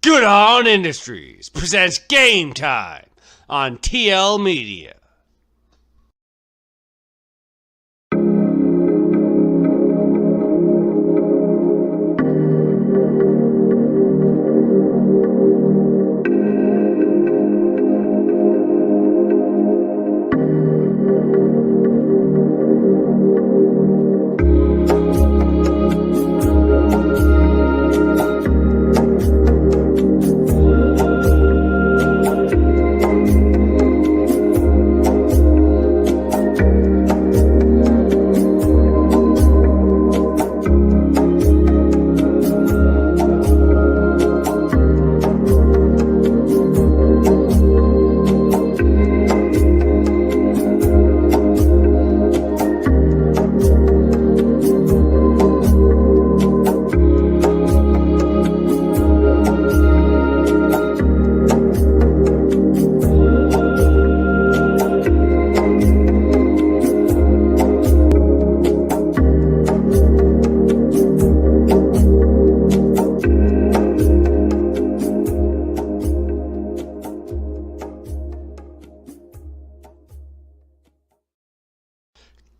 Good On Industries presents Game Time on TL Media.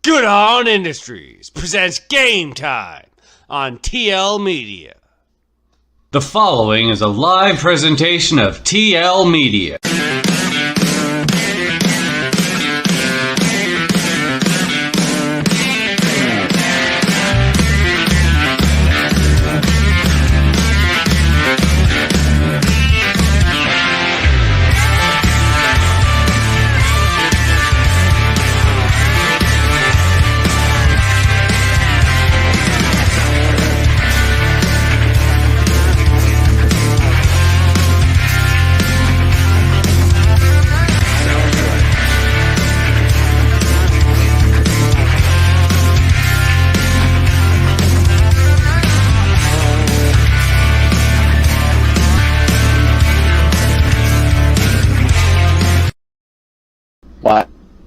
Good On Industries presents Game Time on TL Media. The following is a live presentation of TL Media.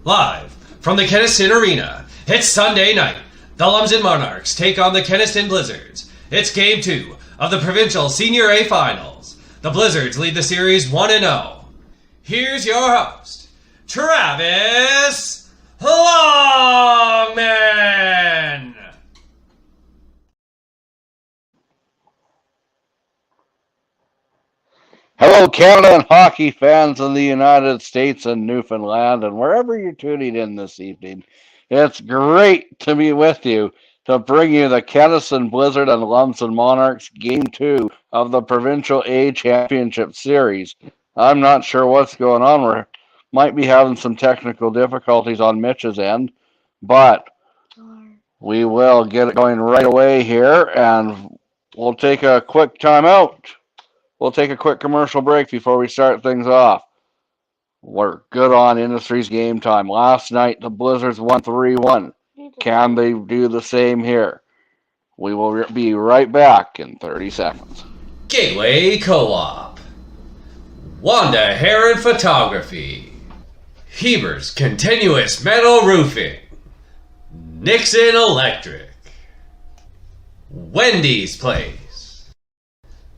Live from the Kenaston Arena, it's Sunday night. The Lumsden Monarchs take on the Kenaston Blizzards. It's Game 2 of the Provincial Senior A Finals. The Blizzards lead the series 1-0. Here's your host, Travis Longman. Hello, Canada and hockey fans in the United States and Newfoundland, and wherever you're tuning in this evening. It's great to be with you to bring you the Kenaston Blizzard and Lumsden Monarchs Game 2 of the Provincial A Championship Series. I'm not sure what's going on. We might be having some technical difficulties on Mitch's end, but we will get it going right away here, and we'll take a quick timeout. We'll take a quick commercial break before we start things off. We're Good On Industries Game Time. Last night, the Blizzards won 3-1. Can they do the same here? We will be right back in 30 seconds. Gateway Co-op. Wanda Heron Photography. Heber's Continuous Metal Roofing. Nixon Electric. Wendy's Place.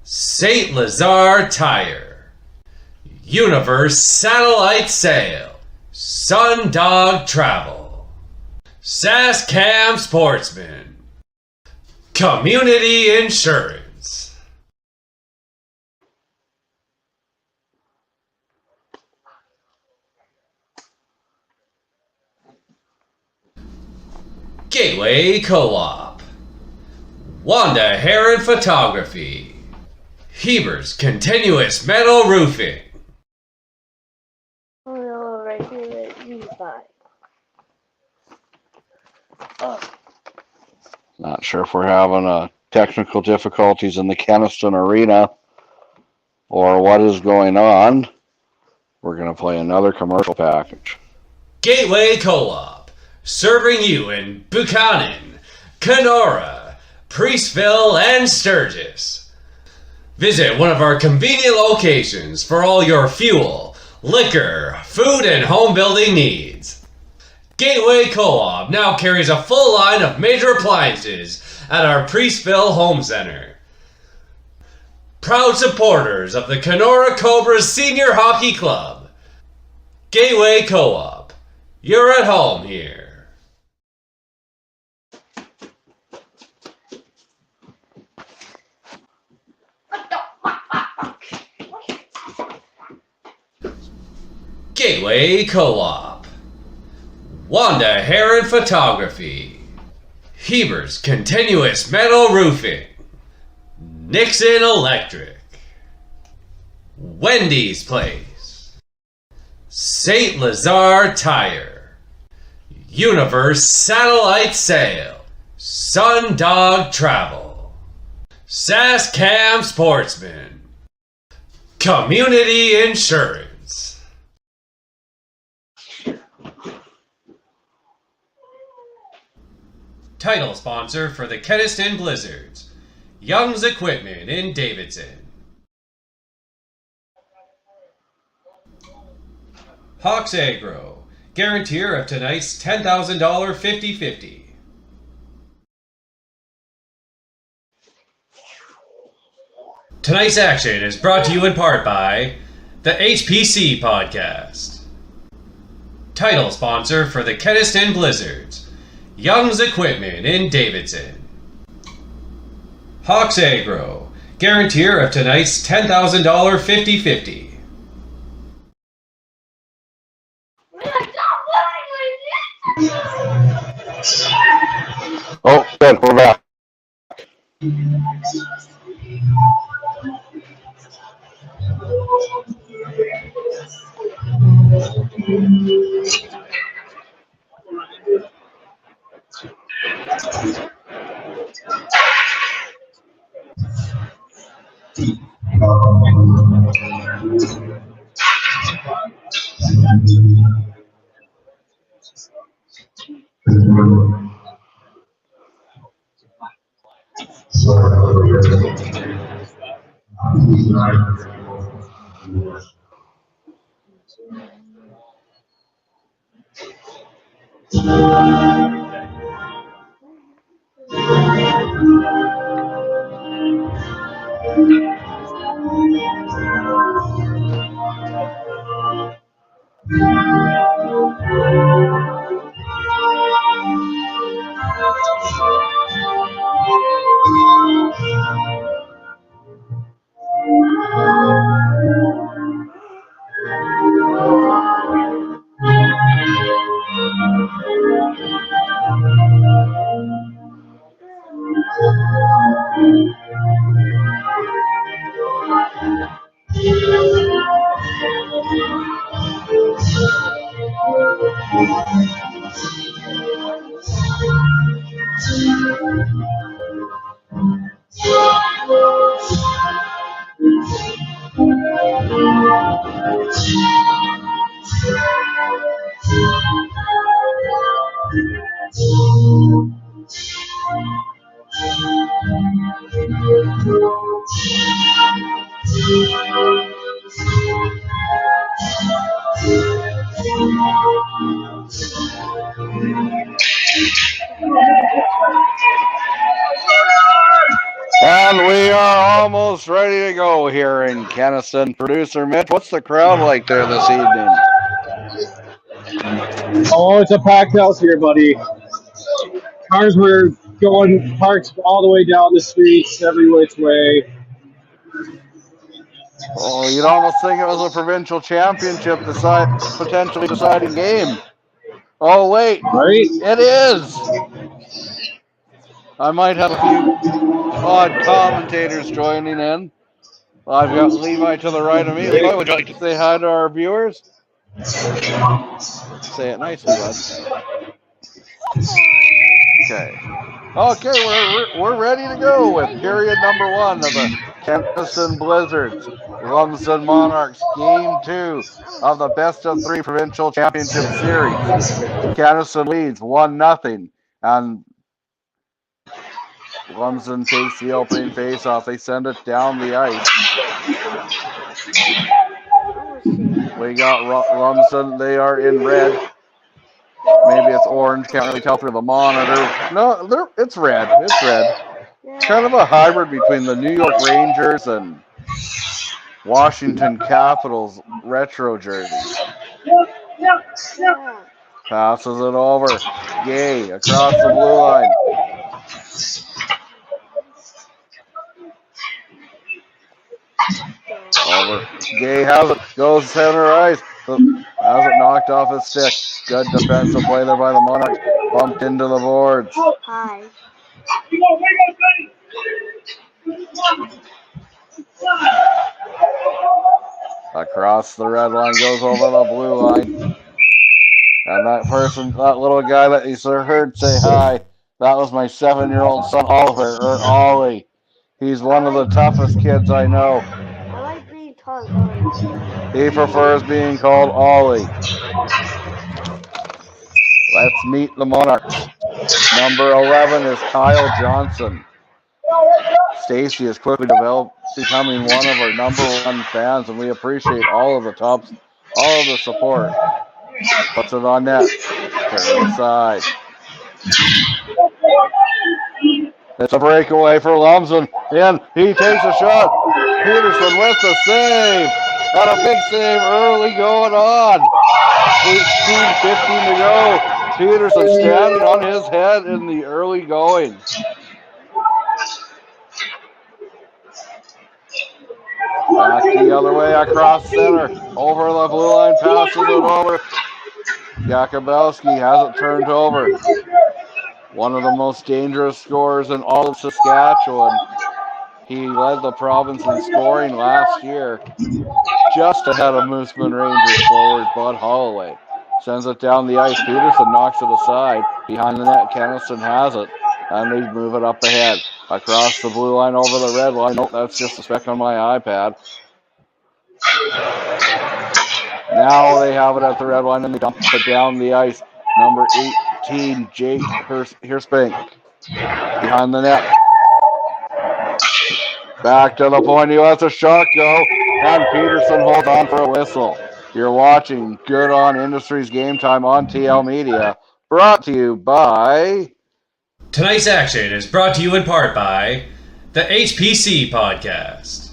St. Lazare Tire, Universe Satellite Sail, Sundog Travel, Saskam Sportsman, Community Insurance. Gateway Co-op, Wanda Heron Photography, Heber's Continuous Metal Roofing. Oh no, right here at U5. Oh. Not sure if we're having technical difficulties in the Kenaston Arena or what is going on. We're going to play another commercial package. Gateway Co-op, serving you in Buchanan, Kenora, Priestville, and Sturgis. Visit one of our convenient locations for all your fuel, liquor, food, and home building needs. Gateway Co-op now carries a full line of major appliances at our Priestville Home Center. proud supporters of the Kenora Cobras Senior Hockey Club. Gateway Co-op, you're at home here. Gateway Co-op, Wanda Heron Photography, Heber's Continuous Metal Roofing, Nixon Electric, Wendy's Place, St. Lazare Tire, Universe Satellite Sail, Sundog Travel, Saskam Sportsman, Community Insurance. Title sponsor for the Kenaston Blizzards, Young's Equipment in Davidson. Hawks Agro, guarantor of tonight's $10,000 50-50. Tonight's action is brought to you in part by the HPC Podcast. Title sponsor for the Kenaston Blizzards, Young's Equipment in Davidson. Hawks Agro, guarantor of tonight's $10,000 50-50. Oh, good. We're back. And we are almost ready to go here in Kenaston. Producer Mitch, what's the crowd like there this evening? Oh, it's a packed house here, buddy. Cars were going parked all the way down the streets, every which way. Oh, you'd almost think it was a provincial championship potentially deciding game. Oh, wait. Right? It is. I might have a few odd commentators joining in. I've got Levi to the right of me. Levi, would you like to say hi to our viewers? Say it nicely, bud. Okay, we're ready to go with period number 1 of the Kenaston Blizzards, Lumsden Monarchs, Game 2 of the Best of 3 Provincial Championship Series. Kenaston leads 1-0, and Lumsden takes the opening face-off. They send it down the ice. We got Lumsden. They are in red. Maybe it's orange. Can't really tell through the monitor. No, it's red. It's red. Kind of a hybrid between the New York Rangers and Washington Capitals retro jerseys. Yeah. Passes it over. Gay across the blue line. Over. Gay has it. Goes center ice. Has it knocked off his stick. Good defensive play there by the Monarchs. Bumped into the boards. Hi. Across the red line, goes over the blue line. And that little guy that you heard say hi, that was my 7-year-old son, Oliver, or Ollie. He's one of the toughest kids I know. I like being taught Ollie. He prefers being called Ollie. Let's meet the Monarchs. Number 11 is Kyle Johnson. Stacy is quickly becoming one of our number 1 fans, and we appreciate all of the support. Puts it on net. Turn aside. It's a breakaway for Lumsden, and he takes a shot. Peterson with the save. And a big save early going on. 18:15 to go. Peterson standing on his head in the early going. Back the other way across center. Over the blue line, passes it over. Yakubowski has it turned over. One of the most dangerous scorers in all of Saskatchewan. He led the province in scoring last year, just ahead of Mooseman Rangers forward Bud Holloway. Sends it down the ice. Peterson knocks it aside. Behind the net, Kenaston has it. And they move it up ahead. Across the blue line, over the red line. Nope, that's just a speck on my iPad. Now they have it at the red line and they dump it down the ice. Number 18, Jake Hirspink. Behind the net. Back to the point. He lets a shot go. And Peterson holds on for a whistle. You're watching Good On Industries Game Time on TL Media. Brought to you by... Tonight's action is brought to you in part by the HPC Podcast.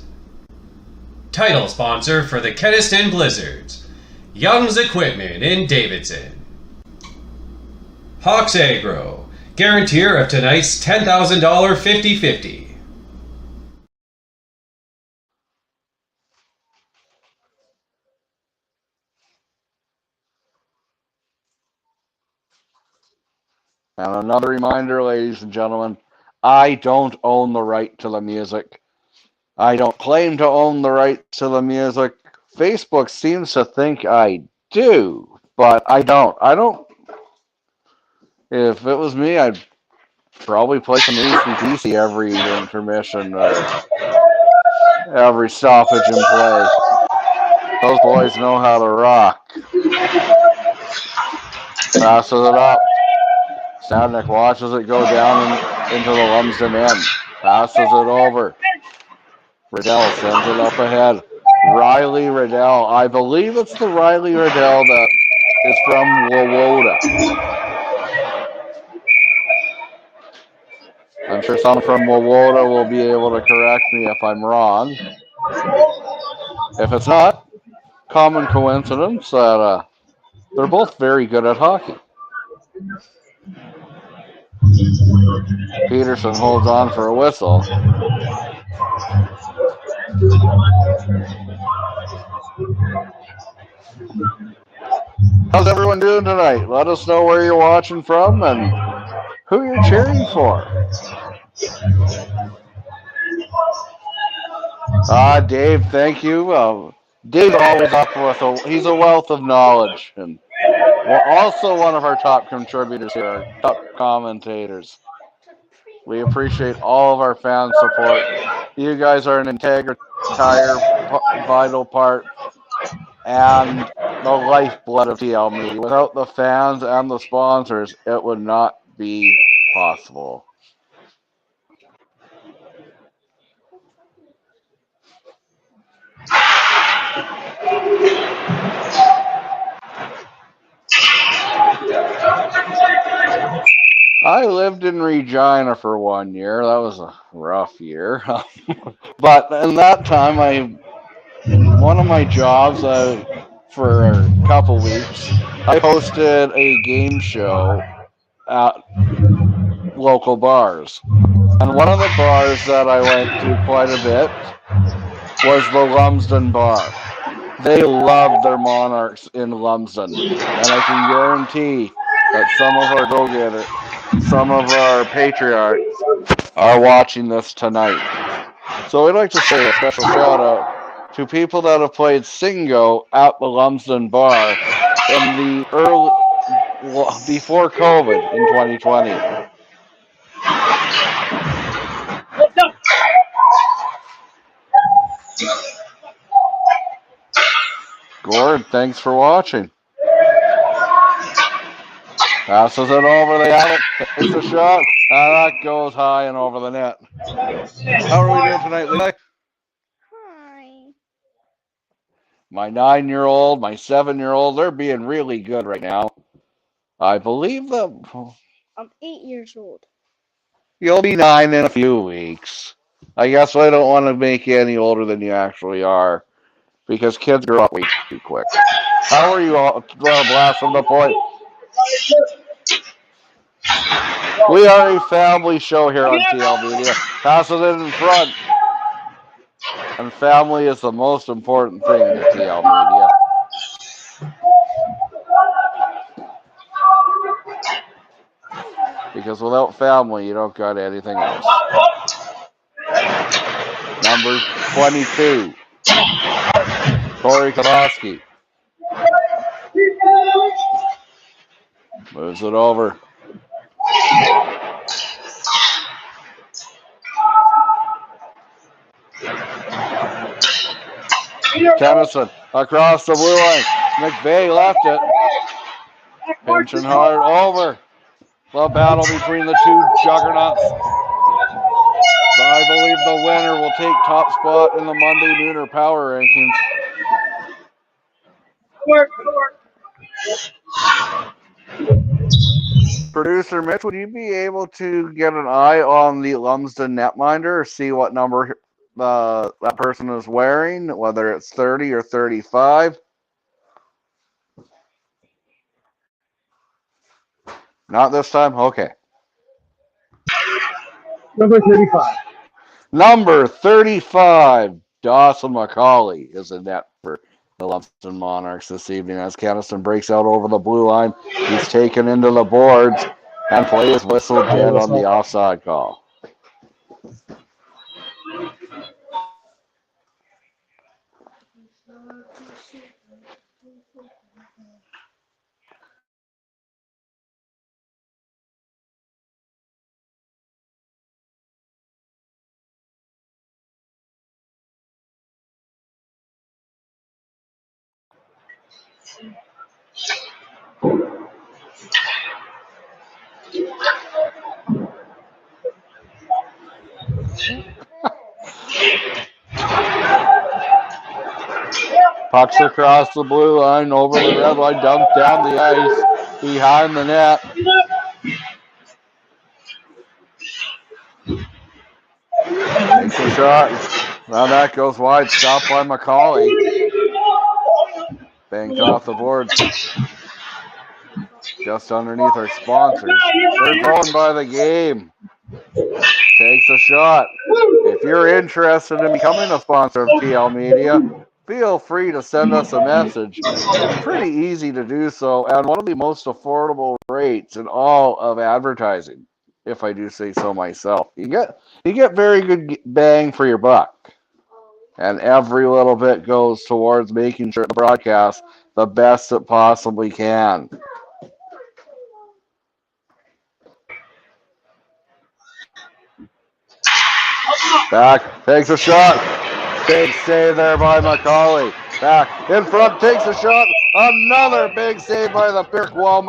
Title sponsor for the Kenaston Blizzards, Young's Equipment in Davidson. Hawks Agro, guarantor of tonight's $10,000 50-50. And another reminder, ladies and gentlemen, I don't own the right to the music. I don't claim to own the right to the music. Facebook seems to think I do, but I don't. If it was me, I'd probably play some AC/DC every intermission or every stoppage in play. Those boys know how to rock. Passes it up. Stadnik watches it go down into the Lumsden end. Passes it over. Riddell sends it up ahead. Riley Riddell. I believe it's the Riley Riddell that is from Wawota. I'm sure someone from Wawota will be able to correct me if I'm wrong. If it's not, common coincidence that they're both very good at hockey. Peterson holds on for a whistle. How's everyone doing tonight? Let us know where you're watching from and who you're cheering for. Dave, thank you. Dave's always up with he's a wealth of knowledge, and also one of our top contributors here, our top commentators. We appreciate all of our fan support. You guys are an entire vital part and the lifeblood of TL Media. Without the fans and the sponsors, it would not be possible. I lived in Regina for 1 year. That was a rough year. But in that time, I one of my jobs for a couple weeks, I hosted a game show at local bars. And one of the bars that I went to quite a bit was the Lumsden Bar. They love their Monarchs in Lumsden. And I can guarantee that some of our go-getters, some of our patriarchs are watching this tonight. So I'd like to say a special shout out to people that have played Singo at the Lumsden Bar in the before COVID in 2020. Gord, thanks for watching. Passes it over the alley. Takes a shot. That goes high and over the net. How are we doing tonight, Levi? Hi. My 9-year-old, my 7-year-old, they're being really good right now. I believe that I'm 8 years old. you'll be 9 in a few weeks. I guess I don't want to make you any older than you actually are, because kids grow up way too quick. How are you all? Blast from the point. We are a family show here on TL Media. Passes it in front. And family is the most important thing to TL Media. Because without family, you don't got anything else. Number 22, Corey Kowalski. Moves it over. Kenaston across the blue line. McVeigh left it. Pinching hard over. The battle between the two juggernauts. I believe the winner will take top spot in the Monday Nooner Power Rankings. Producer Mitch, would you be able to get an eye on the Lumsden netminder, see what number that person is wearing, whether it's 30 or 35? Not this time? Okay. Number 35. Number 35, Dawson McCauley is in net for the Lumsden Monarchs this evening as Kenaston breaks out over the blue line. He's taken into the boards and play is whistled dead on the offside call. Pucks across the blue line, over the red line, dumped down the ice, behind the net. Takes a shot. Now that goes wide, stopped by McCauley. Banked off the boards. Just underneath our sponsors. They're going by the game. Takes a shot. If you're interested in becoming a sponsor of TL Media, feel free to send us a message. It's pretty easy to do so, and one of the most affordable rates in all of advertising, if I do say so myself. You get very good bang for your buck, and every little bit goes towards making sure the broadcast the best it possibly can. Back, takes a shot. Big save there by McCauley. Back, in front, takes a shot. Another big save by the Pirkwall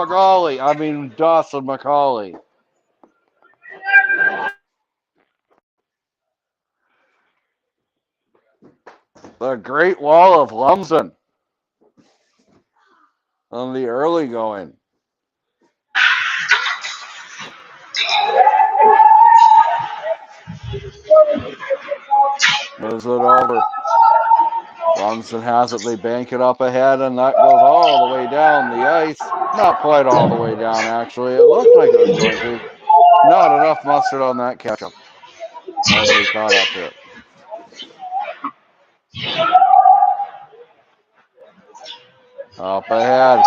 Dawson McCauley. The Great Wall of Lumsden on the early going. Moves it over. Lumsden has it. They bank it up ahead, and that goes all the way down the ice. Not quite all the way down, actually. It looked like it was going to. Not enough mustard on that ketchup. Nobody caught up to it. Up ahead.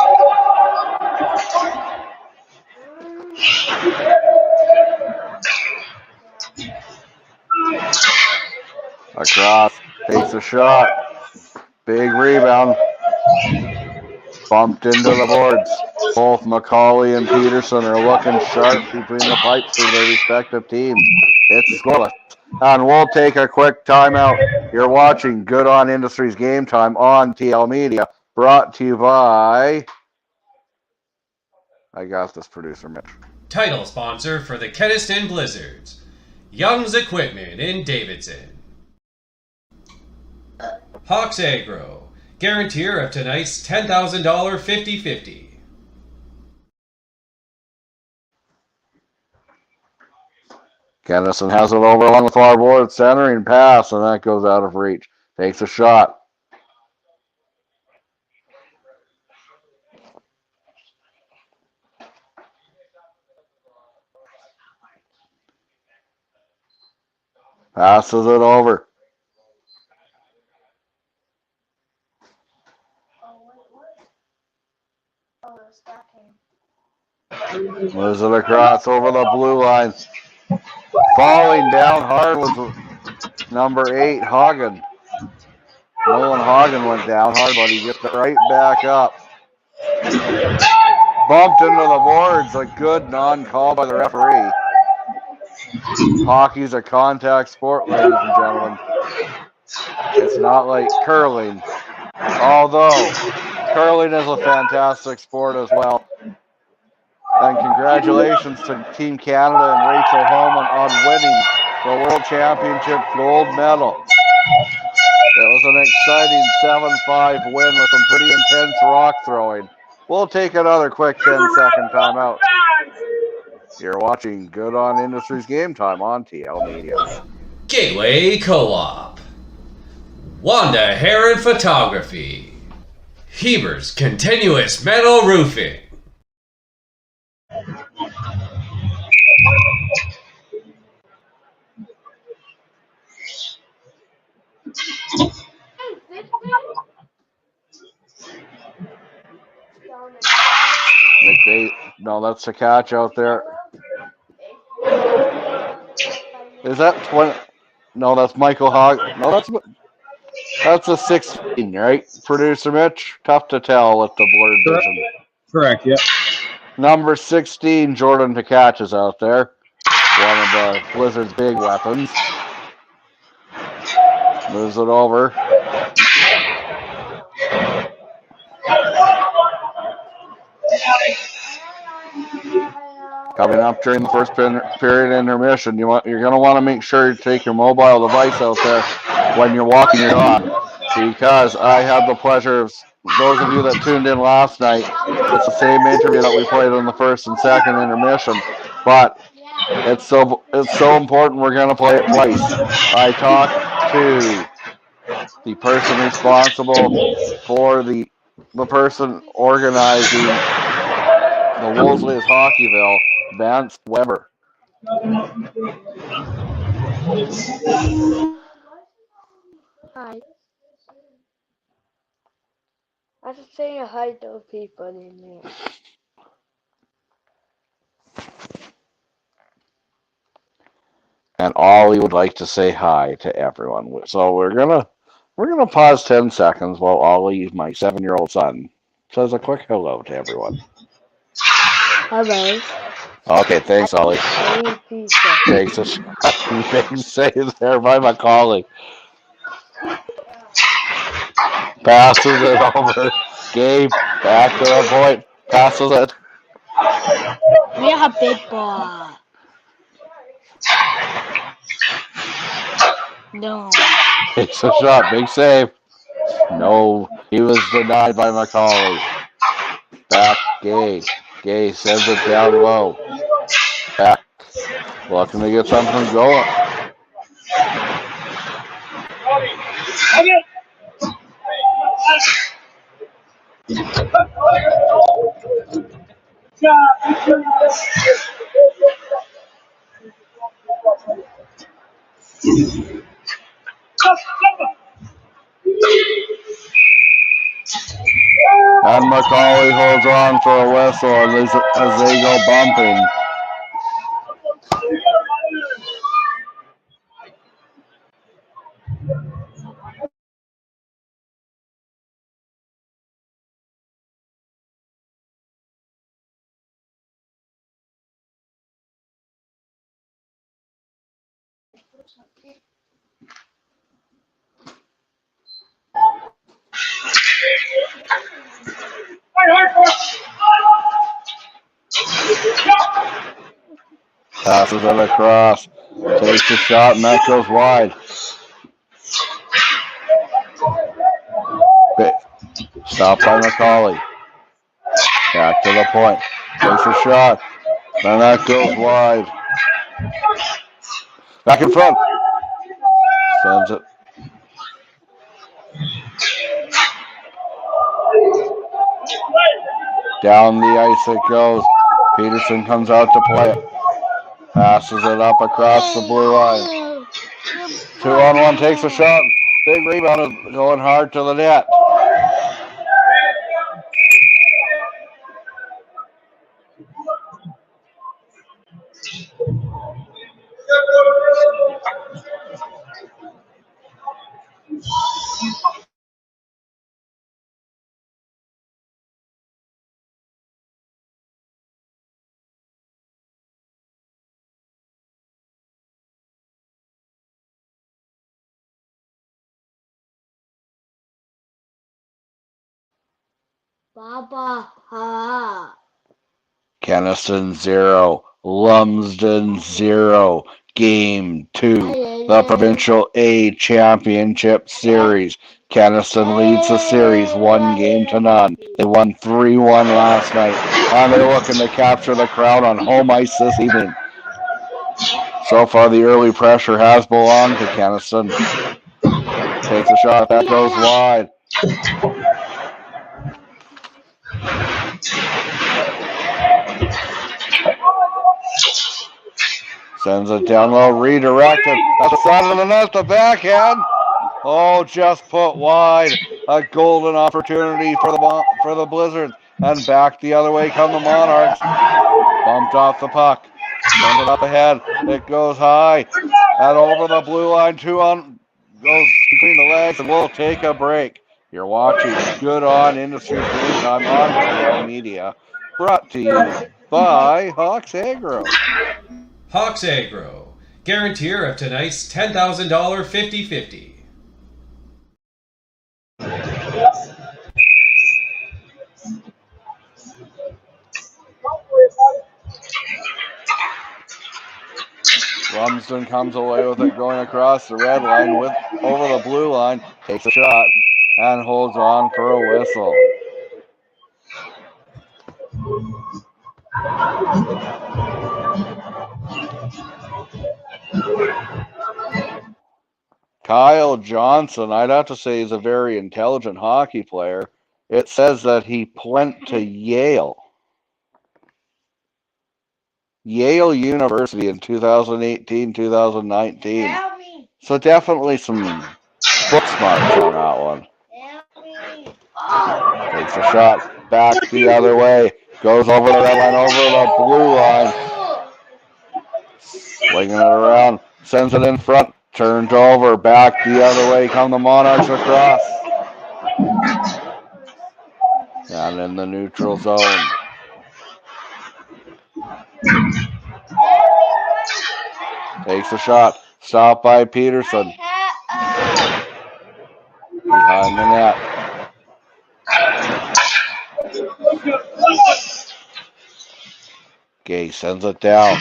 Across. Takes a shot. Big rebound. Bumped into the boards. Both Macaulay and Peterson are looking sharp between the pipes for their respective teams. It's scoreless. And we'll take a quick timeout. You're watching Good On Industries Game Time on TL Media, brought to you by... I got this, producer Mitch. Title sponsor for the Kenaston Blizzards, Young's Equipment in Davidson. Hawks Agro, guarantor of tonight's $10,000 50-50. Kenaston has it over along the far board, centering pass, and that goes out of reach. Takes a shot. Passes it over. Moves it across over the blue line. Falling down hard was number 8, Hagen. Nolan Hagen went down hard, but he gets it right back up. Bumped into the boards, a good non-call by the referee. Hockey's a contact sport, ladies and gentlemen. It's not like curling, although curling is a fantastic sport as well. And congratulations to Team Canada and Rachel Holman on winning the World Championship gold medal. It was an exciting 7-5 win with some pretty intense rock throwing. We'll take another quick 10-second timeout. You're watching Good On Industries Game Time on TL Media. Gateway Co-op, Wanda Heron Photography, Heber's Continuous Metal Roofing. No, that's a catch out there. Is that 20? No, that's Michael Hogg. No, that's a 16, right? Producer Mitch? Tough to tell with the blurred vision. Correct, yeah. Number 16, Jordan Tkach is out there. One of the Blizzard's big weapons. Moves it over. Coming up during the first period intermission, you're going to want to make sure you take your mobile device out there when you're walking your dog, because I had the pleasure of, those of you that tuned in last night, it's the same interview that we played in the first and second intermission, but it's so important we're going to play it twice. I talked to the person responsible for the person organizing the Wolseley's Hockeyville, Vance Weber. Hi. I was just saying hi to people in there. And Ollie would like to say hi to everyone. So we're gonna pause 10 seconds while Ollie, my 7-year-old son, says a quick hello to everyone. Hello. Okay, thanks, Ollie. Thanks. Big save there by Macaulay. Passes it over. Gabe back to the point. Passes it. We have a big ball. No. It's a shot. Big save. No, he was denied by Macaulay. Back, Gay. Gay sends it down low. Back. Looking to get something going. And McCauley holds on for a whistle as they go bumping. Passes it across. Takes a shot, and that goes wide. Stopped by McCauley. Back to the point. Takes a shot. And that goes wide. Back in front. Sends it. Down the ice it goes. Peterson comes out to play it. Passes it up across the blue line. 2-on-1 takes a shot. Big rebound is going hard to the net. Baba, ha. Kenaston 0, Lumsden 0, Game 2, the Provincial A Championship Series. Kenaston leads the series 1-0. They won 3-1 last night, and they're looking to capture the crowd on home ice this evening. So far, the early pressure has belonged to Kenaston. Takes a shot, that goes wide. Sends it down low, redirected. That's the side of the net, the backhand. Oh, just put wide. A golden opportunity for the Blizzards. And back the other way come the Monarchs. Bumped off the puck. Sends it up ahead. It goes high. And over the blue line, goes between the legs, and we'll take a break. You're watching Good On Industries Game Time on PROVINCIAL Media. Brought to you by Hawks Agro. Hawks Agro, guarantor of tonight's $10,000 50-50. Lumsden comes away with it going across the red line over the blue line, takes a shot, and holds on for a whistle. Kyle Johnson, I'd have to say he's a very intelligent hockey player. It says that he went to Yale University in 2018, 2019. So definitely some book smarts on that one. Takes a shot, back the other way, goes over the red line, over the blue line. Swinging it around, sends it in front. Turned over, back the other way come the Monarchs across. And in the neutral zone. Takes a shot, stopped by Peterson. Behind the net. Gay sends it down.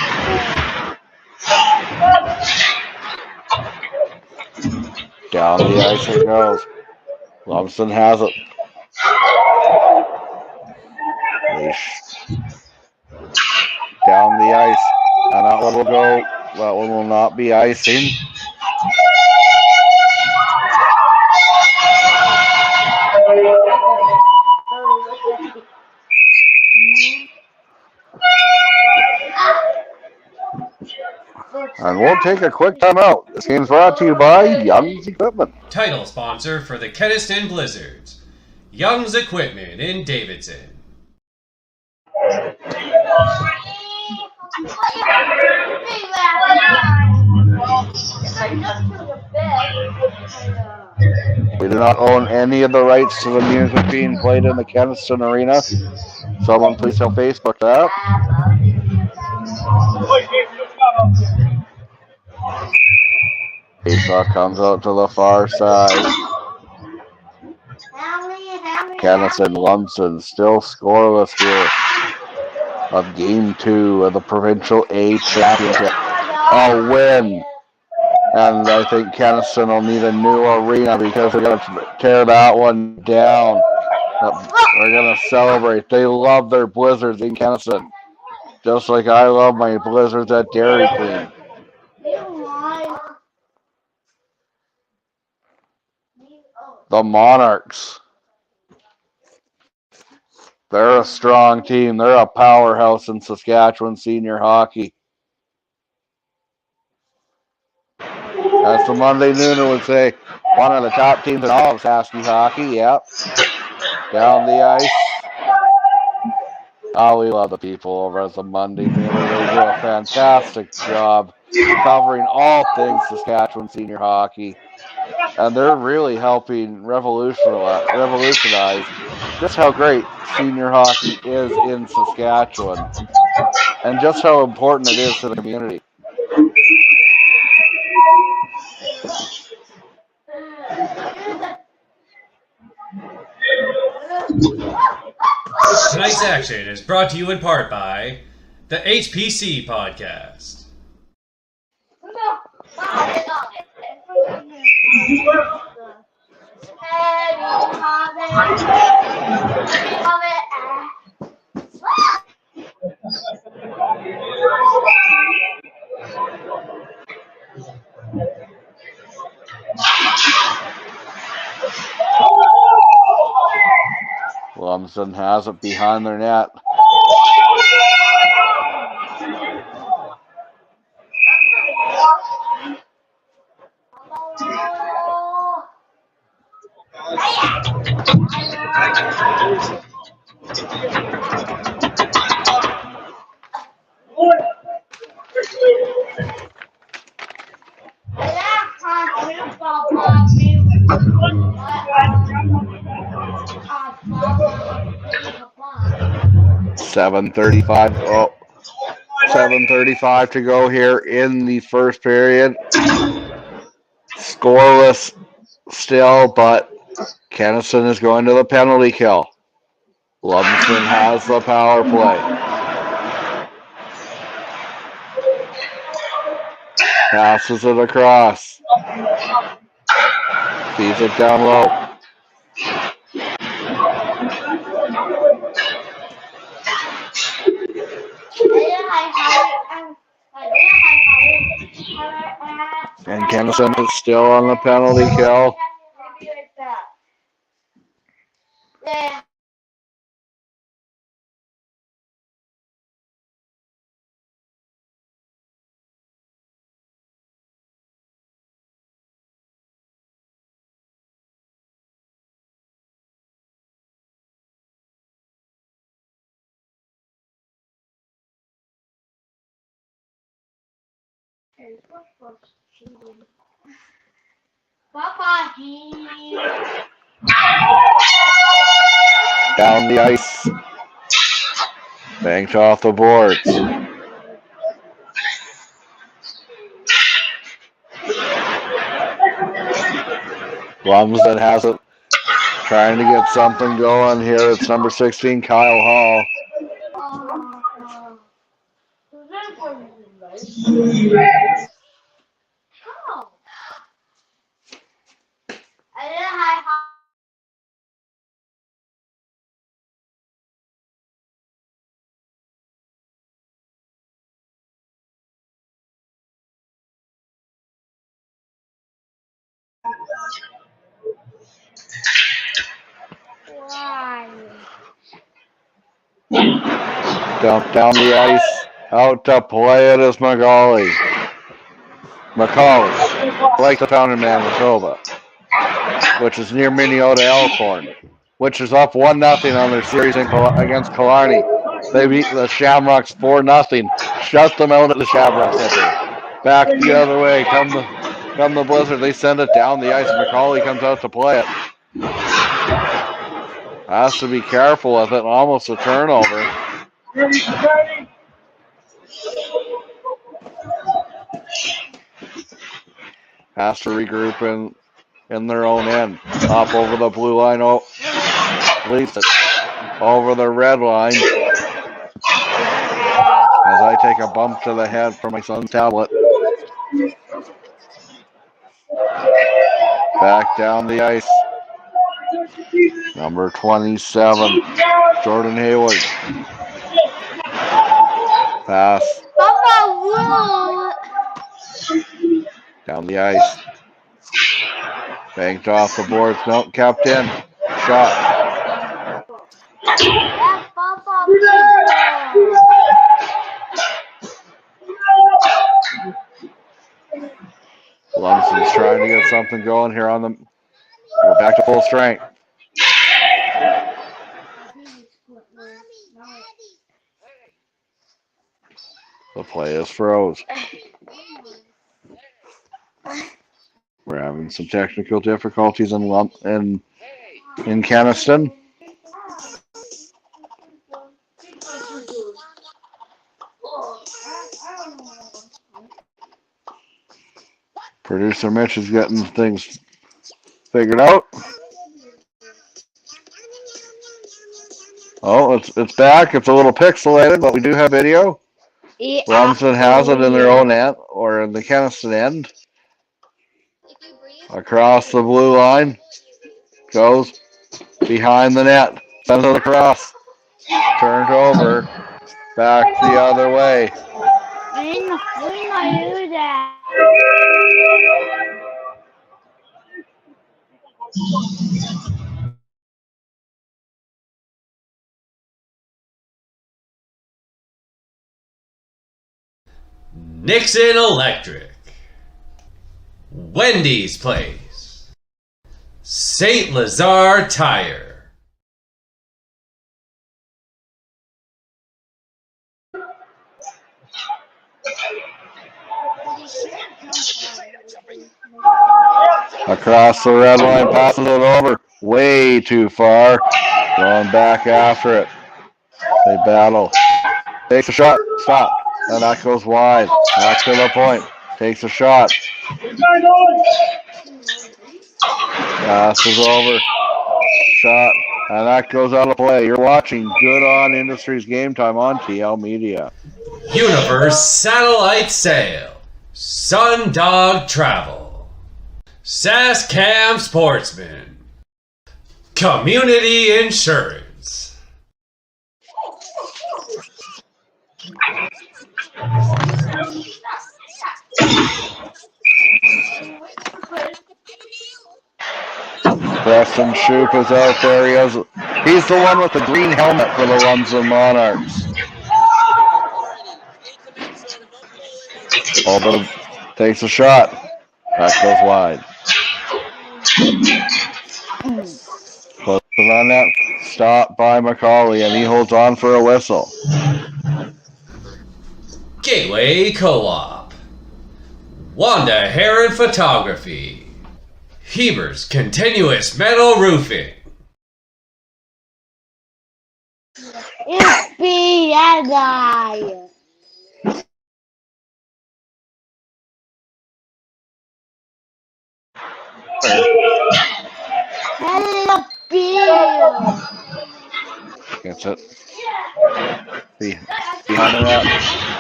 Down the ice it goes. Lumsden has it. Down the ice. And that one will go. That one will not be icing. And we'll take a quick time out. This game's brought to you by Young's Equipment. Title sponsor for the Kenaston Blizzards, Young's Equipment in Davidson. We do not own any of the rights to the music being played in the Kenaston Arena. Someone please tell Facebook that. Faceoff comes out to the far side. Kenaston Lumsden still scoreless here of Game 2 of the Provincial A Championship. A win. And I think Kenaston will need a new arena because they're going to tear that one down. They're going to celebrate. They love their Blizzards in Kenaston. Just like I love my Blizzards at Dairy Queen. The Monarchs. They're a strong team. They're a powerhouse in Saskatchewan senior hockey. As the Monday Nooner would say, one of the top teams in all of Saskatchewan hockey. Yep. Down the ice. Oh, we love the people over at the Monday Nooner. They do a fantastic job covering all things Saskatchewan senior hockey. And they're really helping revolutionize just how great senior hockey is in Saskatchewan and just how important it is to the community. Tonight's action is brought to you in part by the HPC Podcast. Lumsden has it behind their net. $7:35 to go here in the first period. Scoreless still, but Kenaston is going to the penalty kill. Lumsden has the power play. Passes it across. Feeds it down low. And Kenaston is still on the penalty kill. Down the ice. Banked off the boards. Lumsden has it. Trying to get something going here. It's number 16, Kyle Hall. Dump down the ice. Out to play it is Magali. McCauley, like the town in Manitoba, which is near Minneota Elkhorn, which is up 1-0 on their series against Killarney. They beat the Shamrocks 4-0, shut them out at the Shamrock Center. Back the other way, come the Blizzard. They send it down the ice. McCauley comes out to play it. Has to be careful with it. Almost a turnover. Has to regroup in their own end. Up over the blue line. Oh, leaves it over the red line. As I take a bump to the head from my son's tablet. Back down the ice. Number 27, Jordan Hayward. Pass. Down the ice. Banked off the boards. No, kept in. Shot. Lumsden's trying to get something going here on them. We're back to full strength. The play is froze. We're having some technical difficulties in Kenaston. Producer Mitch is getting things figured out. Oh, it's back. It's a little pixelated, but we do have video. Lumsden has it in their own end, or in the Kenaston end. Across the blue line. Goes behind the net. Sends it across. Turned over. Back the other way. Nixon Electric, Wendy's Place, St. Lazare Tire. Across the red line, passes it over. Way too far. Going back after it. They battle. Takes a shot. Stop. And that goes wide. Back to the point. Takes a shot. Passes over. Shot. And that goes out of play. You're watching Good On Industries Game Time on TL Media. Universe Satellite Sale, Sundog Travel, Saskam Sportsman, Community Insurance. Preston Shoup is out there. He's the one with the green helmet for the Lumsden Monarchs. Over, takes a shot. That goes wide. Puts it on net. Stopped by McCauley, and he holds on for a whistle. Gateway Co-op, Wanda Heron Photography, Heber's Continuous Metal Roofing. Ich bin dabei. Hello, Bill. Gets it. Behind the net.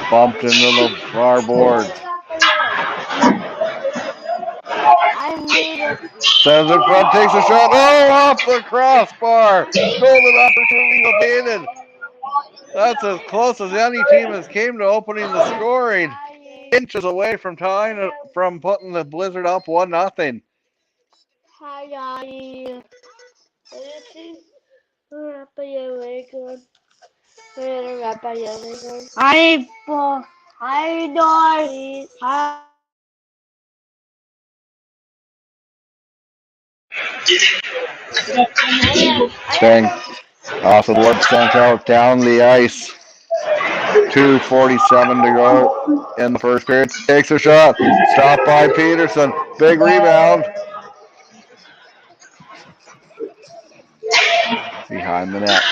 Bumped into the bar board. Sends it front, takes a shot. Oh, off the crossbar. Golden opportunity evaded. That's as close as any team has came to opening the scoring. Inches away from putting the Blizzard up 1-0. Hi, I Staying off the board, sent out down the ice. 2:47 to go in the first period. Takes a shot. Stopped by Peterson. Big rebound. Behind the net.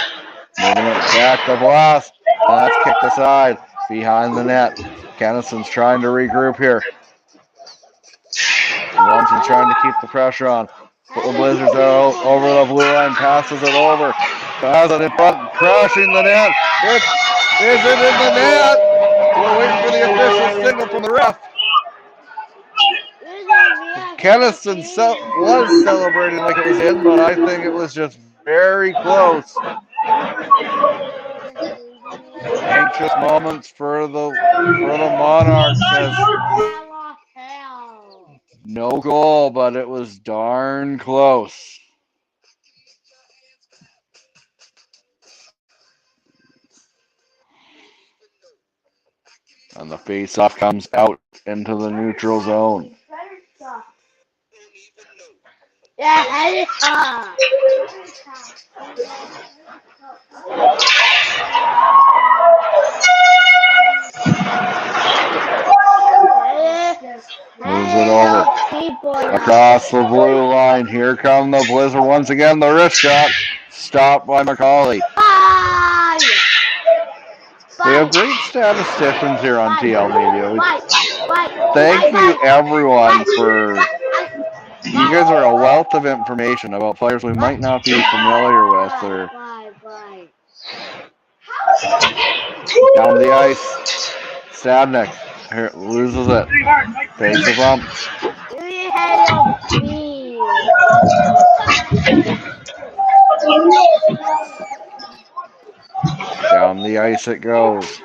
Moving it back to Blast. That's kicked aside. Behind the net. Kenaston's trying to regroup here. Lumsden's trying to keep the pressure on. But the Blizzards are over the blue line. Passes it over. Passes it in front. Crashing the net. It isn't in the net. We're waiting for the official signal from the ref. Kenaston was celebrating like it was in, but I think it was just very close. Anxious moments for the Monarchs as no goal, but it was darn close. And the face-off comes out into the neutral zone. Moves it over. Across the blue line. Here come the Blizzard once again. The wrist shot. Stopped by McCauley. We have great statisticians here on TL Media. Thank you, everyone, for... You guys are a wealth of information about players we might not be familiar with. Or down the ice. Stadnik loses it. Takes a bump. Down the ice it goes.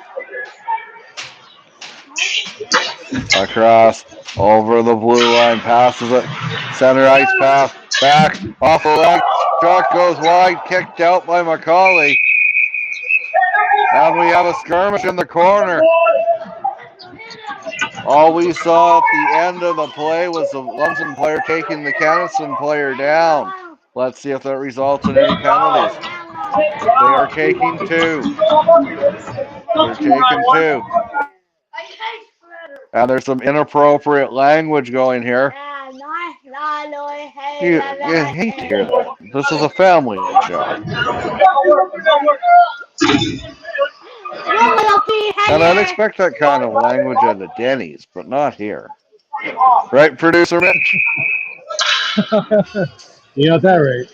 Across, over the blue line, passes it. Center ice pass, back, off the leg. Shot goes wide, kicked out by McCauley. And we have a skirmish in the corner. All we saw at the end of the play was the Lumsden player taking the Kenaston player down. Let's see if that results in any penalties. They are taking two. They're taking two. And there's some inappropriate language going here. You hate to hear that. This is a family show. And I'd expect that kind of language at the Denny's, but not here. Right, producer Mitch? You got that right.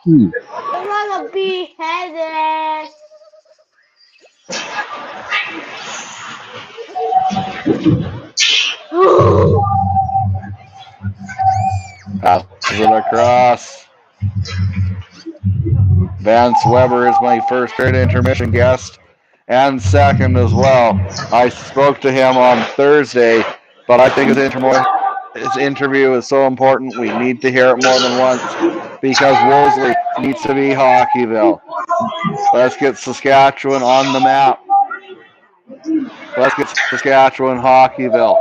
I'm gonna be headed. Passes it across. Vance Weber is my first period intermission guest and second as well. I spoke to him on Thursday, but I think his interview is so important we need to hear it more than once because Wolseley needs to be Hockeyville. Let's get Saskatchewan on the map. Let's get Saskatchewan Hockeyville.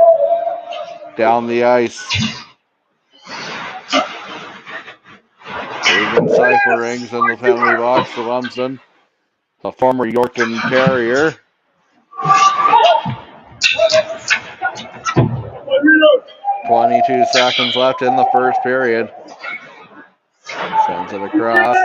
Down the ice. Regan Cypher rings in the penalty box for Lumsden. The former Yorkton Terrier. "22 seconds left in the first period. Sends it across.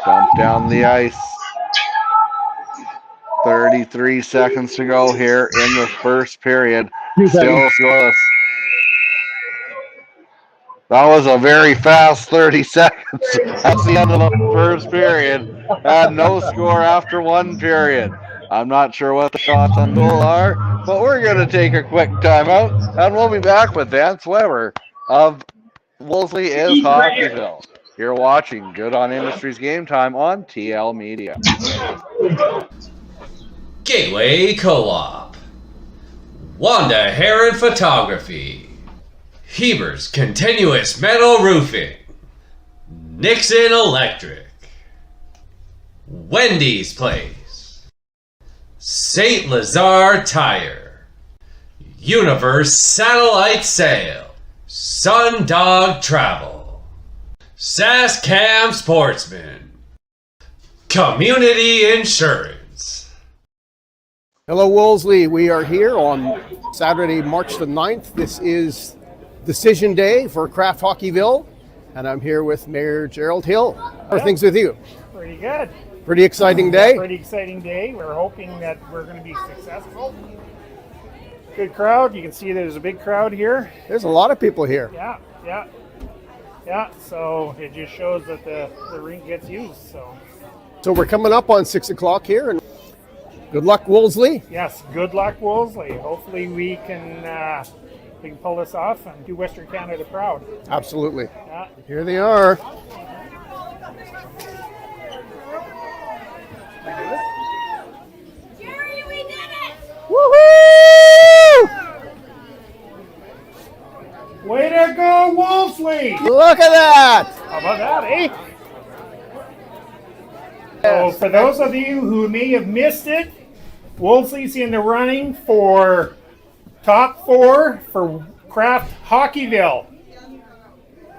Dump down the ice. 33 seconds to go here in the first period. Still scoreless. That was a very fast 30 seconds. That's the end of the first period. And no score after one period. I'm not sure what the shots on goal are, but we're going to take a quick timeout, and we'll be back with Vance Weber of Wolseley is Hockeyville. You're watching Good on Industries Game Time on TL Media. Gateway Co-op, Wanda Heron Photography, Heber's Continuous Metal Roofing, Nixon Electric, Wendy's Place, St. Lazare Tire, Universe Satellite Sail, Sundog Travel, Saskam Sportsman, Community Insurance. Hello, Wolseley. We are here on Saturday, March the 9th. This is decision day for Kraft Hockeyville, and I'm here with Mayor Gerald Hill. How are things with you? Pretty good. Pretty exciting day? Pretty exciting day. We're hoping that we're going to be successful. Good crowd. You can see there's a big crowd here. There's a lot of people here. Yeah. So it just shows that the rink gets used. So we're coming up on 6 o'clock here, and good luck, Wolseley. Yes, good luck, Wolseley. Hopefully we can pull this off and do Western Canada proud. Absolutely. Yeah. Here they are. Jerry, we did it! Woohoo! Way to go, Wolseley! Look at that! How about that, eh? So for those of you who may have missed it, Wolseley's in the running for top 4 for Kraft Hockeyville.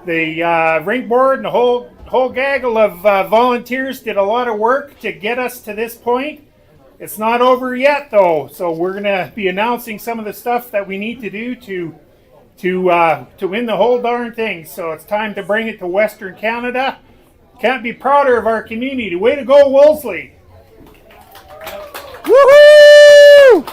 The rink board and the whole gaggle of volunteers did a lot of work to get us to this point. It's not over yet, though, so we're going to be announcing some of the stuff that we need to do to win the whole darn thing. So it's time to bring it to Western Canada. Can't be prouder of our community. Way to go, Wolseley! Woohoo!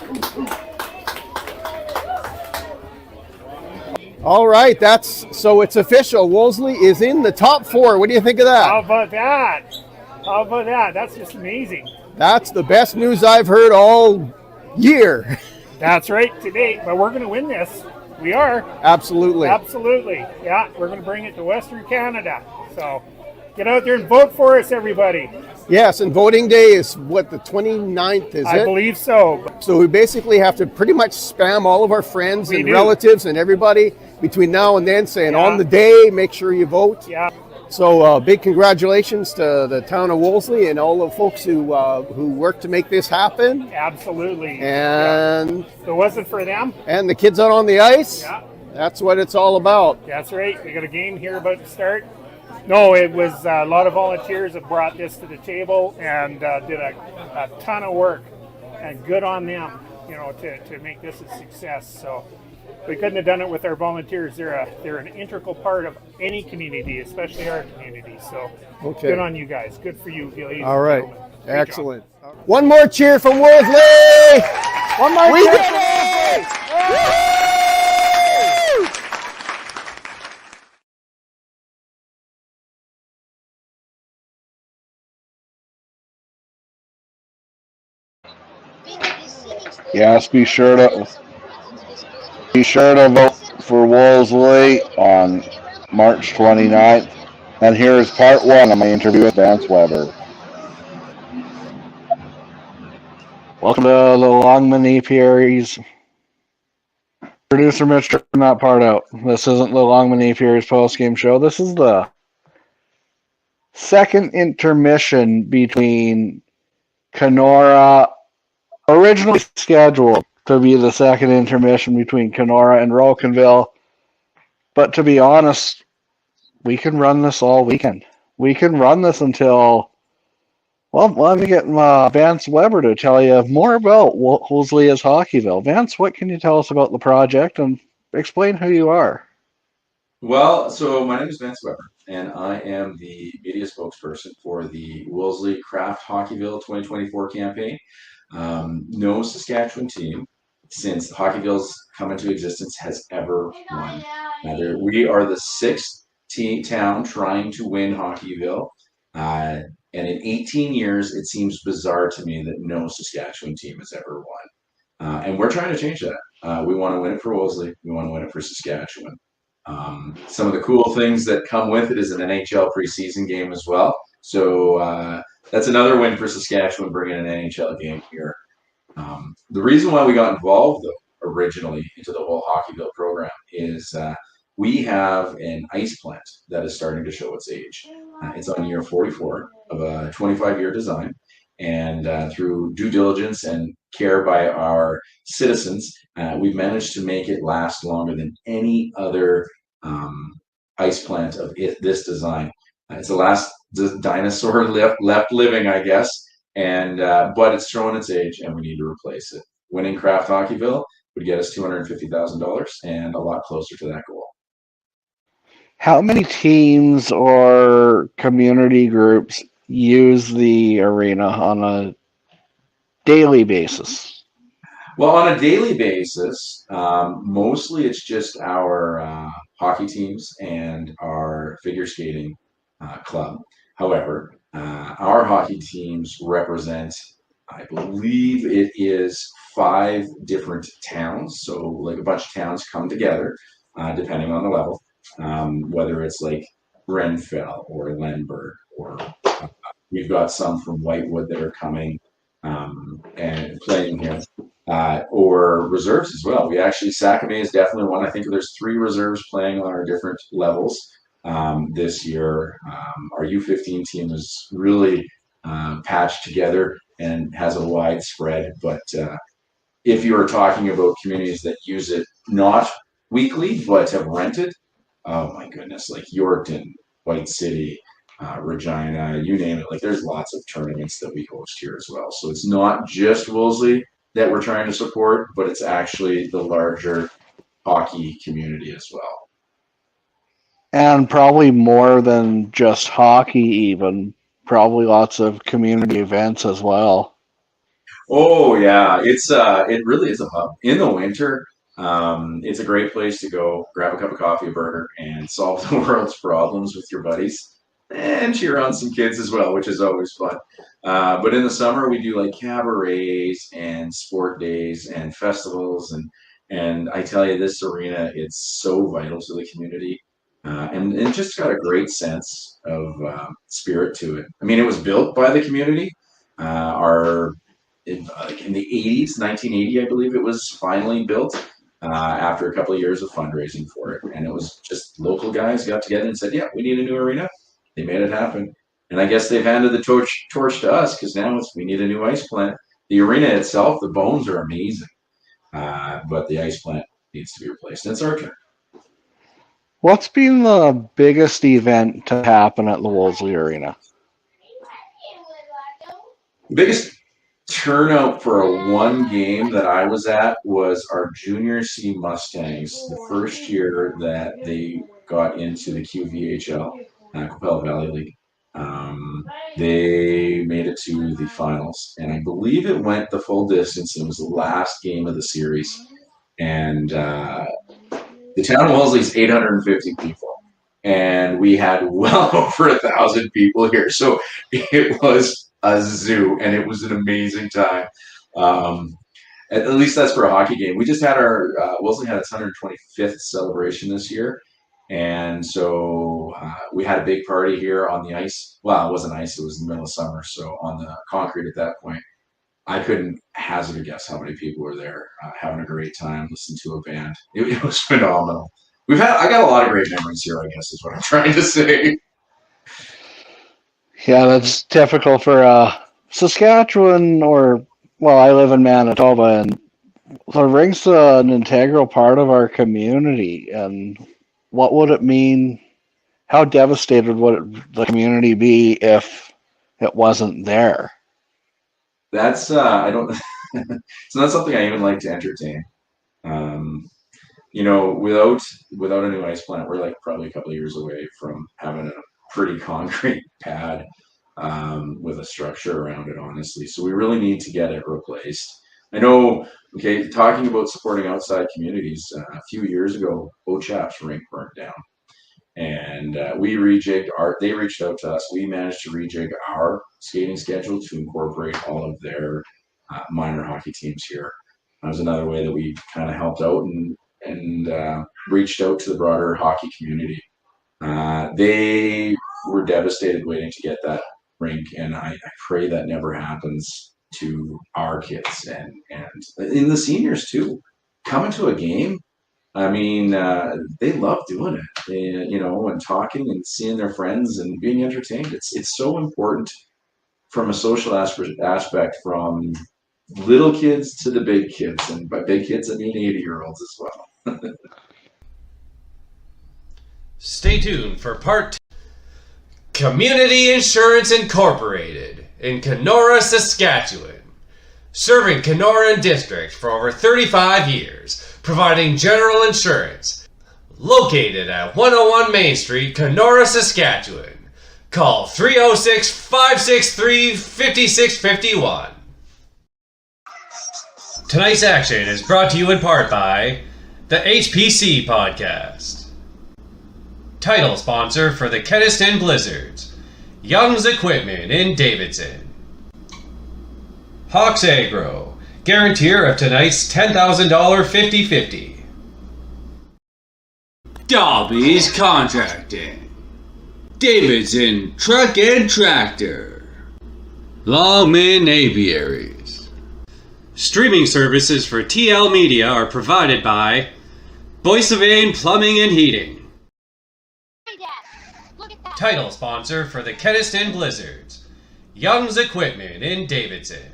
All right, so it's official. Wolseley is in the top 4. What do you think of that? How about that? That's just amazing. That's the best news I've heard all year. That's right, today. But we're going to win this. We are. Absolutely. Yeah, we're going to bring it to Western Canada. So get out there and vote for us, everybody. Yes, and voting day is what, the 29th, is it? I believe so. So we basically have to pretty much spam all of our friends and relatives and everybody between now and then saying on the day, make sure you vote. Yeah. So big congratulations to the town of Wolseley and all the folks who worked to make this happen. Absolutely. And if it wasn't for them. And the kids out on the ice. Yeah. That's what it's all about. That's right. We got a game here about to start. No, it was a lot of volunteers that brought this to the table and did a ton of work, and good on them, to make this a success. So we couldn't have done it with our volunteers. They're an integral part of any community, especially our community. So Good on you guys. Good for you, ladies. All right. Excellent. One more cheer for Wolseley. One more we cheer. Did it! Woo! Yes, be sure to vote for Wolseley on March 29th. And here's part 1 of my interview with Vance Weber. Welcome to the Longman Apiaries. Producer Mitch took that part out. This isn't the Longman Apiaries postgame show. This is the second intermission between Kenora, originally scheduled to be the second intermission between Kenora and Rocanville. But to be honest, we can run this all weekend. We can run this until, well, let me get Vance Weber to tell you more about Wolseley as Hockeyville. Vance, what can you tell us about the project and explain who you are? Well, so my name is Vance Weber, and I am the media spokesperson for the Wolseley Kraft Hockeyville 2024 campaign. No Saskatchewan team since Hockeyville's come into existence has ever won. We are the 6th town trying to win Hockeyville, and in 18 years, it seems bizarre to me that no Saskatchewan team has ever won. And we're trying to change that. We want to win it for Wolseley. We want to win it for Saskatchewan. Some of the cool things that come with it is an NHL preseason game as well. So that's another win for Saskatchewan, bringing an NHL game here. The reason why we got involved, though, originally into the whole Hockeyville program is we have an ice plant that is starting to show its age. It's on year 44 of a 25-year design. And through due diligence and care by our citizens, we've managed to make it last longer than any other ice plant of this design. It's the last dinosaur left living, I guess, and but it's showing its age, and we need to replace it. Winning Kraft Hockeyville would get us $250,000 and a lot closer to that goal. How many teams or community groups use the arena on a daily basis? Well, on a daily basis, mostly it's just our hockey teams and our figure skating club. However, our hockey teams represent, I believe it is 5 different towns. So, like a bunch of towns come together, depending on the level, whether it's like Renfell or Lemberg, or we've got some from Whitewood that are coming and playing here. Or reserves as well. We actually, Sakamay is definitely one. I think there's 3 reserves playing on our different levels this year. Our U15 team is really patched together and has a wide spread. But if you are talking about communities that use it not weekly but have rented, oh my goodness, like Yorkton, White City, Regina, you name it. Like there's lots of tournaments that we host here as well. So it's not just Wolseley that we're trying to support, but it's actually the larger hockey community as well. And probably more than just hockey, even. Probably lots of community events as well. Oh yeah, it really is a hub. In the winter, it's a great place to go, grab a cup of coffee, a burger, and solve the world's problems with your buddies. And cheer on some kids as well, which is always fun. But in the summer, we do like cabarets and sport days and festivals, and I tell you, this arena, it's so vital to the community, and it just got a great sense of spirit to it. I mean, it was built by the community. In the 80s, 1980, I believe it was finally built. After a couple of years of fundraising for it, and it was just local guys got together and said, "Yeah, we need a new arena." They made it happen, and I guess they've handed the torch to us because now we need a new ice plant. The arena itself, the bones are amazing, but the ice plant needs to be replaced. And it's our turn. What's been the biggest event to happen at the Wolseley Arena? The biggest turnout for a one game that I was at was our Junior C Mustangs, the first year that they got into the QVHL, Capella Valley League. They made it to the finals, and I believe it went the full distance. It was the last game of the series, and the town of Wolseley is 850 people, and we had well over 1,000 people here, so it was a zoo, and it was an amazing time. At least that's for a hockey game. We just had our Wolseley had its 125th celebration this year, and so we had a big party here on the ice. Well, it wasn't ice; it was in the middle of summer, so on the concrete at that point. I couldn't hazard a guess how many people were there, having a great time, listening to a band. It was phenomenal. I got a lot of great memories here, I guess, is what I'm trying to say. Yeah, that's typical for Saskatchewan, I live in Manitoba, and the rink's an integral part of our community. And what would it mean? How devastated would the community be if it wasn't there? That's I don't. It's not something I even like to entertain. Without a new ice plant, we're like probably a couple of years away from having a pretty concrete pad with a structure around it, honestly. So we really need to get it replaced. I know. Okay, talking about supporting outside communities, a few years ago, Ochap's rink burnt down. And we rejigged they reached out to us. We managed to rejig our skating schedule to incorporate all of their minor hockey teams here. That was another way that we kind of helped out and reached out to the broader hockey community. They were devastated waiting to get that rink, and I pray that never happens to our kids and in the seniors too. Coming to a game, I mean, they love doing it, and talking and seeing their friends and being entertained. It's so important from a social aspect, from little kids to the big kids, and by big kids I mean 80-year-olds as well. Stay tuned for part 2. Community Insurance Incorporated in Kenora, Saskatchewan. Serving Kenora and District for over 35 years, providing general insurance. Located at 101 Main Street, Kenora, Saskatchewan. Call 306-563-5651. Tonight's action is brought to you in part by the HPC Podcast. Title sponsor for the Kenaston Blizzards, Young's Equipment in Davidson. Hawks Agro, guarantor of tonight's $10,000 50-50. Dobby's Contracting, Davidson Truck and Tractor, Longman Aviaries. Streaming services for TL Media are provided by Boissevain Plumbing and Heating. Title sponsor for the Kenaston Blizzards, Young's Equipment in Davidson.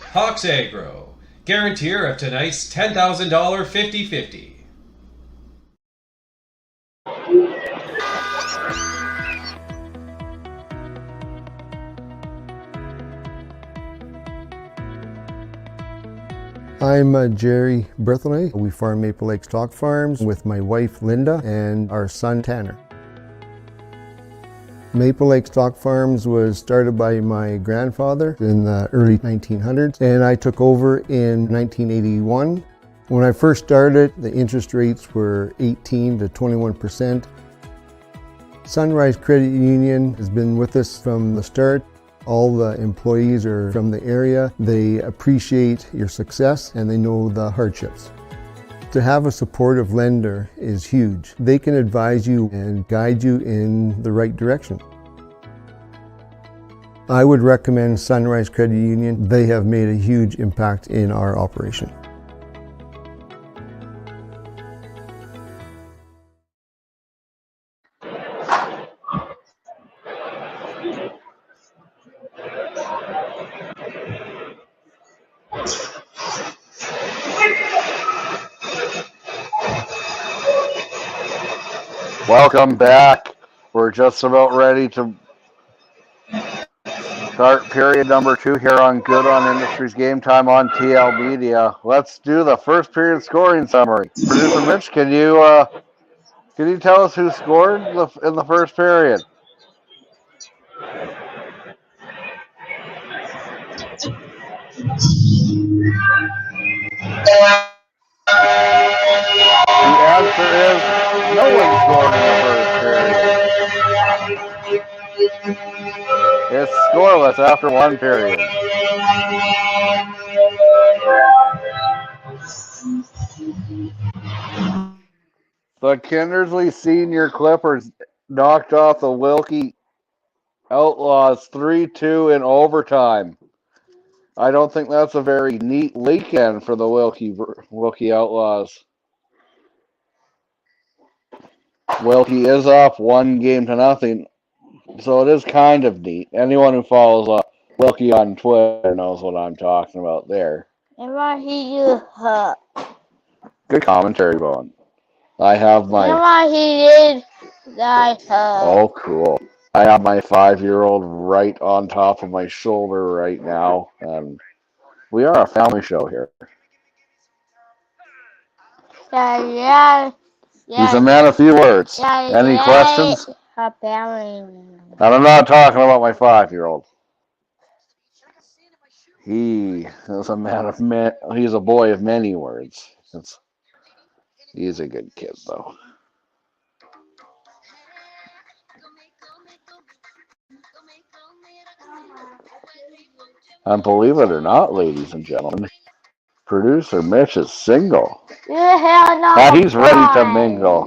Hawks Agro, guarantor of tonight's $10,000 50-50. I'm Jerry Berthelay. We farm Maple Lake Stock Farms with my wife Linda and our son Tanner. Maple Lake Stock Farms was started by my grandfather in the early 1900s, and I took over in 1981. When I first started, the interest rates were 18 to 21%. Sunrise Credit Union has been with us from the start. All the employees are from the area. They appreciate your success and they know the hardships. To have a supportive lender is huge. They can advise you and guide you in the right direction. I would recommend Sunrise Credit Union. They have made a huge impact in our operation. Welcome back. We're just about ready to start period number 2 here on Good on Industries Game Time on TL Media. Let's do the first period scoring summary. Producer Mitch, can you tell us who scored in the first period? The answer is no one scored in the first period. It's scoreless after one period. The Kindersley Senior Clippers knocked off the Wilkie Outlaws 3-2 in overtime. I don't think that's a very neat weekend for the Wilkie Outlaws. Wilkie is up 1-0, so it is kind of neat. Anyone who follows Wilkie on Twitter knows what I'm talking about there. Good commentary, Bowen. I have my... Oh, cool. I have my 5-year-old right on top of my shoulder right now, and we are a family show here. He's a man of few words. Any questions? And I'm not talking about my 5-year-old. He is a man of he's a boy of many words. He's a good kid, though. And believe it or not, ladies and gentlemen, producer Mitch is single. And he's ready to mingle.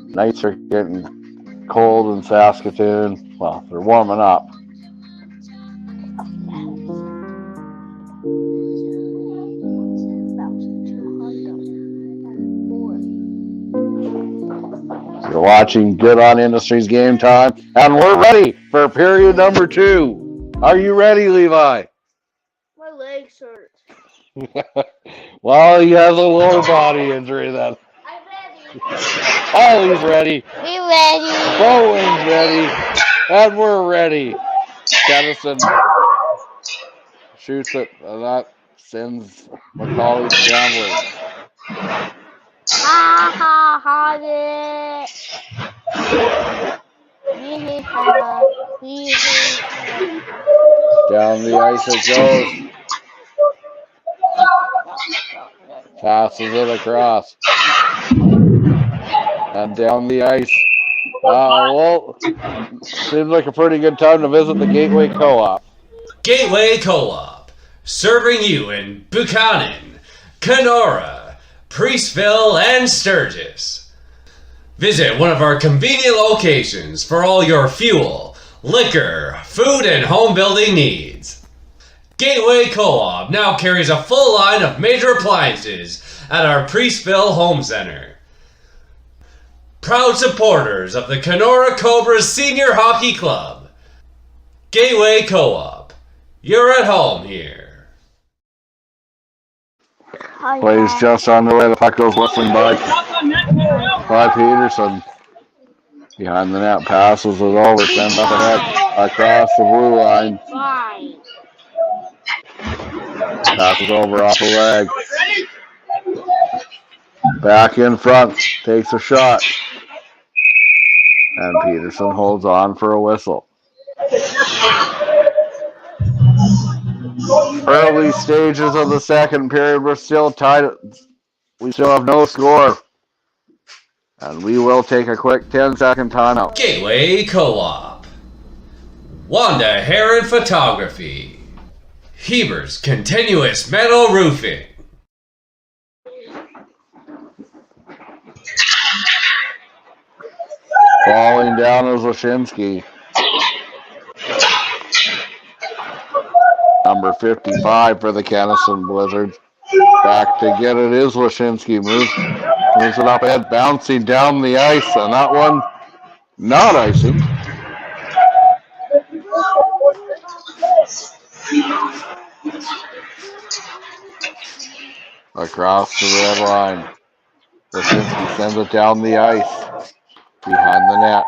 Nights are getting cold in Saskatoon. Well, they're warming up. You're watching Good on Industries Game Time, and we're ready for period number 2. Are you ready, Levi? My legs hurt. Well, he has a lower body injury then. I'm ready. Ollie's ready. We ready. Bowen's ready. And we're ready. Kenaston shoots it, and that sends McCauley scrambling. Ha ha ha. Down the ice it goes. Passes it across. And down the ice. Well, seems like a pretty good time to visit the Gateway Co-op. Gateway Co-op, serving you in Buchanan, Kenora, Priestville, and Sturgis. Visit one of our convenient locations for all your fuel, liquor, food, and home building needs. Gateway Co-op now carries a full line of major appliances at our Priestville Home Center. Proud supporters of the Kenora Cobras Senior Hockey Club. Gateway Co-op, you're at home here. Plays just underway. The puck goes whistling by Peterson. Behind the net, passes it over, sends up ahead across the blue line. Passes over off the leg. Back in front, takes a shot. And Peterson holds on for a whistle. Early stages of the second period, we're still tied. We still have no score. And we will take a quick 10-second timeout. Gateway Co-op. Wanda Hair and Photography. Heber's Continuous Metal Roofing. Falling down is Lashinsky. Number 55 for the Kenaston Blizzards. Back to get it is Lashinsky. Moves it up ahead, bouncing down the ice, and that one not icing. Across the red line. Lashinsky sends it down the ice. Behind the net.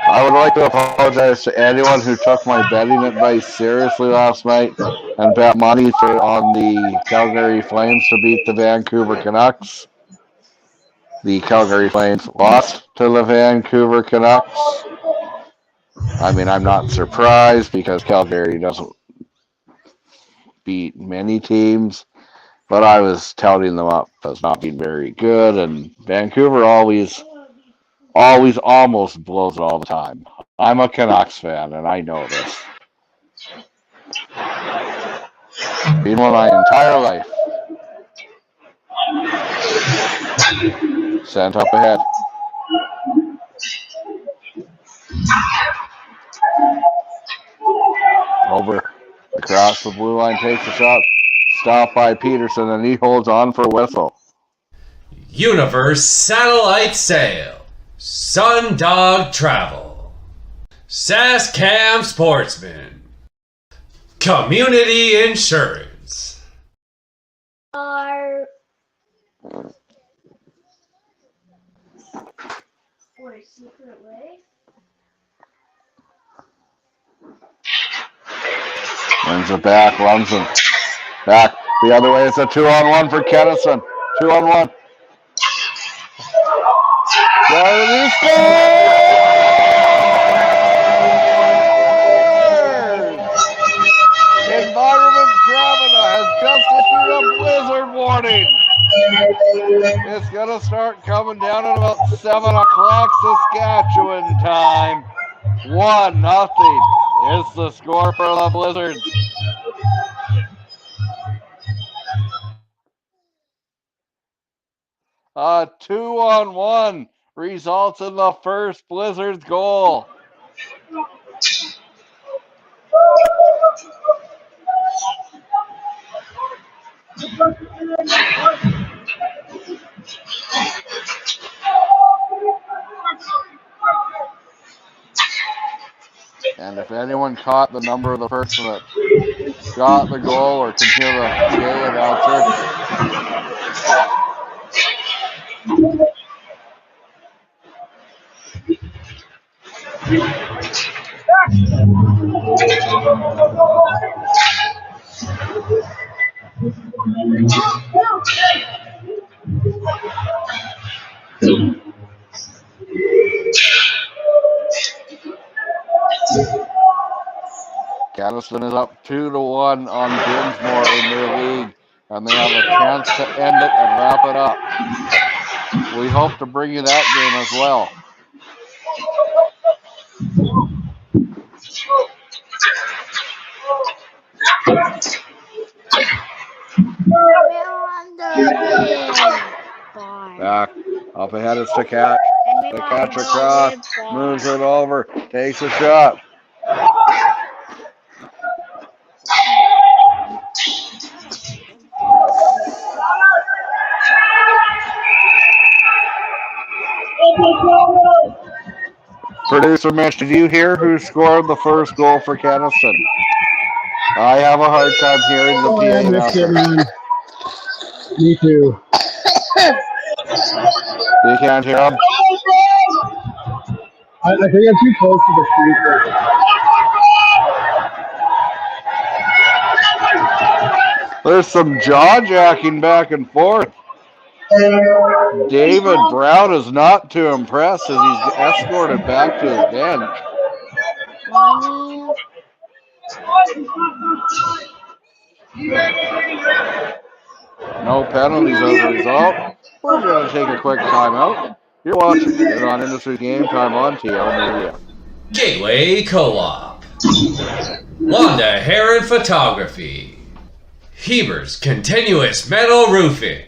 I would like to apologize to anyone who took my betting advice seriously last night and bet money on the Calgary Flames to beat the Vancouver Canucks. The Calgary Flames lost to the Vancouver Canucks. I mean, I'm not surprised because Calgary doesn't beat many teams, but I was touting them up as not being very good, and Vancouver always almost blows it all the time. I'm a Canucks fan, and I know this. Been one my entire life. Sent up ahead. Over. Across the blue line, takes a shot. Stopped by Peterson, and he holds on for a whistle. Universe Satellite Sail. Sundog Travel. Saskam Sportsman. Community Insurance. Wins it back, Lumsden. Back the other way. It's a 2-on-1 for Kenaston. 2-on-1. Kennedy scores! Environment Travel has just issued a blizzard warning. It's going to start coming down at about 7 o'clock Saskatchewan time. 1-0 is the score for the Blizzards. A 2-on-1 results in the first Blizzards goal. And if anyone caught the number of the person that got the goal or can hear the PA announcer, Kenaston is up 2-1 on Dinsmore in their league, and they have a chance to end it and wrap it up. We hope to bring you that game as well. Back up ahead is to catch. The catch across, moves it over, takes a shot. Producer Mitch, did you hear who scored the first goal for Kenaston? I have a hard time hearing the PA announcer. Me too. You can't hear him? I think I'm too close to the speaker. There's some jaw-jacking back and forth. David Brown is not too impressed as he's escorted back to his bench. No penalties as a result. We're going to take a quick timeout. You're watching Good on Industry Game Time on TL Media. Gateway Co-op. Wanda Heron Photography. Heber's Continuous Metal Roofing.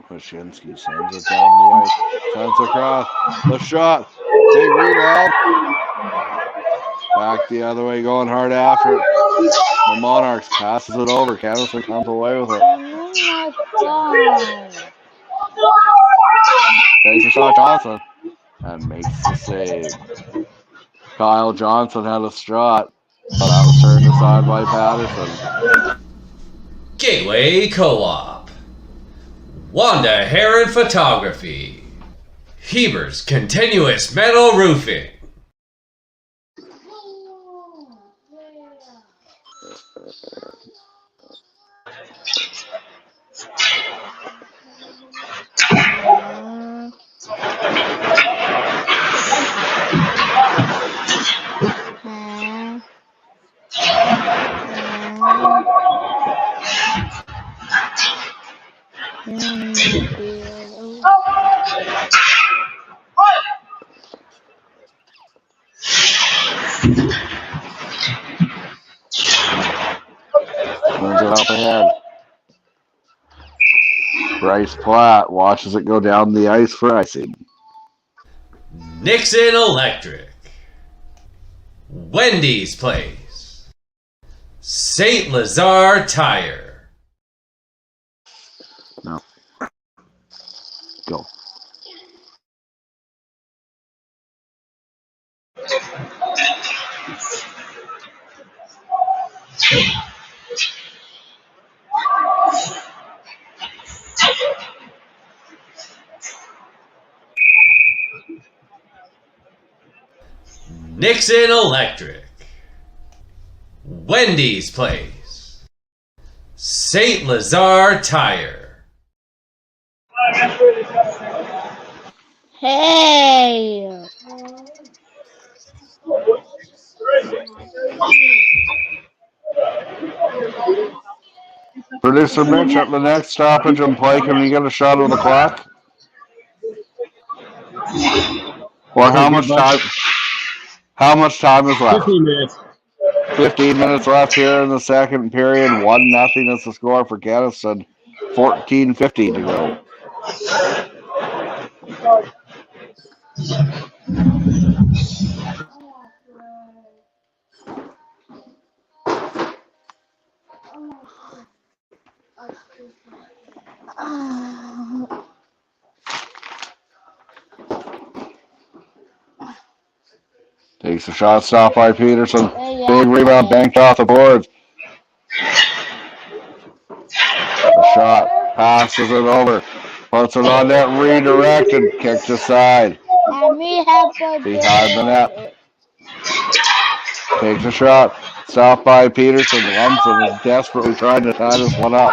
Wyszynski sends it down the ice, sends across, the shot, big rebound, back the other way, going hard after it. The Monarchs passes it over, Kenaston comes away with it. Takes a shot, Johnson, and makes the save. Kyle Johnson had a shot, but that was turned aside by Patterson. Gateway Co-op. Wanda Heron Photography. Heber's Continuous Metal Roofing. Turns it up ahead. Bryce Platt watches it go down the ice for icing. Nixon Electric. Wendy's Place. St. Lazare Tire. No. Go. Nixon Electric, Wendy's Place, St. Lazare Tire. Hey! Producer Mitch, at the next stoppage and play, can we get a shot of the clock? Or how much time? How much time is left? 15 minutes. 15 minutes left here in the second period. 1-0 is the score for Kenaston. 14:50 to go. Takes a shot, stopped by Peterson. Big rebound, banked off the boards. The shot, passes it over. Puts it on net, redirected, kicked aside. Behind the net. Takes a shot, stopped by Peterson. Lumsden is desperately trying to tie this one up.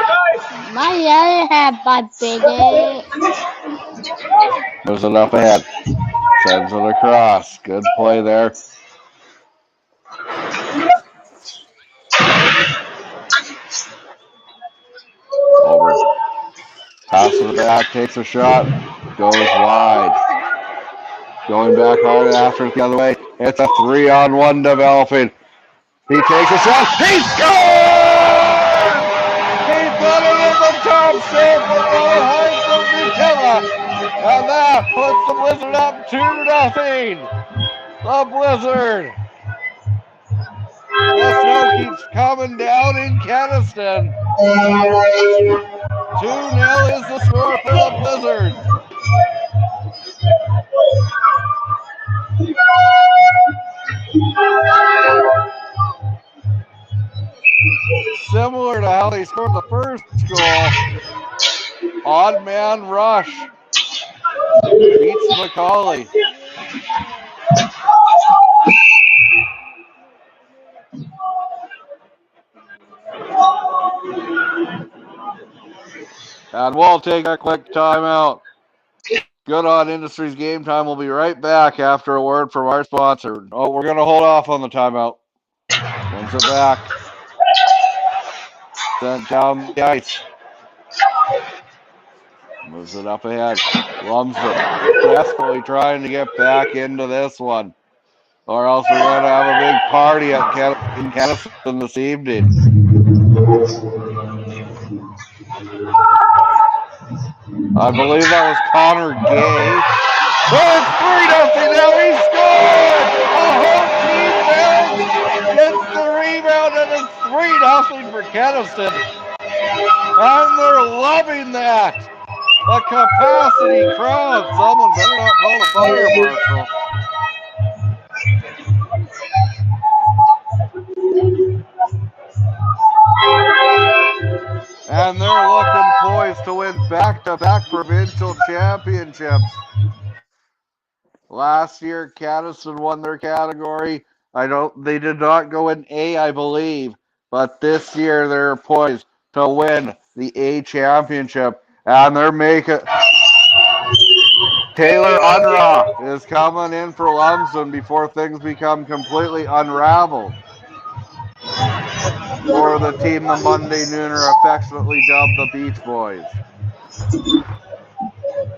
Moves it up ahead. Sends it across. Good play there. Over. Passes it back, takes a shot, goes wide. Going back hard after it the other way. It's a 3-on-1 developing. He takes a shot. He scores! He put it in the top set for behind from Nutella. And that puts the Blizzard up 2-0. The Blizzard. The snow keeps coming down in Kenaston. 2-0 is the score for the Blizzard. Similar to how they scored the first goal, odd man rush beats McCauley. And we'll take a quick timeout. Good on Industries Game Time. We'll be right back after a word from our sponsor. Oh, we're going to hold off on the timeout. Brings it back. Sent down the ice. Moves it up ahead. Lumsden desperately trying to get back into this one. Or else we're going to have a big party at Kenaston this evening. I believe that was Connor Gay. Oh, it's 3-0 now. He scored! A whole team gets the rebound, and it's 3-0 for Kenaston. And they're loving that. The capacity crowd. Someone better not call the fire marshal. And they're looking poised to win back-to-back provincial championships. Last year, Kenaston won their category. They did not go in A, I believe, but this year they're poised to win the A championship, and they're making. Taylor Unruh is coming in for Lumsden before things become completely unraveled for the team the Monday Nooner affectionately dubbed the Beach Boys.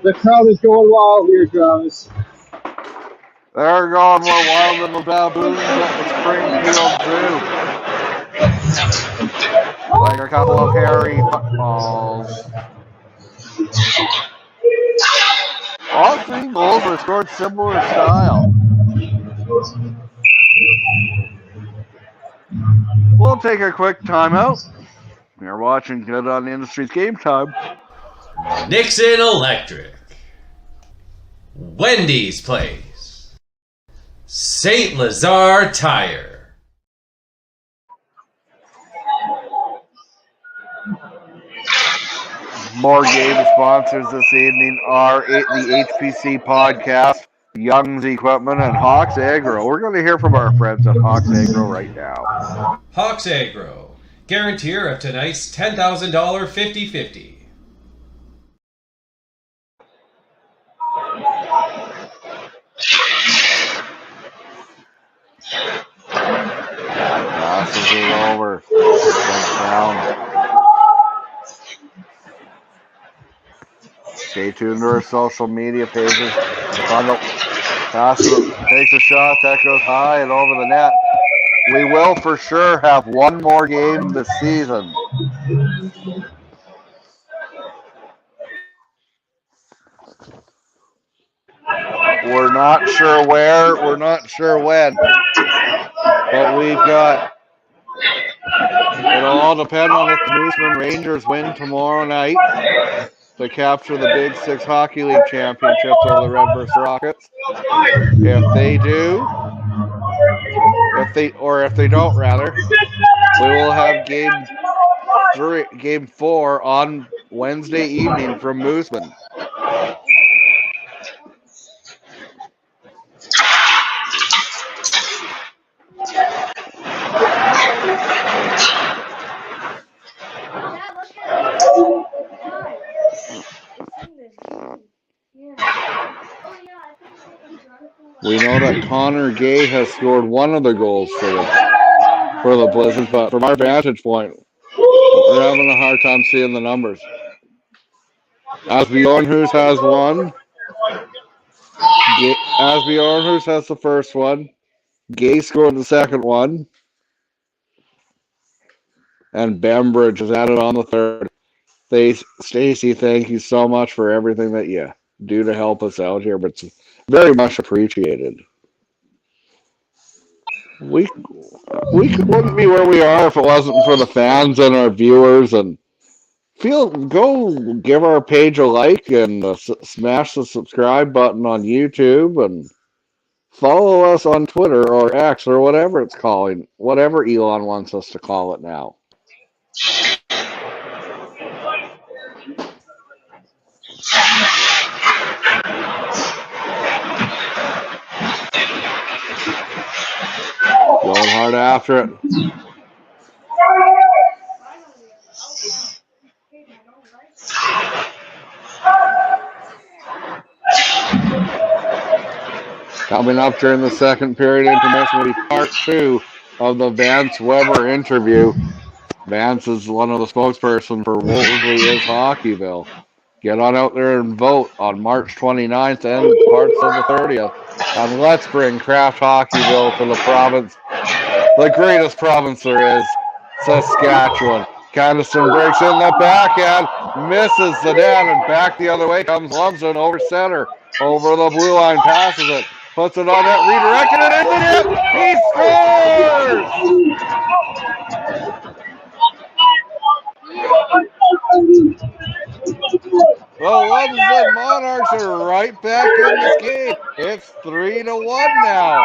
The crowd is going wild here, Travis. They're going more wild than the baboons at the Springfield Zoo. Like a couple of hairy footballs. All three goals were scored similar style. We'll take a quick timeout. You're watching Good on Industries Game Time. Nixon Electric, Wendy's Place, St. Lazare Tire. More game sponsors this evening are the HPC Podcast, Young's Equipment and Hawks Agro. We're going to hear from our friends at Hawks Agro right now. Hawks Agro, guaranteer of tonight's $10,000 50-50. Passes it over. Comes down. Stay tuned to our social media pages. Passes it, takes a shot, that goes high and over the net. We will for sure have one more game this season. We're not sure where, we're not sure when, but we've got, it'll all depend on if the Mooseman Rangers win tomorrow night to capture the Big Six Hockey League championships over the Redbirds Rockets. If they do, if they don't rather, we will have game 4 on Wednesday evening from Mooseman. We know that Connor Gay has scored one of the goals for the Blizzards, but from our vantage point, we're having a hard time seeing the numbers. Asbjornhus has one. Asbjornhus has the first one. Gay scored the second one. And Bembridge has added on the third. Stacy, thank you so much for everything that you do to help us out here, but it's very much appreciated. We wouldn't be where we are if it wasn't for the fans and our viewers. And go give our page a like and smash the subscribe button on YouTube and follow us on Twitter or X or whatever it's calling, whatever Elon wants us to call it now. Going hard after it. Coming up during the second period intermission will be part 2 of the Vance Weber interview. Vance is one of the spokesperson for Wolseley is Hockeyville. Get on out there and vote on March 29th and parts of the 30th. And let's bring Craft Hockeyville to the province, the greatest province there is, Saskatchewan. Kenaston breaks in the backhand, misses the net, and back the other way comes Lumsden over center, over the blue line, passes it, puts it on net, redirected it into the net. He scores! The Lumsden Monarchs are right back in this game. It's 3-1 now.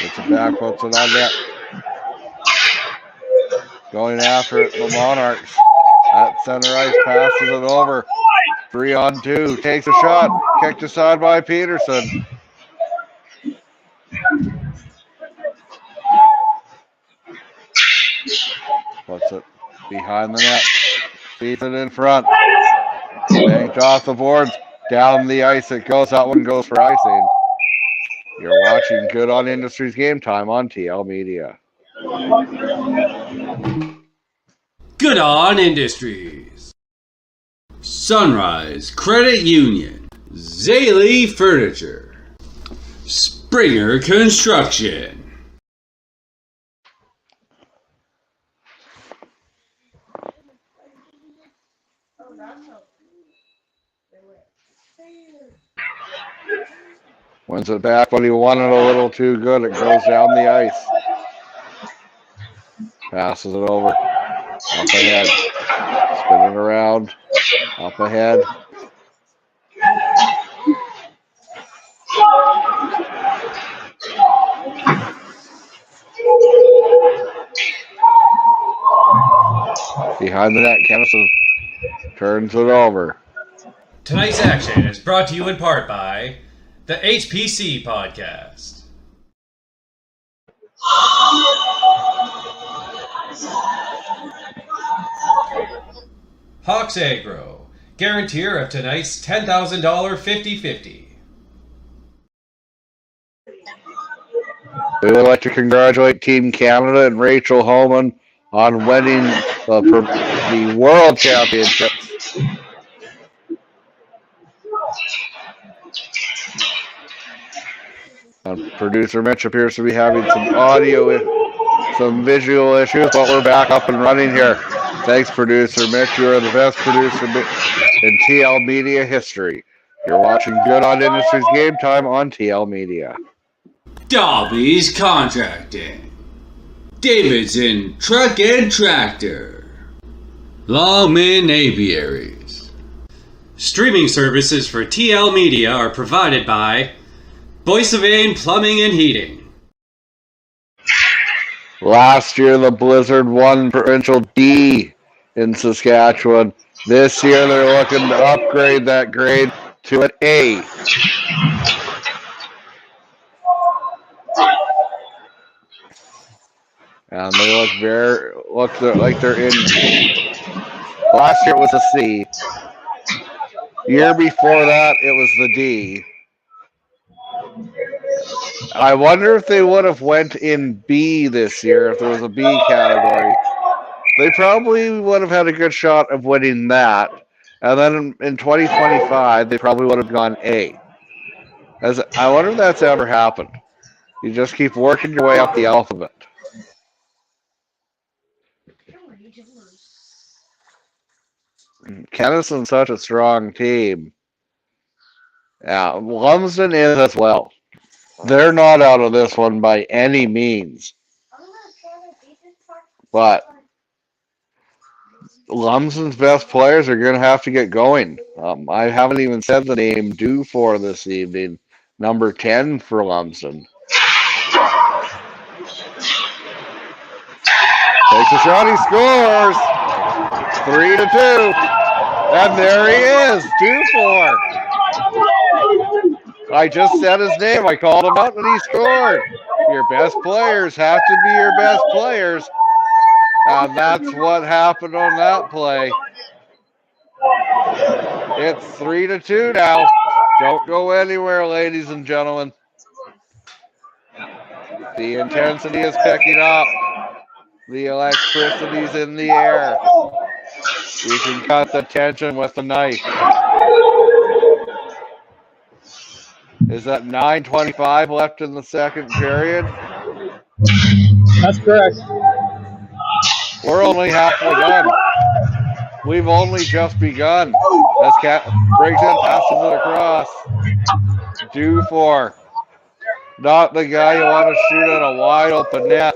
It's a back, puts it on net. Going after it, the Monarchs. At center ice, passes it over. 3-on-2, takes a shot. Kicked aside by Peterson. Puts it behind the net. Feeds it in front. Banked off the boards. Down the ice it goes. That one goes for icing. You're watching Good on Industries Game Time on TL Media. Good On Industries, Sunrise Credit Union, Zaley Furniture, Springer Construction. Wins it back, but he won it a little too good. It goes down the ice. Passes it over. Up ahead. Spinning around. Up ahead. Behind the net, Kenaston turns it over. Tonight's action is brought to you in part by the HPC Podcast. Hawks Agro, guarantor of tonight's $10,000 50-50. We would like to congratulate Team Canada and Rachel Holman on winning the World Championship. Producer Mitch appears to be having some visual issues, but we're back up and running here. Thanks, Producer Mitch. You are the best producer in TL Media history. You're watching Good On Industries Game Time on TL Media. Dobby's Contracting, Davidson Truck and Tractor, Longman Aviaries. Streaming services for TL Media are provided by Boissevain Plumbing and Heating. Last year, the Blizzard won Provincial D in Saskatchewan. This year, they're looking to upgrade that grade to an A. And they look like they're in. Last year it was a C. Year before that, it was the D. I wonder if they would have went in B this year if there was a B category. They probably would have had a good shot of winning that. And then in 2025, they probably would have gone A. I wonder if that's ever happened. You just keep working your way up the alphabet. Kenaston's such a strong team. Yeah, Lumsden is as well. They're not out of this one by any means. But Lumsden's best players are going to have to get going. I haven't even said the name due for this evening. Number 10 for Lumsden. Takes a shot, he scores! 3-2. And there he is, 2-4. I just said his name. I called him out and he scored. Your best players have to be your best players. And that's what happened on that play. It's 3-2 now. Don't go anywhere, ladies and gentlemen. The intensity is picking up. The electricity's in the air. You can cut the tension with a knife. Is that 9:25 left in the second period? That's correct. We're only halfway done. We've only just begun. As Cat breaks in, passes it across. Due for. Not the guy you want to shoot at a wide open net.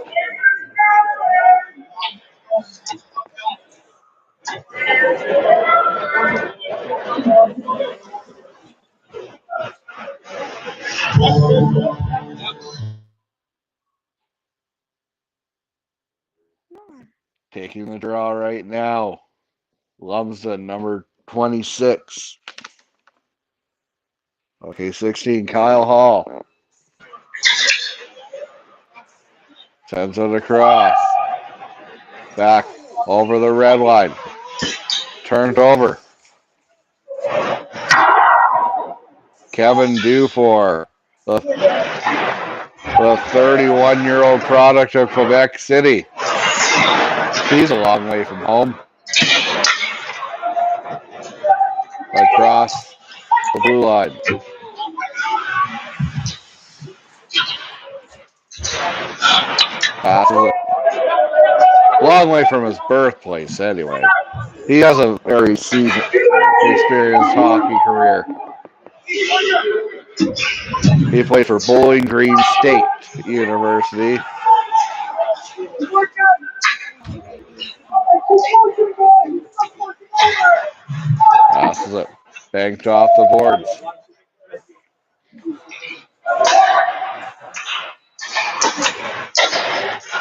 Taking the draw right now. Lumsden, number 26. Okay, 16, Kyle Hall. Sends it across. Back over the red line. Turned over. Kevin Dufour. The 31-year-old product of Quebec City. He's a long way from home. Across the blue line. Passes it. Long way from his birthplace, anyway. He has a very seasoned, experienced hockey career. He played for Bowling Green State University. Passes it. Banked off the boards.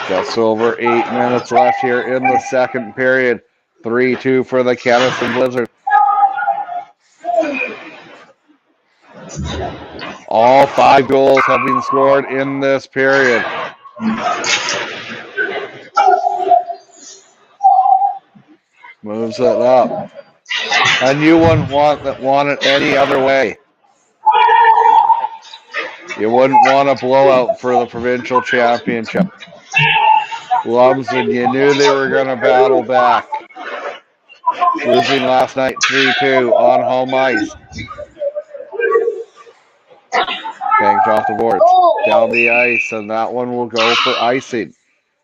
Just over 8 minutes left here in the second period. 3-2 for the Kenaston Blizzard. All 5 goals have been scored in this period. Moves it up. And you wouldn't want it any other way. You wouldn't want a blowout for the provincial championship. Lumsden, you knew they were going to battle back. Losing last night 3-2 on home ice. Banked off the boards. Down the ice, and that one will go for icing.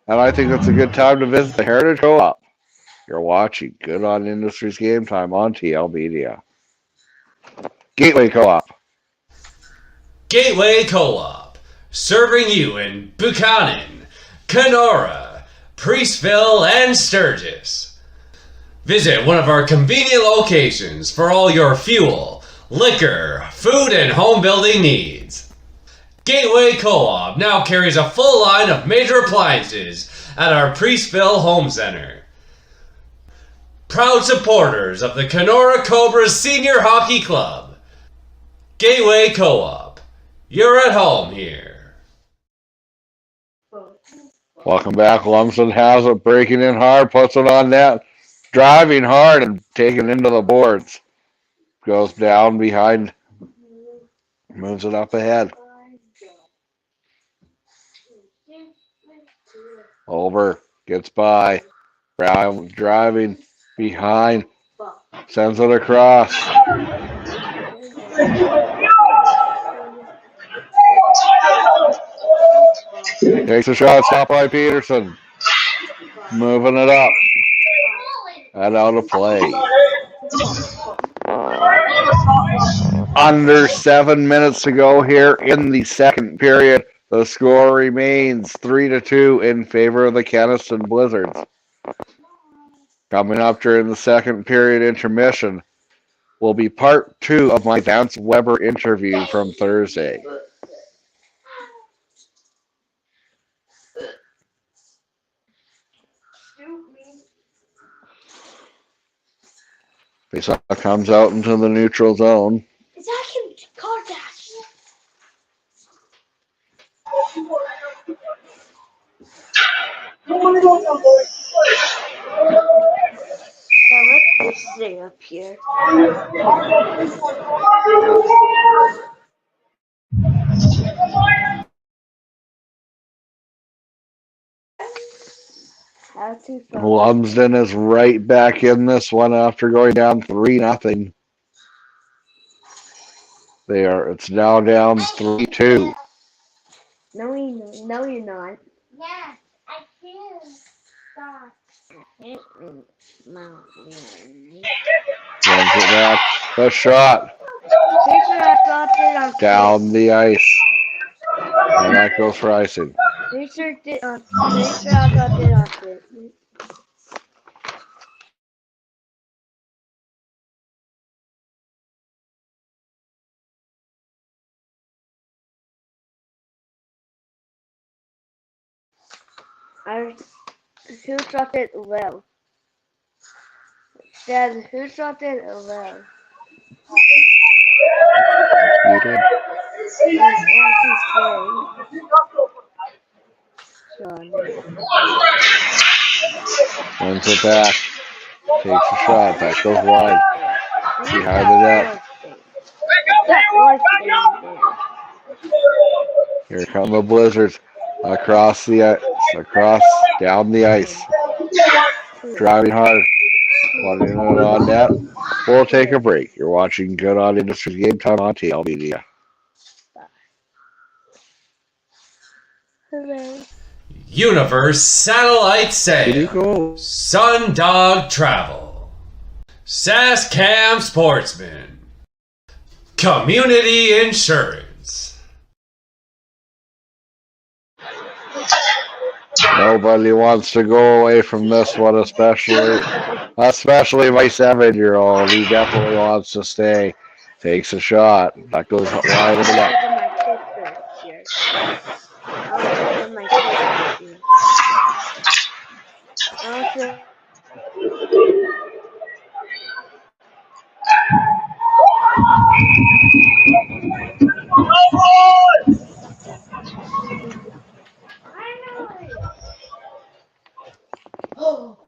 And I think it's a good time to visit the Heritage Co-op. You're watching Good on Industries Game Time on TL Media. Gateway Co-op. Gateway Co-op, serving you in Buchanan, Kenora, Priestville, and Sturgis. Visit one of our convenient locations for all your fuel, liquor, food, and home building needs. Gateway Co-op now carries a full line of major appliances at our Priestville Home Center. Proud supporters of the Kenora Cobras Senior Hockey Club. Gateway Co-op, you're at home here. Welcome back. Lumsden has it, breaking in hard, puts it on net, driving hard and taking into the boards. Goes down behind, moves it up ahead. Over, gets by. Brown driving behind, sends it across. Takes a shot, stopped by Peterson. Moving it up. And out of play. Under 7 minutes to go here in the second period. The score remains 3-2 in favor of the Kenaston Blizzards. Coming up during the second period intermission will be part 2 of my Vance Weber interview from Thursday. Faceoff comes out into the neutral zone. So let's just stay up here. Lumsden is right back in this one after going down 3-0. It's now down 3-2. No, you're not. Yes, I can. Stop. Runs it back. The shot. Down the ice. And that goes for icing. Who shot it well? Dad, who shot it well? You did. Runs it back. Takes a shot. That goes wide. Behind the net. Here come the Blizzards across the down the ice. Driving hard. One in and on net. We'll take a break. You're watching Good On Industries Game Time on TL Media. Hooray. Universe Satellite Here you Sail. go. Sundog Travel. Saskam Sportsman. Community Insurance. Nobody wants to go away from this one, especially my 7-year-old. He definitely wants to stay. Takes a shot. That goes wide of the net. Oh.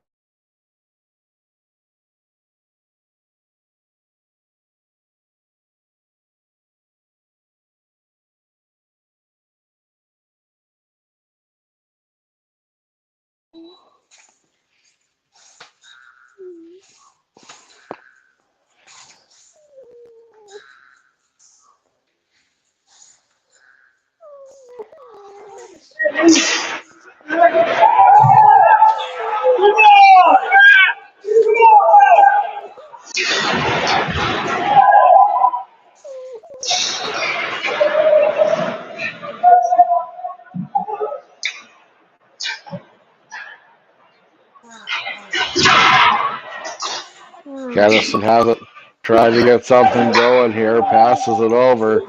Kenaston has it. Trying to get something going here. Passes it over.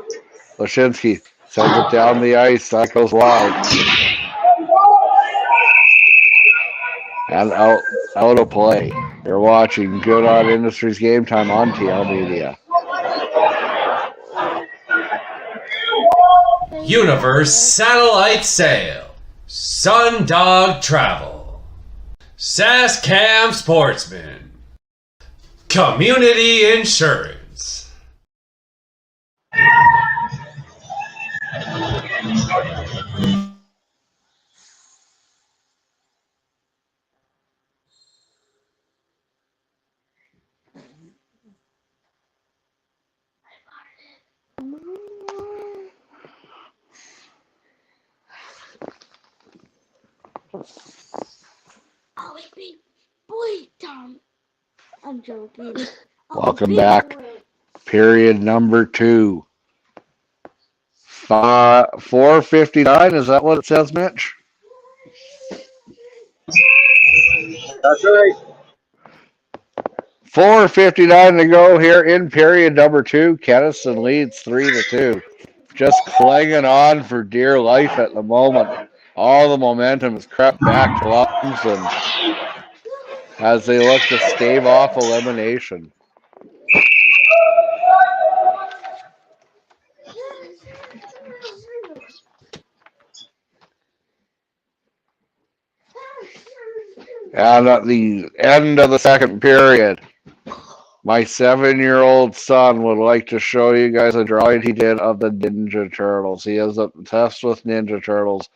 Lashinsky sends it down the ice. That goes wide. And out of play. You're watching Good On Industries Game Time on TL Media. Universe Satellite Sail. Sundog Travel. Saskam Sportsman. Community Insurance. Boy, Tom. I'm joking. Welcome back. Period number 2. 4:59. Is that what it says, Mitch? That's right. 4:59 to go here in period number 2. Kenaston leads 3-2. Just clinging on for dear life at the moment. All the momentum has crept back to Lumsden as they look to stave off elimination. And at the end of the second period, my 7-year-old son would like to show you guys a drawing he did of the Ninja Turtles. He is obsessed with Ninja Turtles.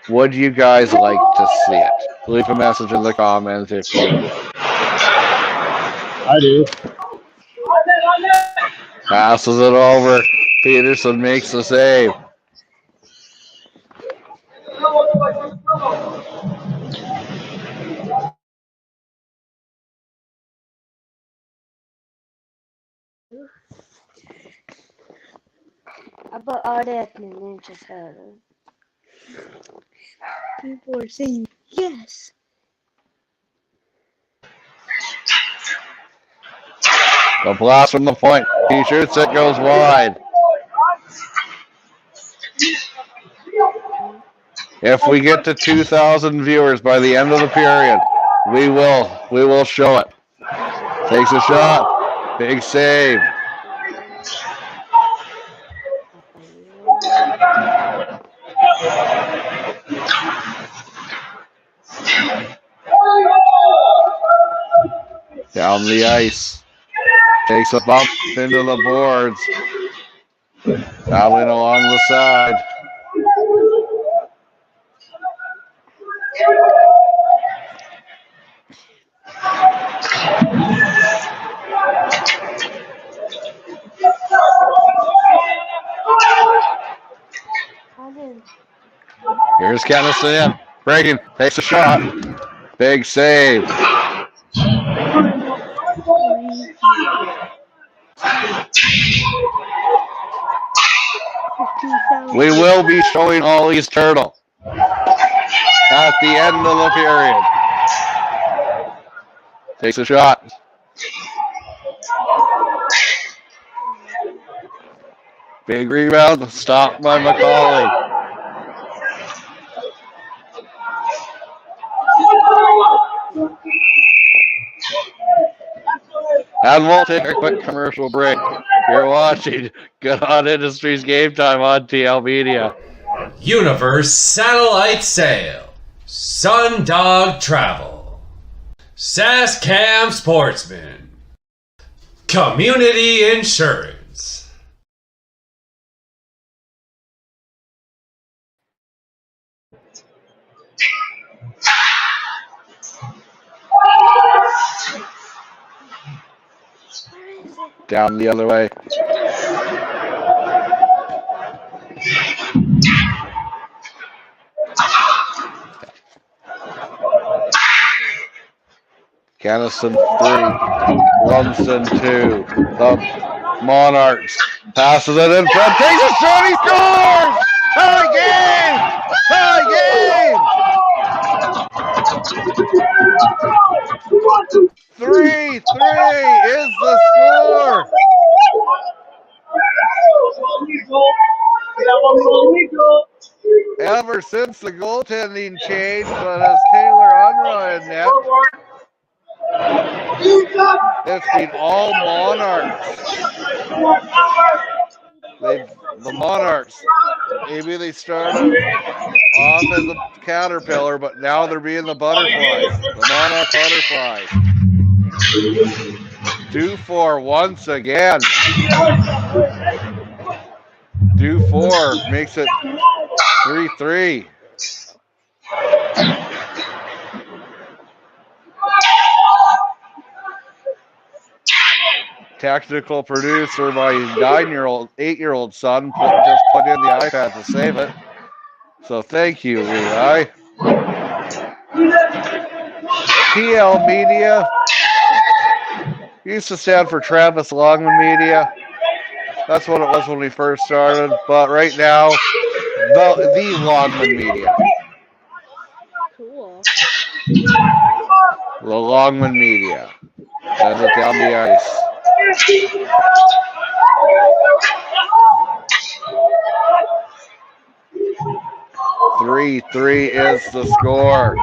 Would you guys like to see it? Leave a message in the comments if you would. I do. Passes it over. Peterson makes the save. About all that Ninja Turtles. People are saying yes. The blast from the point. He shoots it, goes wide. If we get to 2,000 viewers by the end of the period, we will show it. Takes a shot. Big save. Down the ice. Takes a bump into the boards. Traveling along the side. Here's Kenaston in. Pregame takes a shot. Big save. We will be showing Ollie's turtle at the end of the period. Takes a shot. Big rebound, stopped by Macaulay. And we'll take a quick commercial break. You're watching Good On Industries Game Time on TL Media. Universe Satellite Sale, Sundog Travel, Saskam Sportsman, Community Insurance. Down the other way. Kenaston 3, Lumsden 2. The Monarchs passes it in front, takes a shot, he scores! Tie game! Tie game! 3-3 is the score! Ever since the goaltending change, but as Taylor Unruh in net, it's been all Monarchs. The Monarchs, maybe they started off as a caterpillar, but now they're being the butterflies. The Monarch butterflies. 2-4 once again. 2-4 makes it 3-3. Technical producer, my 8-year-old son, just plugged in the iPad to save it. So thank you, Levi. TL Media used to stand for Travis Longman Media. That's what it was when we first started. But right now, the Longman Media. Cool. The Longman Media. Sends it down the ice. Three is the score.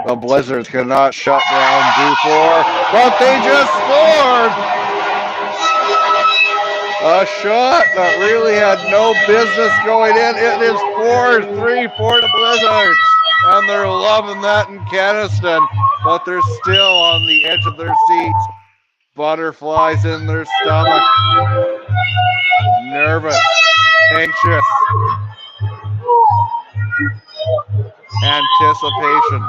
The Blizzards cannot shut down Dufour, but they just scored! A shot that really had no business going in. It is 4-3 for the Blizzards. And they're loving that in Kenaston, but they're still on the edge of their seats. Butterflies in their stomach. Nervous, anxious. Anticipation.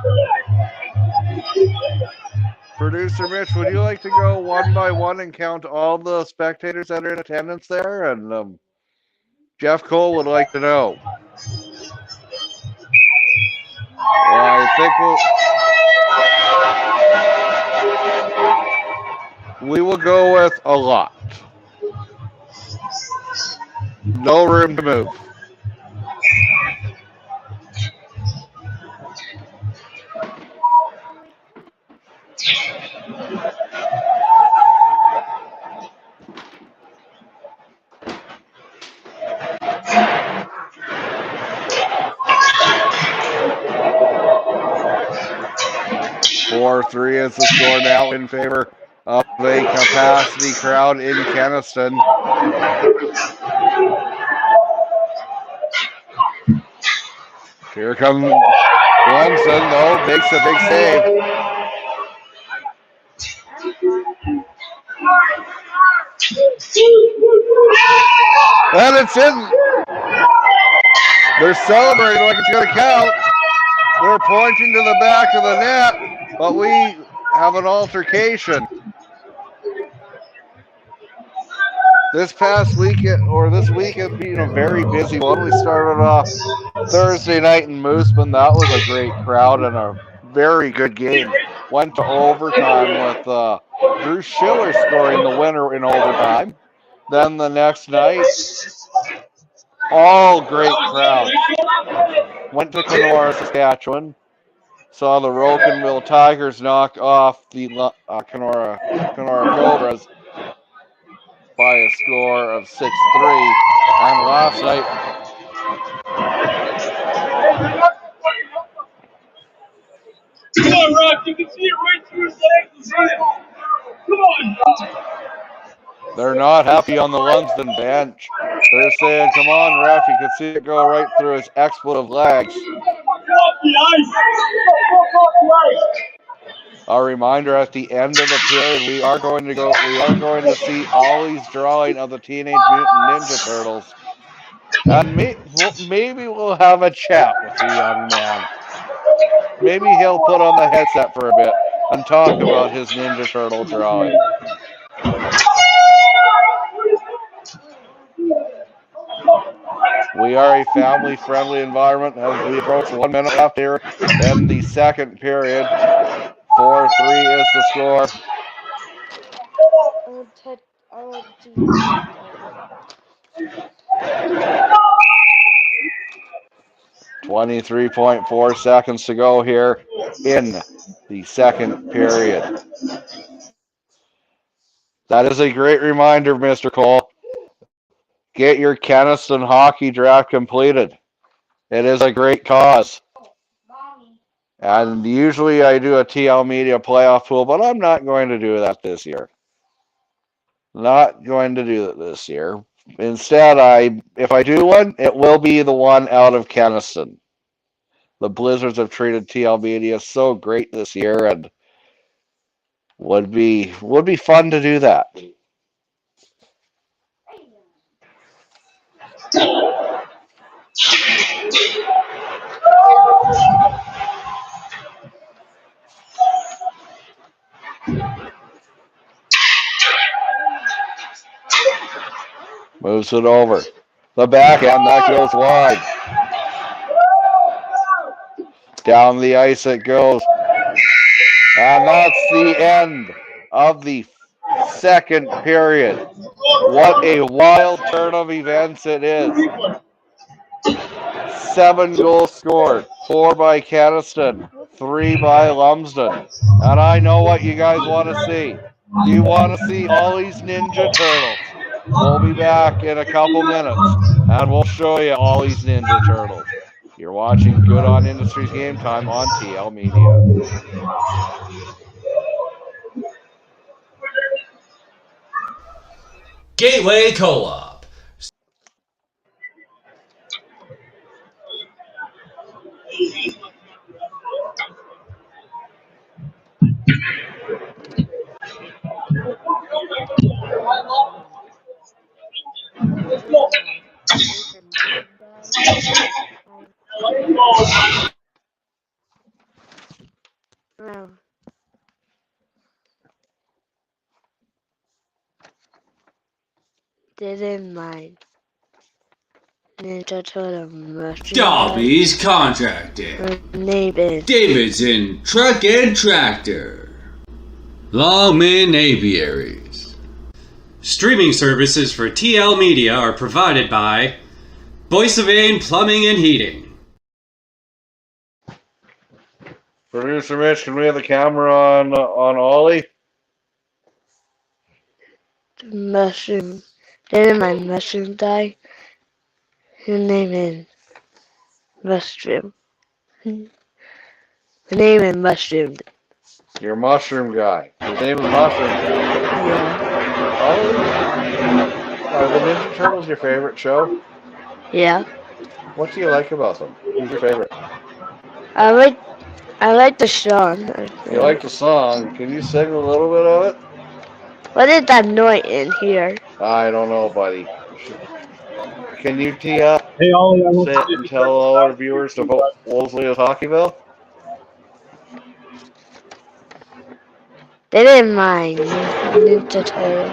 Producer Mitch, would you like to go one by one and count all the spectators that are in attendance there? And Jeff Cole would like to know. I think we will go with a lot. No room to move. Three is the score now in favor of a capacity crowd in Kenaston. Here comes Lumsden, though, makes a big save. And it's in. They're celebrating like it's going to count. They're pointing to the back of the net, but we have an altercation. this past weekend, or this weekend being a very busy one. We started off Thursday night in Mooseman. That was a great crowd and a very good game. Went to overtime with Drew Schiller scoring the winner in overtime. Then the next night, all great crowds. Went to Kenora, Saskatchewan. Saw the Rocanville Tigers knock off the Kenora Cobras by a score of 6-3. And last night, Come on, Rock. You can see it right through his legs. Come on. they're not happy on the Lumsden bench. They're saying, come on, ref, you can see it go right through his expletive legs. A reminder at the end of the period, we are going to see Ollie's drawing of the Teenage Mutant Ninja Turtles. And maybe we'll have a chat with the young man. Maybe he'll put on the headset for a bit and talk about his Ninja Turtle drawing. We are a family-friendly environment as we approach 1 minute left here in the second period. 4-3 is the score. 23.4 seconds to go here in the second period. That is a great reminder, Mr. Cole. Get your Kenaston hockey draft completed. It is a great cause. And usually I do a TL Media playoff pool, but I'm not going to do that this year. Not going to do it this year. Instead, if I do one, it will be the one out of Kenaston. The Blizzards have treated TL Media so great this year, and would be fun to do that. Moves it over. The backhand, that goes wide. Down the ice it goes. And that's the end of the second period. What a wild turn of events it is. 7 goals scored. 4 by Kenaston. 3 by Lumsden. And I know what you guys want to see. You want to see Ollie's Ninja Turtles. We'll be back in a couple minutes, and we'll show you Ollie's Ninja Turtles. You're watching Good On Industries Game Time on TL Media. Gateway Co-op. No. Didn't mind. Ninja Turtle merchandise. Dobby's Contracting. Neighbors. Davidson Truck and Tractor. Longman Aviaries. Streaming services for TL Media are provided by Boissevain Plumbing and Heating. Producer Mitch, can we have the camera on Ollie? The mushroom. Didn't my mushroom die? His name is Mushroom. The name is Mushroom. Your mushroom guy. His name is Mushroom Guy. Yeah. Ollie, are the Ninja Turtles your favorite show? Yeah. What do you like about them? Who's your favorite? I like the song. You like the song. Can you sing a little bit of it? What is that noise in here? I don't know, buddy. Can you tee up, Hey, Ollie, I want sit and tell all our viewers about Wolseley of Hockeyville? They didn't mind Ninja Turtle.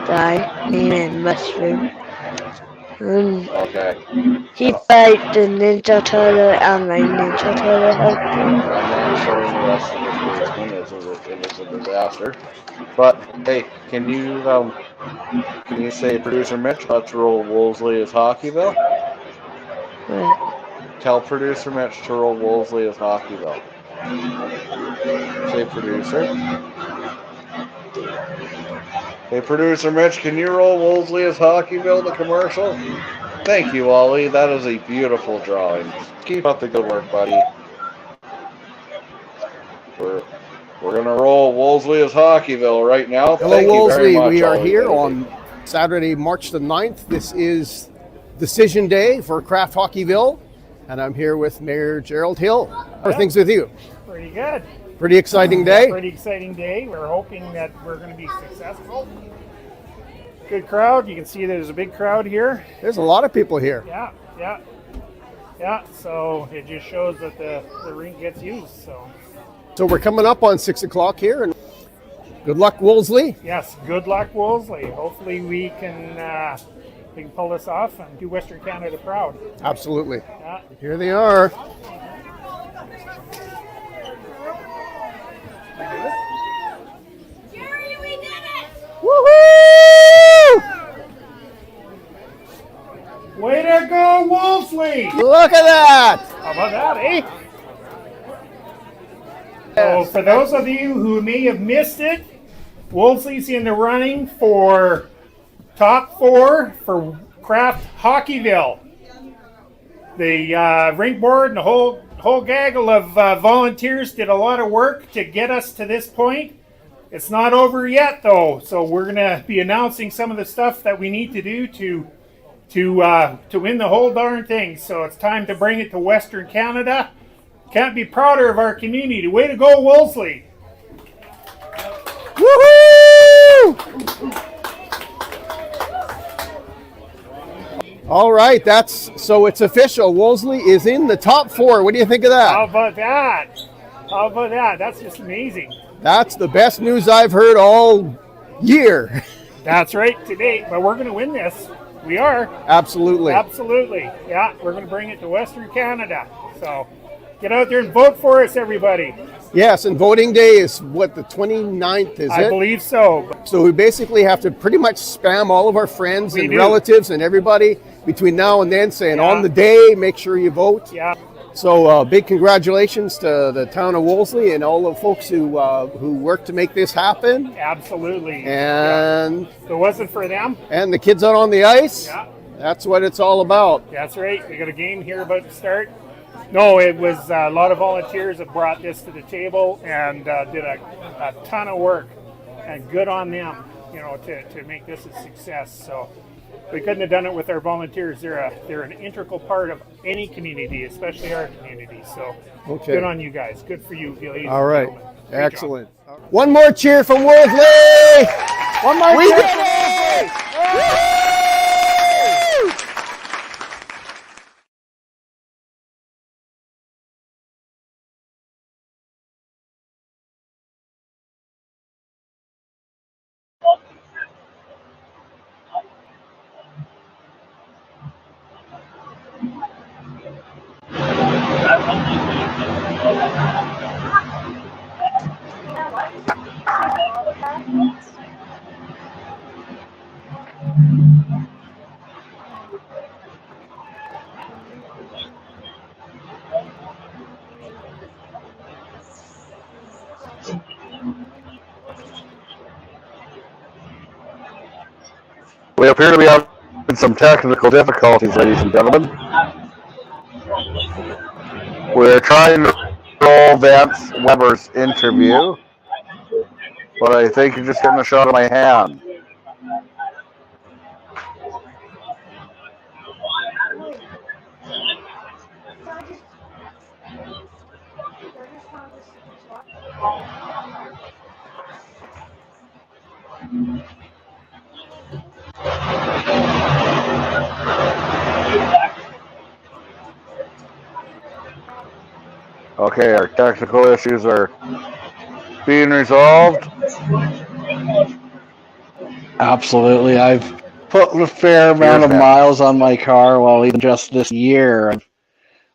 guy named Mushroom. Okay. He fight the Ninja Turtle and my Ninja Turtle helper. I'm not showing the rest of this basement. It is a disaster. But hey, can you say, producer Mitch, let's roll Wolseley as Hockeyville? What? Tell producer Mitch to roll Wolseley as Hockeyville. Say, producer. Hey, producer Mitch, can you roll Wolseley as Hockeyville, the commercial? Thank you, Ollie. That is a beautiful drawing. Keep up the good work, buddy. We're gonna roll Wolseley as Hockeyville right now. Hello, Thank you very Wolseley. much, We are Ollie here Lady. on Saturday, March the 9th. This is decision day for Kraft Hockeyville, and I'm here with Mayor Gerald Hill. How are things with you? Pretty good. Pretty exciting day. Pretty exciting day. We're hoping that we're going to be successful. Good crowd. You can see there's a big crowd here. There's a lot of people here. Yeah. So it just shows that the rink gets used. So we're coming up on 6 o'clock here, and good luck, Wolseley. Yes, good luck, Wolseley. Hopefully we can pull this off and do Western Canada proud. Absolutely. Yeah. Here they are. Jerry, we did it! Woohoo! Way to go, Wolseley! Look at that! How about that, eh? So for those of you who may have missed it, Wolseley's in the running for top 4 for Kraft Hockeyville. The rink board and the whole gaggle of volunteers did a lot of work to get us to this point. It's not over yet, though, so we're going to be announcing some of the stuff that we need to do to win the whole darn thing. So it's time to bring it to Western Canada. Can't be prouder of our community. Way to go, Wolseley! Woohoo! All right, so it's official. Wolseley is in the top 4. What do you think of that? How about that? That's just amazing. That's the best news I've heard all year. That's right, today. But we're going to win this. We are. Absolutely. Yeah, we're going to bring it to Western Canada. So get out there and vote for us, everybody. Yes, and voting day is what, the 29th, is it? I believe so. So we basically have to pretty much spam all of our friends and relatives and everybody between now and then, saying on the day, make sure you vote. Yeah. So big congratulations to the town of Wolseley and all the folks who worked to make this happen. Absolutely. And if it wasn't for them. And the kids out on the ice. Yeah. That's what it's all about. That's right. We got a game here about to start. No, it was a lot of volunteers that brought this to the table and did a ton of work, and good on them, to make this a success. So we couldn't have done it with our volunteers. They're an integral part of any community, especially our community. So good on you guys. Good for you, ladies. All right. Excellent. One more cheer from Wolseley. One more we cheer. Did it! We appear to be having some technical difficulties, ladies and gentlemen. We're trying to roll Vance Weber's interview, but I think you're just getting a shot of my hand. Okay, our technical issues are being resolved. Absolutely. I've put a fair You're a amount of fan. miles on my car, well, even just this year.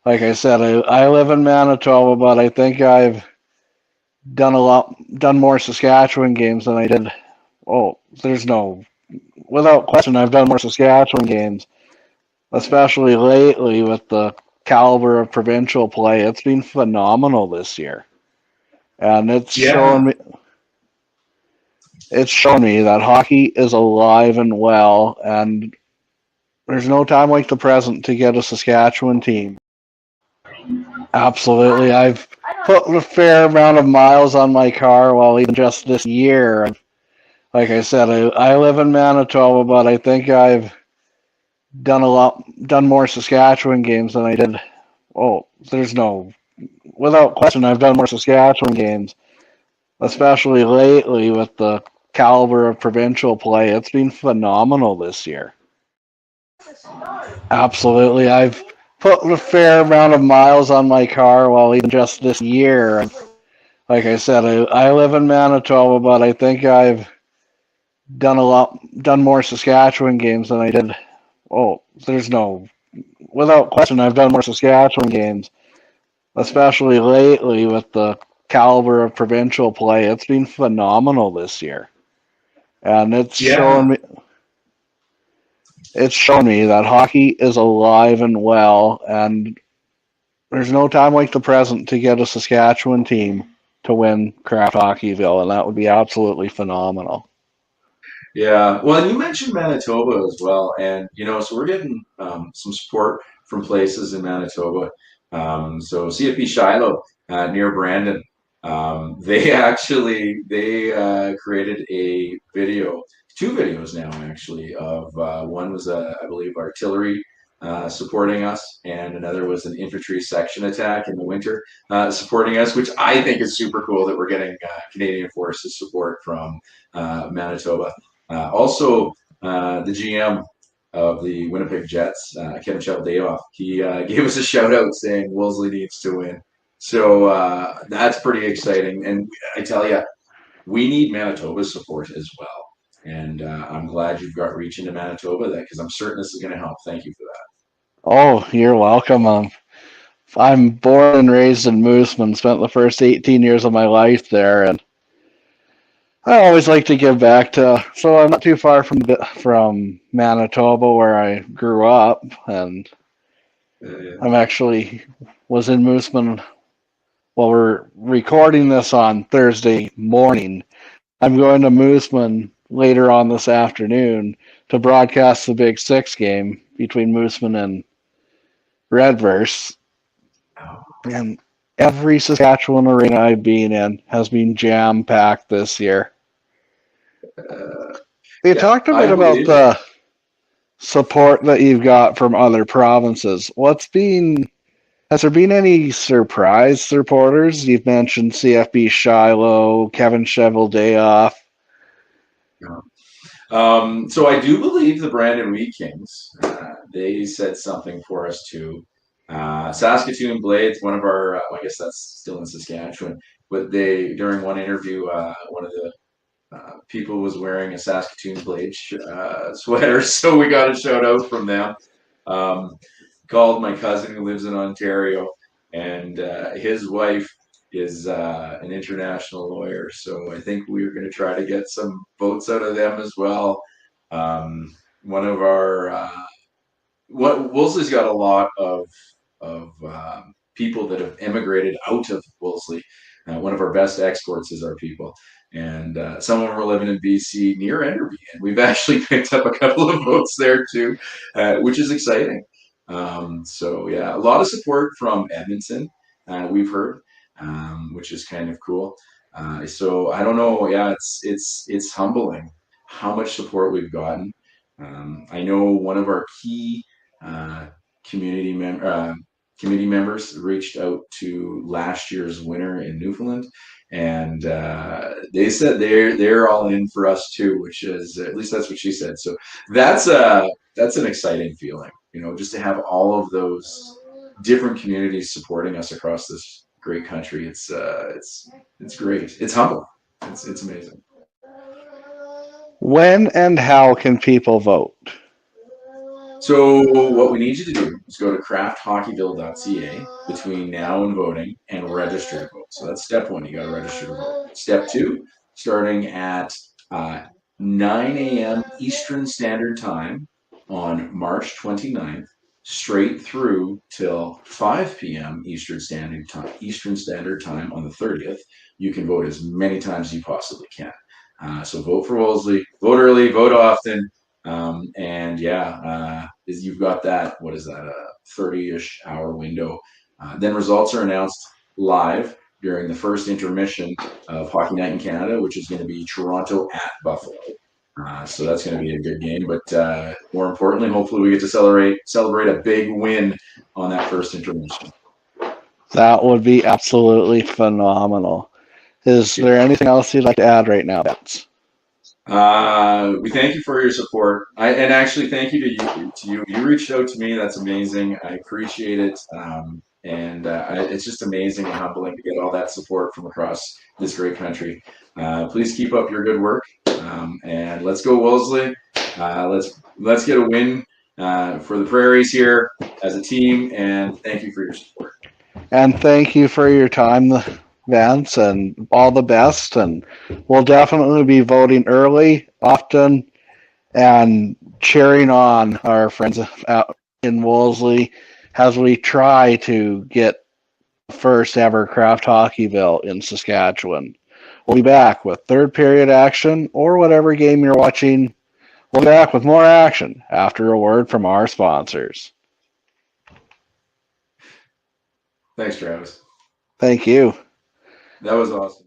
Like I said, I live in Manitoba, but I think I've done more Saskatchewan games than I did. Oh, there's no, without question, I've done more Saskatchewan games, especially lately with the caliber of provincial play. It's been phenomenal this year, and Yeah. it's shown me that hockey is alive and well, and there's no time like the present to get a Saskatchewan team. Absolutely. I've put a fair amount of miles on my car, well, even just this year. Like I said, I live in Manitoba, but I think I've done more Saskatchewan games than I did. Oh, there's no, without question, I've done more Saskatchewan games, especially lately with the caliber of provincial play. It's been phenomenal this year. Absolutely. I've put a fair amount of miles on my car, well, even just this year. Like I said, I live in Manitoba, but I think I've done more Saskatchewan games than I did. Oh, there's no, without question, I've done more Saskatchewan games, especially lately with the caliber of provincial play. It's been phenomenal this year, and Yeah. it's shown me that hockey is alive and well, and there's no time like the present to get a Saskatchewan team to win Craft Hockeyville, and that would be absolutely phenomenal. Yeah, well, you mentioned Manitoba as well, and so we're getting some support from places in Manitoba. So CFP Shiloh near Brandon, they created a video, two videos now actually. Of one was I believe artillery supporting us, and another was an infantry section attack in the winter supporting us, which I think is super cool that we're getting Canadian Forces support from Manitoba. The GM of the Winnipeg Jets, Kevin Sheldayoff, he gave us a shout out saying Wolseley needs to win. So that's pretty exciting. And I tell you, we need Manitoba's support as well. And I'm glad you've got reach into Manitoba because I'm certain this is going to help. Thank you for that. Oh, you're welcome. I'm born and raised in Mooseman, spent the first 18 years of my life there, and I always like to give back to. So I'm not too far from Manitoba, where I grew up, and Yeah. I'm actually was in Mooseman. Well, we're recording this on Thursday morning. I'm going to Mooseman later on this afternoon to broadcast the Big Six game between Mooseman and Redverse. And every Saskatchewan arena I've been in has been jam packed this year. You Yeah, talked a I bit about believe it. the support that you've got from other provinces. Has there been any surprise supporters? You've mentioned CFB Shiloh, Kevin Cheveldayoff. So I do believe the Brandon Wheat Kings, they said something for us too. Saskatoon Blades, one of our, I guess that's still in Saskatchewan, but during one interview, one of the people was wearing a Saskatoon Blades sweater, so we got a shout out from them. Um, Called my cousin who lives in Ontario, and his wife is an international lawyer. So I think we're going to try to get some votes out of them as well. One of our Wolseley's got a lot of people that have immigrated out of Wolseley. One of our best exports is our people. And some of them are living in BC near Enderby. And we've actually picked up a couple of votes there too, which is exciting. So yeah, a lot of support from Edmonton, we've heard, which is kind of cool. So I don't know. Yeah, it's humbling how much support we've gotten. I know one of our key uh, community committee members reached out to last year's winner in Newfoundland, and they said they're all in for us too, which is at least that's what she said. So that's an exciting feeling, just to have all of those different communities supporting us across this great country. It's great. It's humbling. It's amazing. When and how can people vote? So what we need you to do is go to crafthockeyville.ca between now and voting and register to vote. So that's step one. You got to register to vote. Step two, starting at 9 a.m. Eastern Standard Time on March 29th, straight through till 5 p.m. Eastern Standard Time on the 30th. You can vote as many times as you possibly can. So vote for Wolseley. Vote early. Vote often. And yeah, you've got that, what is that, a 30-ish hour window. Then results are announced live during the first intermission of Hockey Night in Canada, which is going to be Toronto at Buffalo. So that's going to be a good game. But more importantly, hopefully we get to celebrate a big win on that first intermission. That would be absolutely phenomenal. Is there anything else you'd like to add right now, Vince? We thank you for your support. And actually thank you to you. You reached out to me. That's amazing. I appreciate it. It's just amazing and humbling to get all that support from across this great country. Please keep up your good work. And let's go Wolseley. Let's get a win for the Prairies here as a team. And thank you for your support. And thank you for your time, Vance, and all the best. And we'll definitely be voting early, often, and cheering on our friends out in Wolseley as we try to get the first ever Craft Hockeyville in Saskatchewan. We'll be back with third period action or whatever game you're watching. We'll be back with more action after a word from our sponsors. Thanks, Travis. Thank you. That was awesome.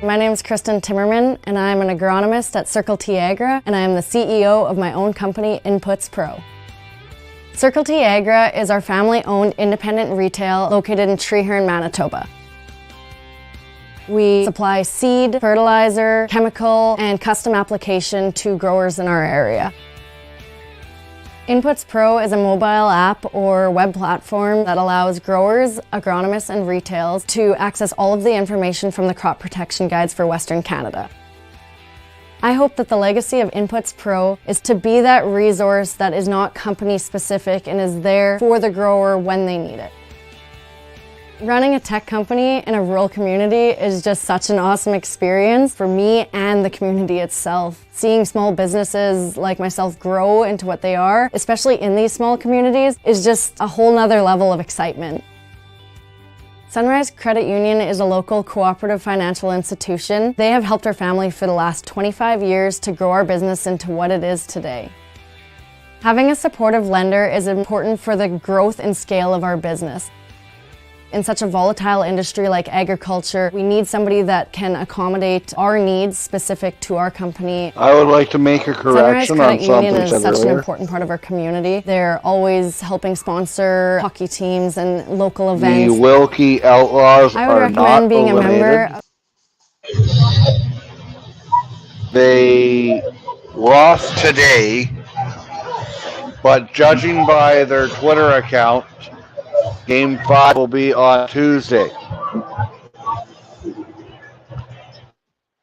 My name is Kristen Timmerman, and I'm an agronomist at Circle T Agra, and I am the CEO of my own company, Inputs Pro. Circle T Agra is our family-owned independent retail located in Treeherne, Manitoba. We supply seed, fertilizer, chemical, and custom application to growers in our area. Inputs Pro is a mobile app or web platform that allows growers, agronomists, and retails to access all of the information from the crop protection guides for Western Canada. I hope that the legacy of Inputs Pro is to be that resource that is not company specific and is there for the grower when they need it. Running a tech company in a rural community is just such an awesome experience for me and the community itself. Seeing small businesses like myself grow into what they are, especially in these small communities, is just a whole nother level of excitement. Sunrise Credit Union is a local cooperative financial institution. They have helped our family for the last 25 years to grow our business into what it is today. Having a supportive lender is important for the growth and scale of our business. In such a volatile industry like agriculture, we need somebody that can accommodate our needs specific to our company. I would like to make a correction on something. Sunrise Credit Union is such an earlier. important part of our community. They're always helping sponsor hockey teams and local events. The Wilkie Outlaws I would are recommend not being eliminated. a member. They lost today, but judging by their Twitter account, Game 5 will be on Tuesday.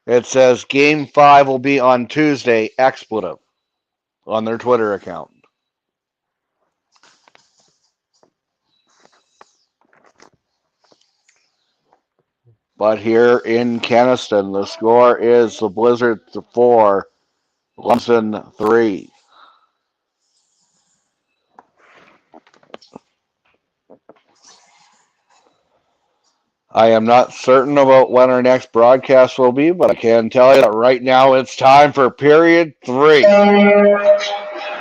It says Game 5 will be on Tuesday, expletive, on their Twitter account. But here in Kenaston, the score is the Blizzards 4, Lumsden 3. I am not certain about when our next broadcast will be, but I can tell you that right now it's time for period 3.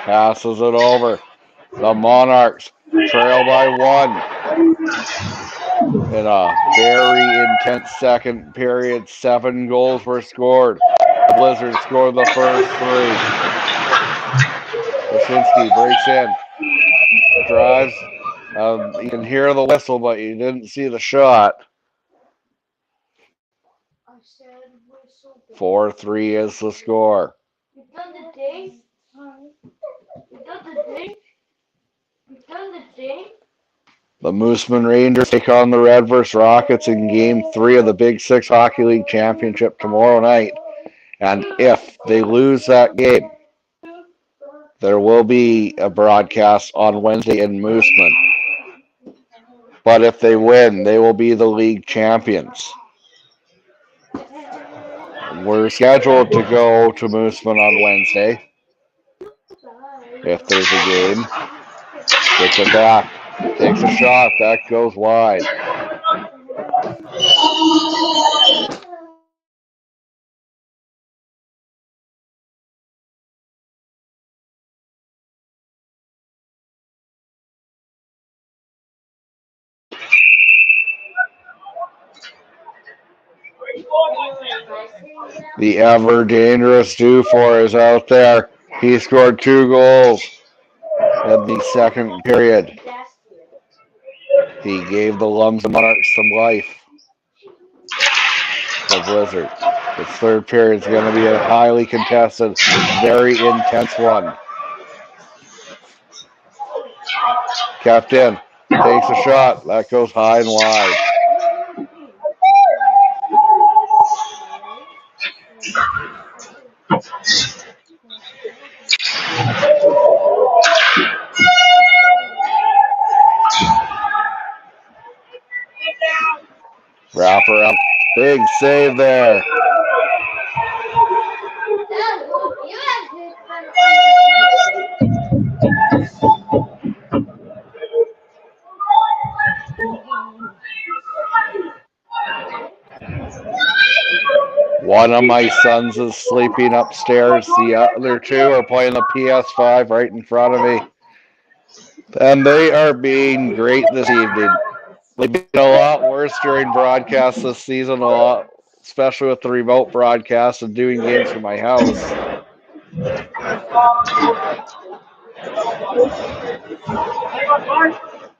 Passes it over. The Monarchs trail by 1. In a very intense second period, 7 goals were scored. The Blizzards scored the first 3. Wyszynski breaks in. Drives. You can hear the whistle, but you didn't see the shot. 4-3 is the score. The Mooseman Rangers take on the Redverse Rockets in Game 3 of the Big Six Hockey League Championship tomorrow night. And if they lose that game, there will be a broadcast on Wednesday in Mooseman. But if they win, they will be the league champions. We're scheduled to go to Mooseman on Wednesday. If there's a game, gets it back, takes a shot, that goes wide. The ever dangerous Dufour is out there. He scored 2 goals in the second period. He gave the Lumsden Monarchs some life. The Blizzard. Its third period is going to be a highly contested, very intense one. Kept in. Takes a shot. That goes high and wide. Wrap around. Big save there. One of my sons is sleeping upstairs. The other 2 are playing the PS5 right in front of me. And they are being great this evening. They've been a lot worse during broadcasts this season, especially with the remote broadcast and doing games from my house.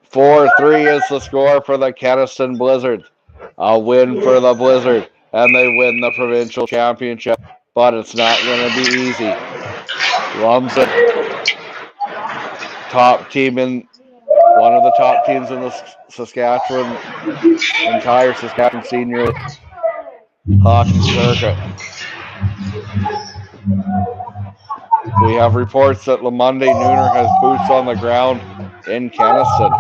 Four 3 is the score for the Kenaston Blizzard. A win for the Blizzard, and they win the provincial championship. But it's not going to be easy. Lumsden, top team in one of the top teams in the entire Saskatchewan senior hockey circuit. We have reports that Lamonde Nooner has boots on the ground in Kenaston.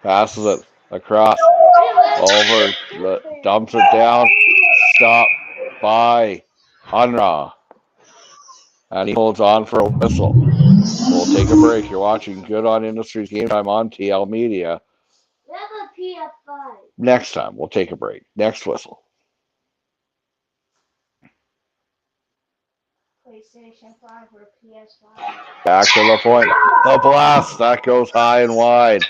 Passes it across, over, dumps it down, stopped by Unra. And he holds on for a whistle. We'll take a break. You're watching Good On Industries Game Time on TL Media. Next time, we'll take a break. Next whistle. PlayStation 5 or PS5. Back to the point. The blast. That goes high and wide.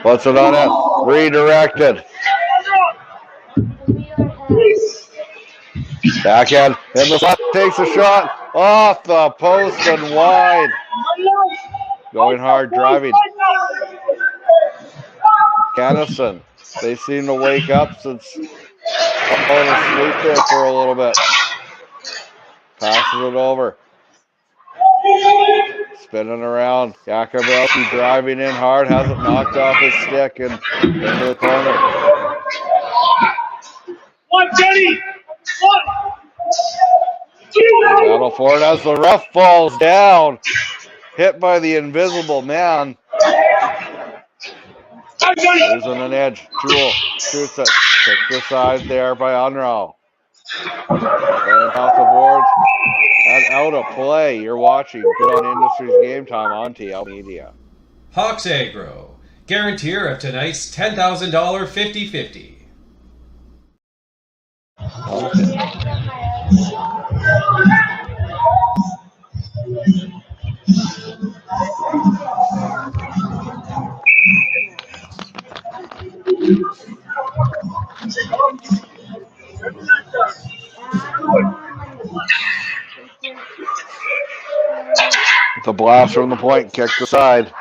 Puts it on it. Redirected. Backhand. In the slot. Takes a shot. Off the post and wide. Going hard, driving. Kenaston. They seem to wake up since falling asleep there for a little bit. Passes it over. Spinning around. Jakubowski driving in hard. Has it knocked off his stick and into the corner. One, Jenny! One! Battle for it as the ref falls down. Hit by the invisible man. Losing an edge. Jewel shoots it. Kicked aside there by Unruh. Going off the boards and out of play. You're watching Good On Industries Game Time on TL Media. Hawks Agro, guaranteer of tonight's $10,000 50-50. The blast from the point, kicked aside.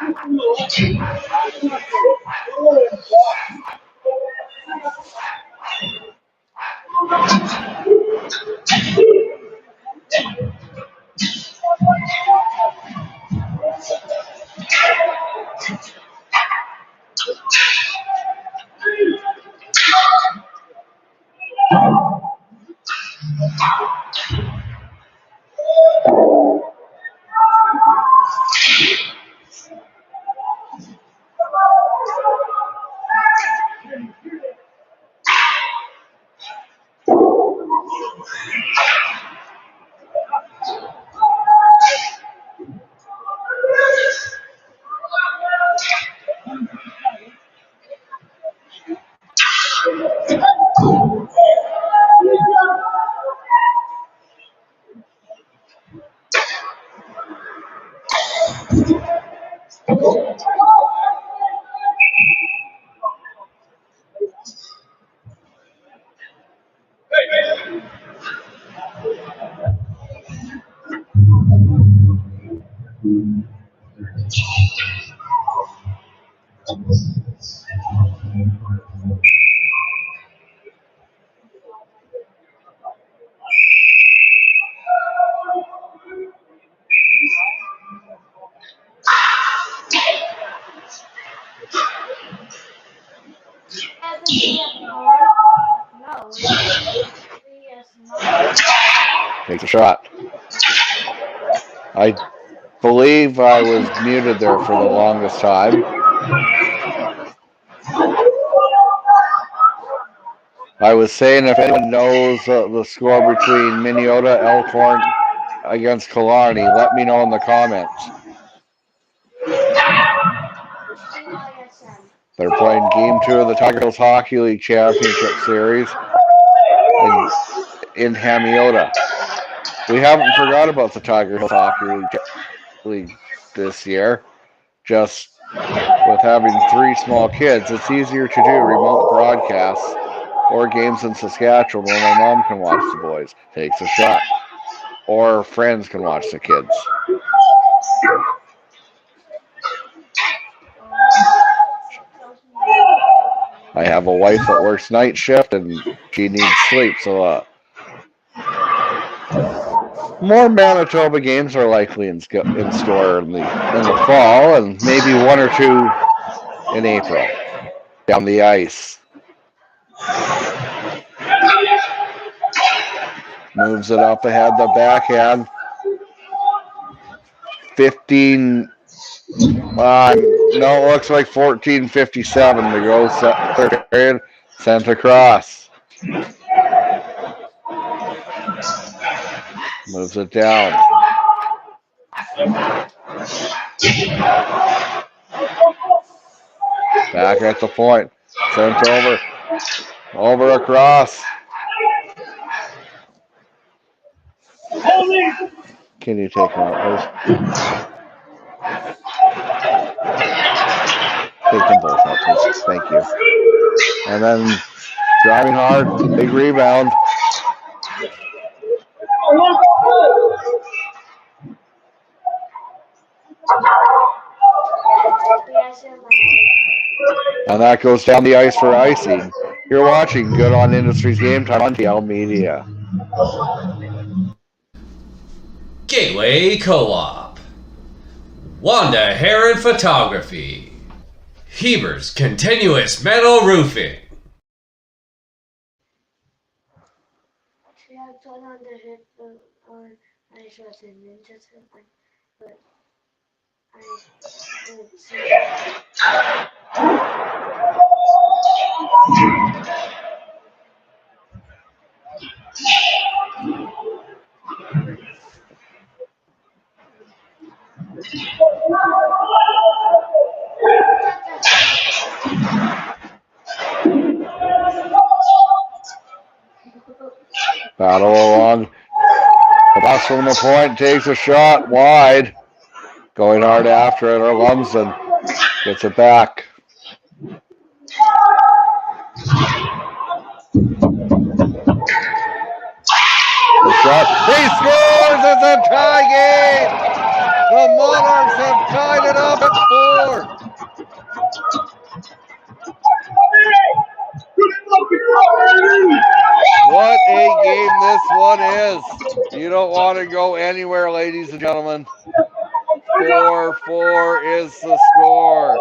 Takes a shot. I believe I was muted there for the longest time. I was saying if anyone knows the score between Minnesota Elkhorn against Killarney, let me know in the comments. They're playing Game 2 of the Tiger Hills Hockey League Championship Series in Hamiota. We haven't forgot about the Tiger Hills Hockey League this year. Just with having 3 small kids, it's easier to do remote broadcasts or games in Saskatchewan where my mom can watch the boys. Takes a shot. Or friends can watch the kids. I have a wife that works night shift and she needs sleep, so more Manitoba games are likely in store in the fall, and maybe 1 or 2 in April down the ice. Moves it up ahead, the backhand. 15. No, it looks like 14:57 to go. Third period, sent across. Moves it down. Back at the point. Sent over. Over across. Can you take him out, please? Take them both out, please. Thank you. And then driving hard, big rebound. And that goes down the ice for icing. You're watching Good on Industries Game Time on TL Media. Gateway Co-op. Wanda Heron Photography. Heber's Continuous Metal Roofing. Battle along. The pass from the point takes a shot wide. Going hard after it, or Lumsden gets it back. The shot. He scores! It's a tie game! The Monarchs have tied it up at 4. What a game this one is. You don't want to go anywhere, ladies and gentlemen. 4-4 is the score.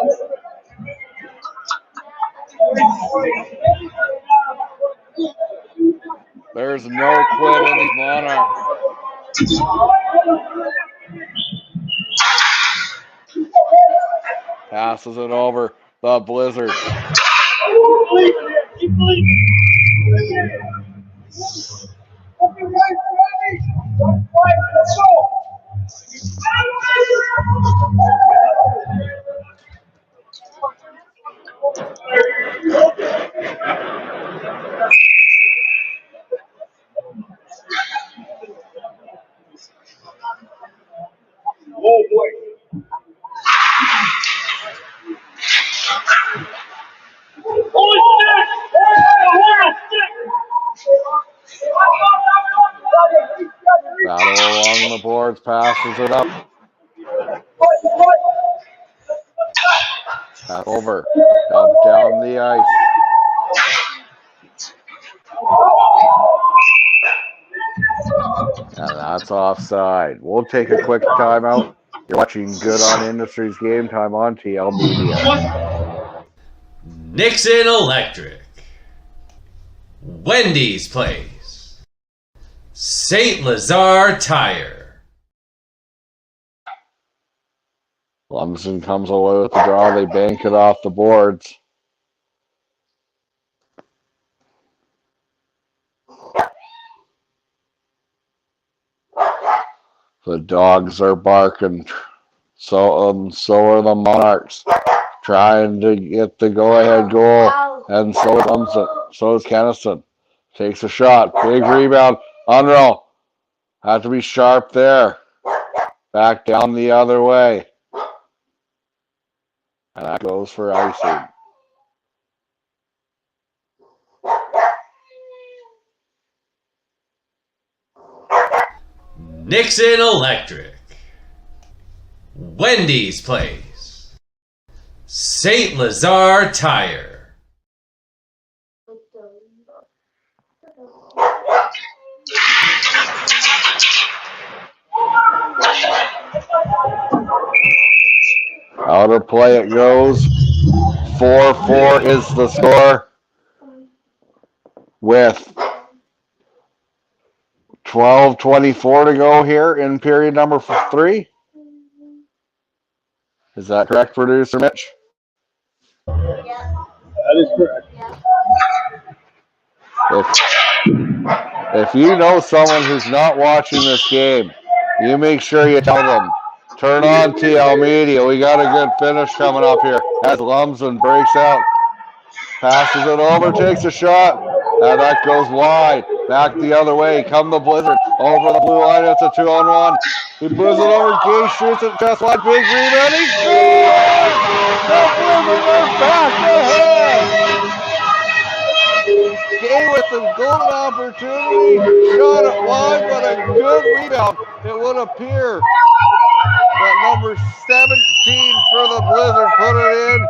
There's no quit in these Monarchs. Passes it over the Blizzard. Oh boy. Battle along the boards, passes it up. Back over, dump down the ice. And that's offside. We'll take a quick timeout. You're watching Good on Industries Game Time on TL Media. Nixon Electric. Wendy's Place. St. Lazare Tire. Lumsden comes away with the draw. They bank it off the boards. The dogs are barking. So are the Monarchs, trying to get the go-ahead goal. And so is Lumsden. So is Kenaston. Takes a shot. Big rebound. Unroll. Have to be sharp there. Back down the other way. And that goes for icing. Nixon Electric. Wendy's Place. St. Lazare Tire. Out of play it goes. 4-4 is the score. With 12:24 to go here in period number 3. Is that correct, producer Mitch? That is correct. If you know someone who's not watching this game, you make sure you tell them. Turn on TL Media. We got a good finish coming up here as Lumsden breaks out. Passes it over, takes a shot. And that goes wide. Back the other way. Come the Blizzard. Over the blue line. It's a 2-on-1. He moves it over. Gay shoots it just wide. Big rebound. He scores! The Blizzard are back ahead! Gay with the golden opportunity. Shot it wide, but a good rebound. It would appear that number 17 for the Blizzard put it in.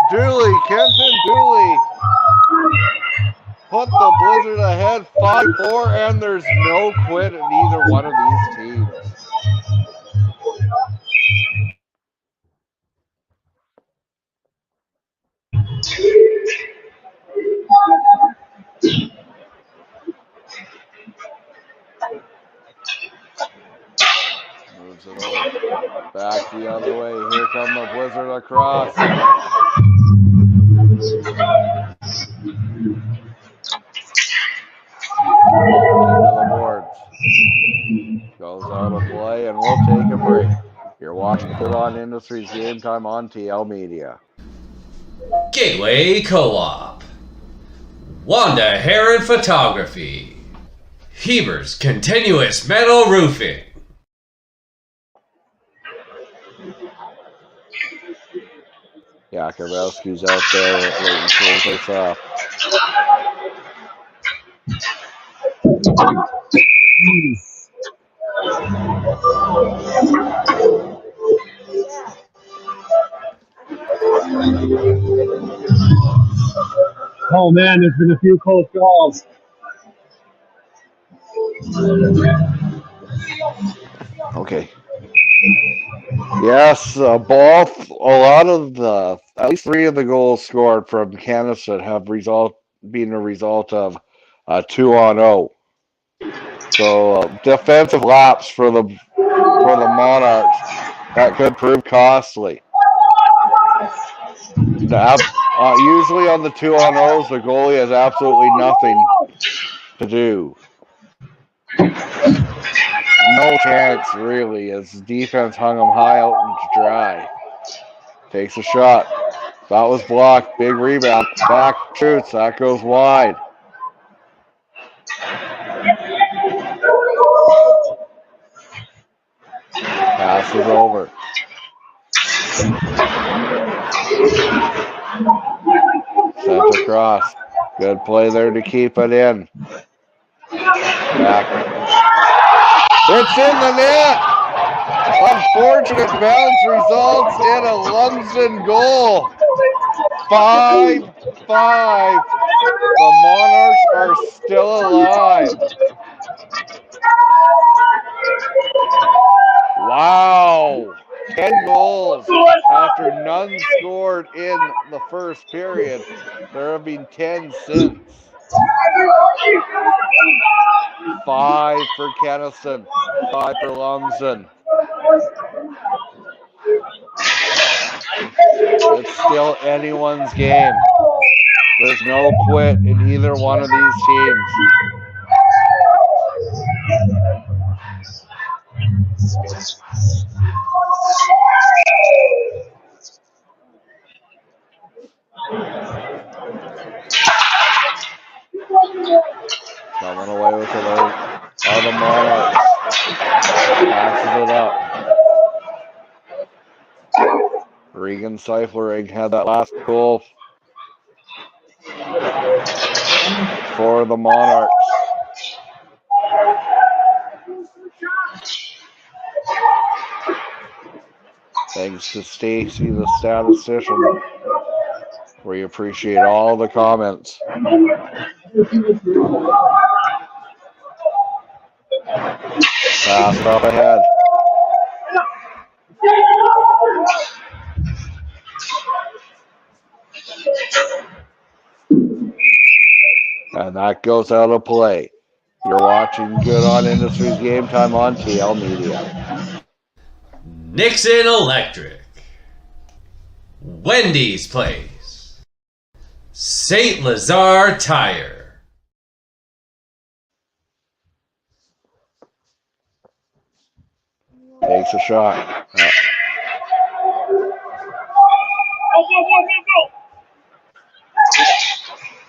Dooley, Kenton Dooley. Put the Blizzard ahead 5-4, and there's no quit in either one of these teams. Moves it over. Back the other way. Here come the Blizzard across. Into the boards. Goes out of play, and we'll take a break. You're watching Good on Industries Game Time on TL Media. Gateway Co-op. Wanda Heron Photography. Heber's Continuous Metal Roofing. Yakubowski's out there waiting for this off. Oh man, there's been a few close calls. Okay. Yes, both. A lot of the, at least 3 of the goals scored from Kenaston have been a result of 2-on-0. So defensive laps for the Monarchs that could prove costly. Usually on the 2-on-0s, the goalie has absolutely nothing to do. No chance, really, as defense hung him high out and dry. Takes a shot. That was blocked. Big rebound. Back shoots. That goes wide. Passes over. Sent across. Good play there to keep it in. Back. It's in the net. Unfortunate bounce results in a Lumsden goal. 5-5. The Monarchs are still alive. Wow. 10 goals after none scored in the first period. There have been 10 since. 5 for Kenaston, 5 for Lumsden. It's still anyone's game. There's no quit in either one of these teams. Coming away with it are the Monarchs. Passes it up. Regan Seiflering had that last goal for the Monarchs. Thanks to Stacy, the statistician. We appreciate all the comments. Pass up ahead. And that goes out of play. You're watching Good On Industries Game Time on TL Media. Nixon Electric. Wendy's Place. St. Lazare Tire. Takes a shot.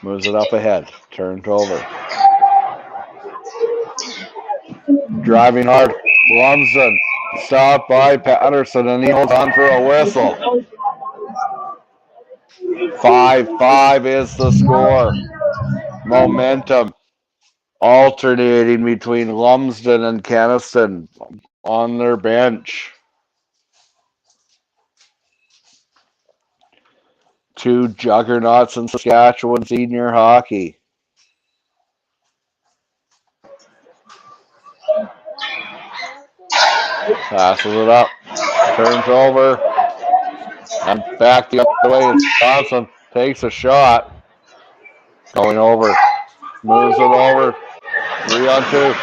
Moves it up ahead. Turns over. Driving hard. Lumsden. Stopped by Patterson, and he holds on for a whistle. 5-5 is the score. Momentum alternating between Lumsden and Kenaston on their bench. 2 juggernauts in Saskatchewan senior hockey. Passes it up. Turns over. And back the other way. Johnson takes a shot. Going over. Moves it over. 3-on-2.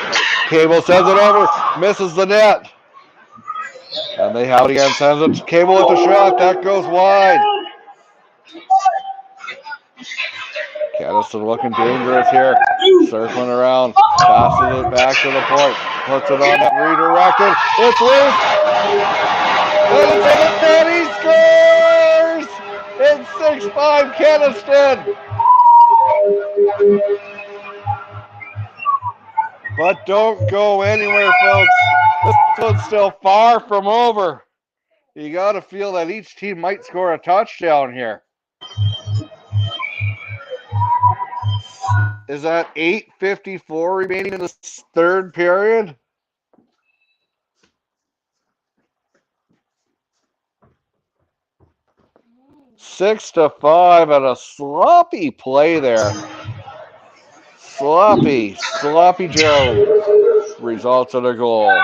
Cable sends it over. Misses the net. And they have it again. Sends it to Cable with the shot. That goes wide. Kenaston looking dangerous here. Circling around. Passes it back to the point. Puts it on that redirected. It's loose. And it's in the net. He scores! It's 6-5 Kenaston. But don't go anywhere, folks. This one's still far from over. You got to feel that each team might score a touchdown here. Is that 8:54 remaining in the third period? Six to 5 and a sloppy play there. Sloppy Joe results in a goal.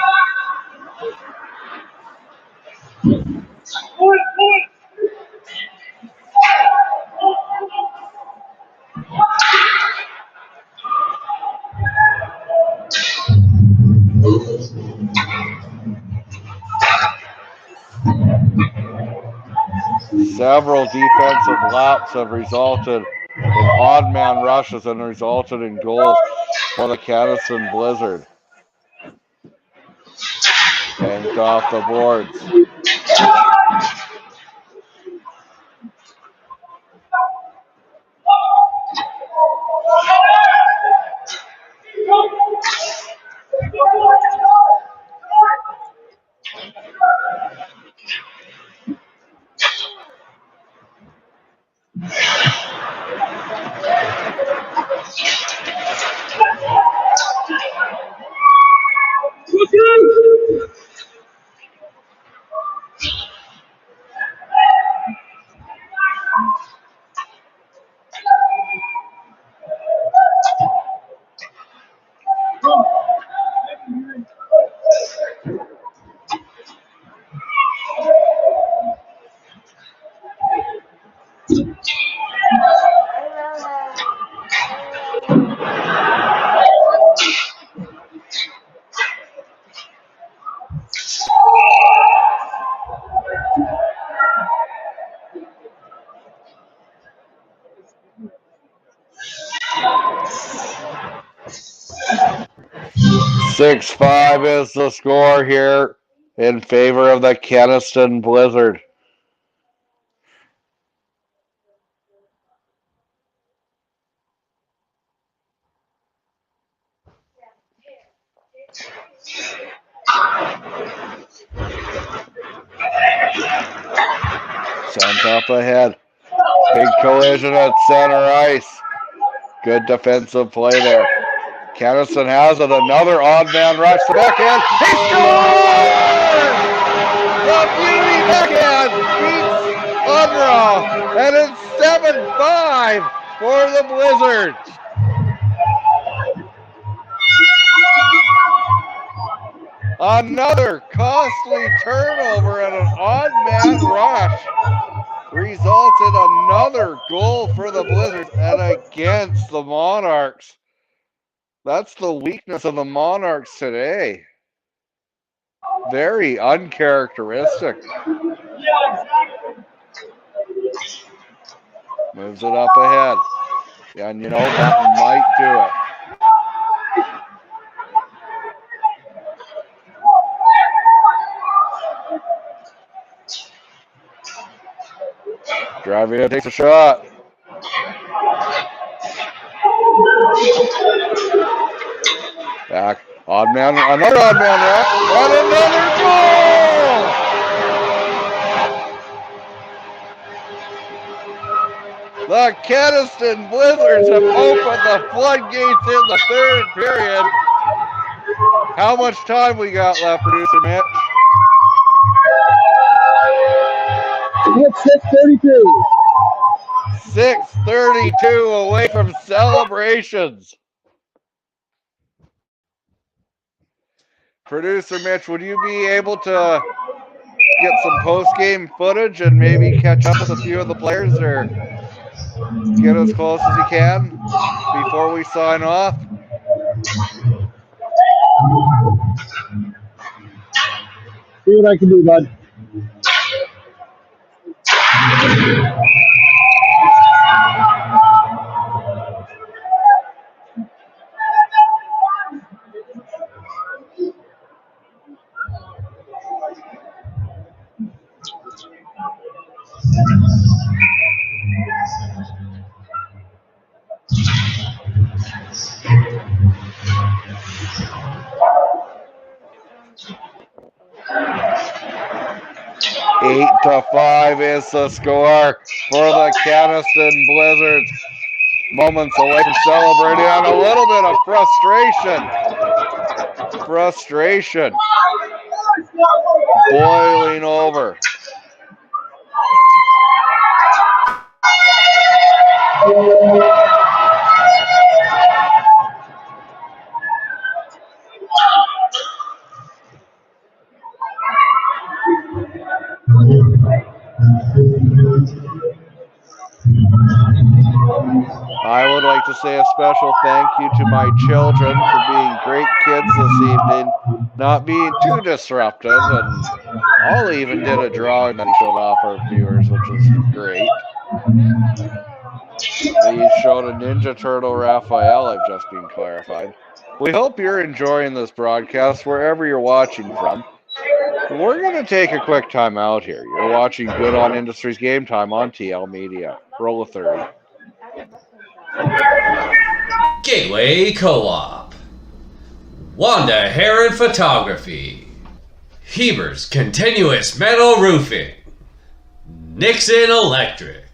Several defensive laps have resulted in odd man rushes and resulted in goals for the Kenaston Blizzard. Banked off the boards. Six-five is the score here in favor of the Kenaston Blizzard. Sent up ahead. Big collision at center ice. Good defensive play there. Kenaston has it. Another odd man rush. The backhand. He scores! The beauty backhand beats Unraw. And it's 7-5 for the Blizzards. Another costly turnover and an odd man rush results in another goal for the Blizzards and against the Monarchs. That's the weakness of the Monarchs today. Very uncharacteristic. Moves it up ahead. And you know, that might do it. Driving in, takes a shot. Back. Odd man, another odd man rush, and another goal! The Kenaston Blizzards have opened the floodgates in the third period. How much time we got left, producer Mitch? It's 6:32. 6:32 away from celebrations. Producer Mitch, would you be able to get some post-game footage and maybe catch up with a few of the players or get as close as you can before we sign off? See what I can do, bud. Eight to 5 is the score for the Kenaston Blizzards. Moments away from celebrating on a little bit of frustration. Boiling over. I would like to say a special thank you to my children for being great kids this evening, not being too disruptive and Ollie even did a drawing that he showed off our viewers, which was great. He showed a Ninja Turtle Raphael, I've just been clarified. We hope you're enjoying this broadcast wherever you're watching from. We're going to take a quick time out here. You're watching Good On Industries Game Time on TL Media. Roll a 30. Gateway Co-op. Wanda Heron Photography. Heber's Continuous Metal Roofing. Nixon Electric.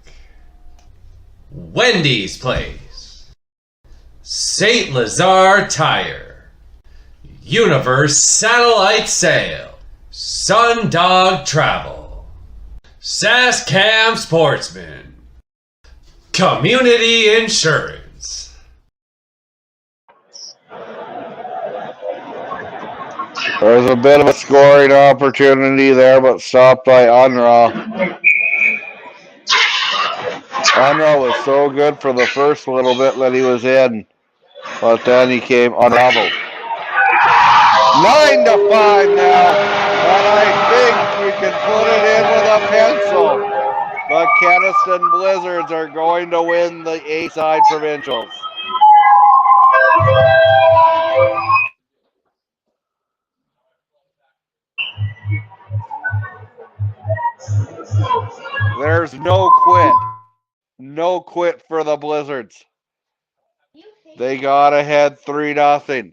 Wendy's Place. St. Lazare Tire. Universe Satellite Sail. Sundog Travel. Saskam Sportsman. Community Insurance. There's a bit of a scoring opportunity there, but stopped by Unraw. Unraw was so good for the first little bit that he was in, but then he came unraveled. 9-5 now, and I think we can put it in with a pencil. The Kenaston Blizzards are going to win the A-side provincials. There's no quit. No quit for the Blizzards. They got ahead 3-0.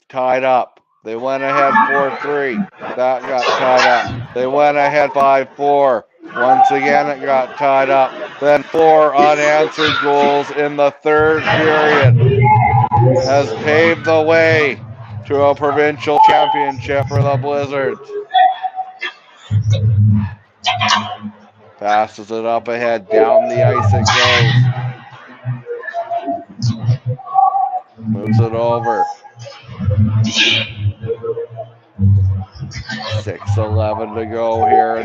Tied up. They went ahead 4-3. That got tied up. They went ahead 5-4. Once again, it got tied up. Then 4 unanswered goals in the third period has paved the way to a provincial championship for the Blizzards. Passes it up ahead, down the ice it goes. Moves it over. 6:11 to go here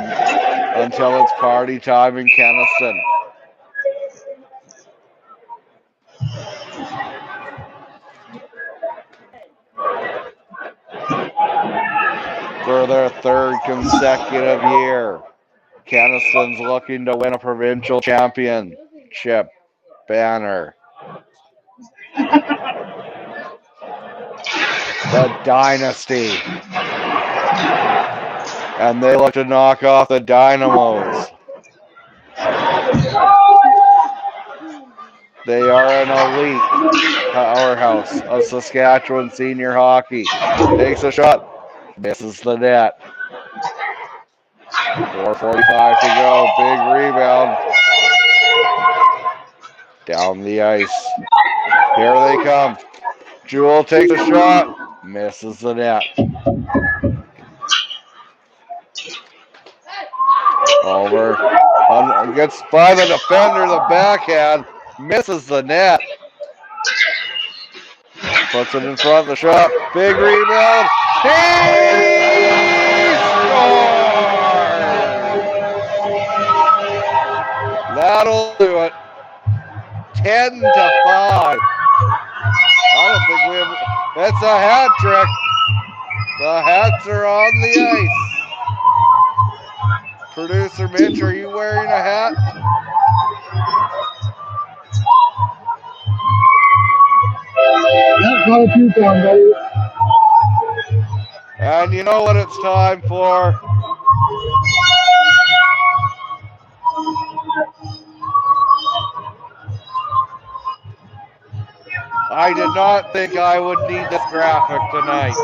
until it's party time in Kenaston. For their third consecutive year, Kenaston's looking to win a provincial championship banner. The Dynasty. And they look to knock off the Dynamos. They are an elite powerhouse of Saskatchewan senior hockey. Takes a shot. Misses the net. 4:45 to go. Big rebound. Down the ice. Here they come. Jewel takes a shot. Misses the net. Over. Gets by the defender. The backhand. Misses the net. Puts it in front of the shot. Big rebound. He scores! That'll do it. 10-5. I don't think we have. That's a hat trick. The hats are on the ice. Producer Mitch, are you wearing a hat? That's how it's done, buddy. And you know what it's time for? I did not think I would need this graphic tonight.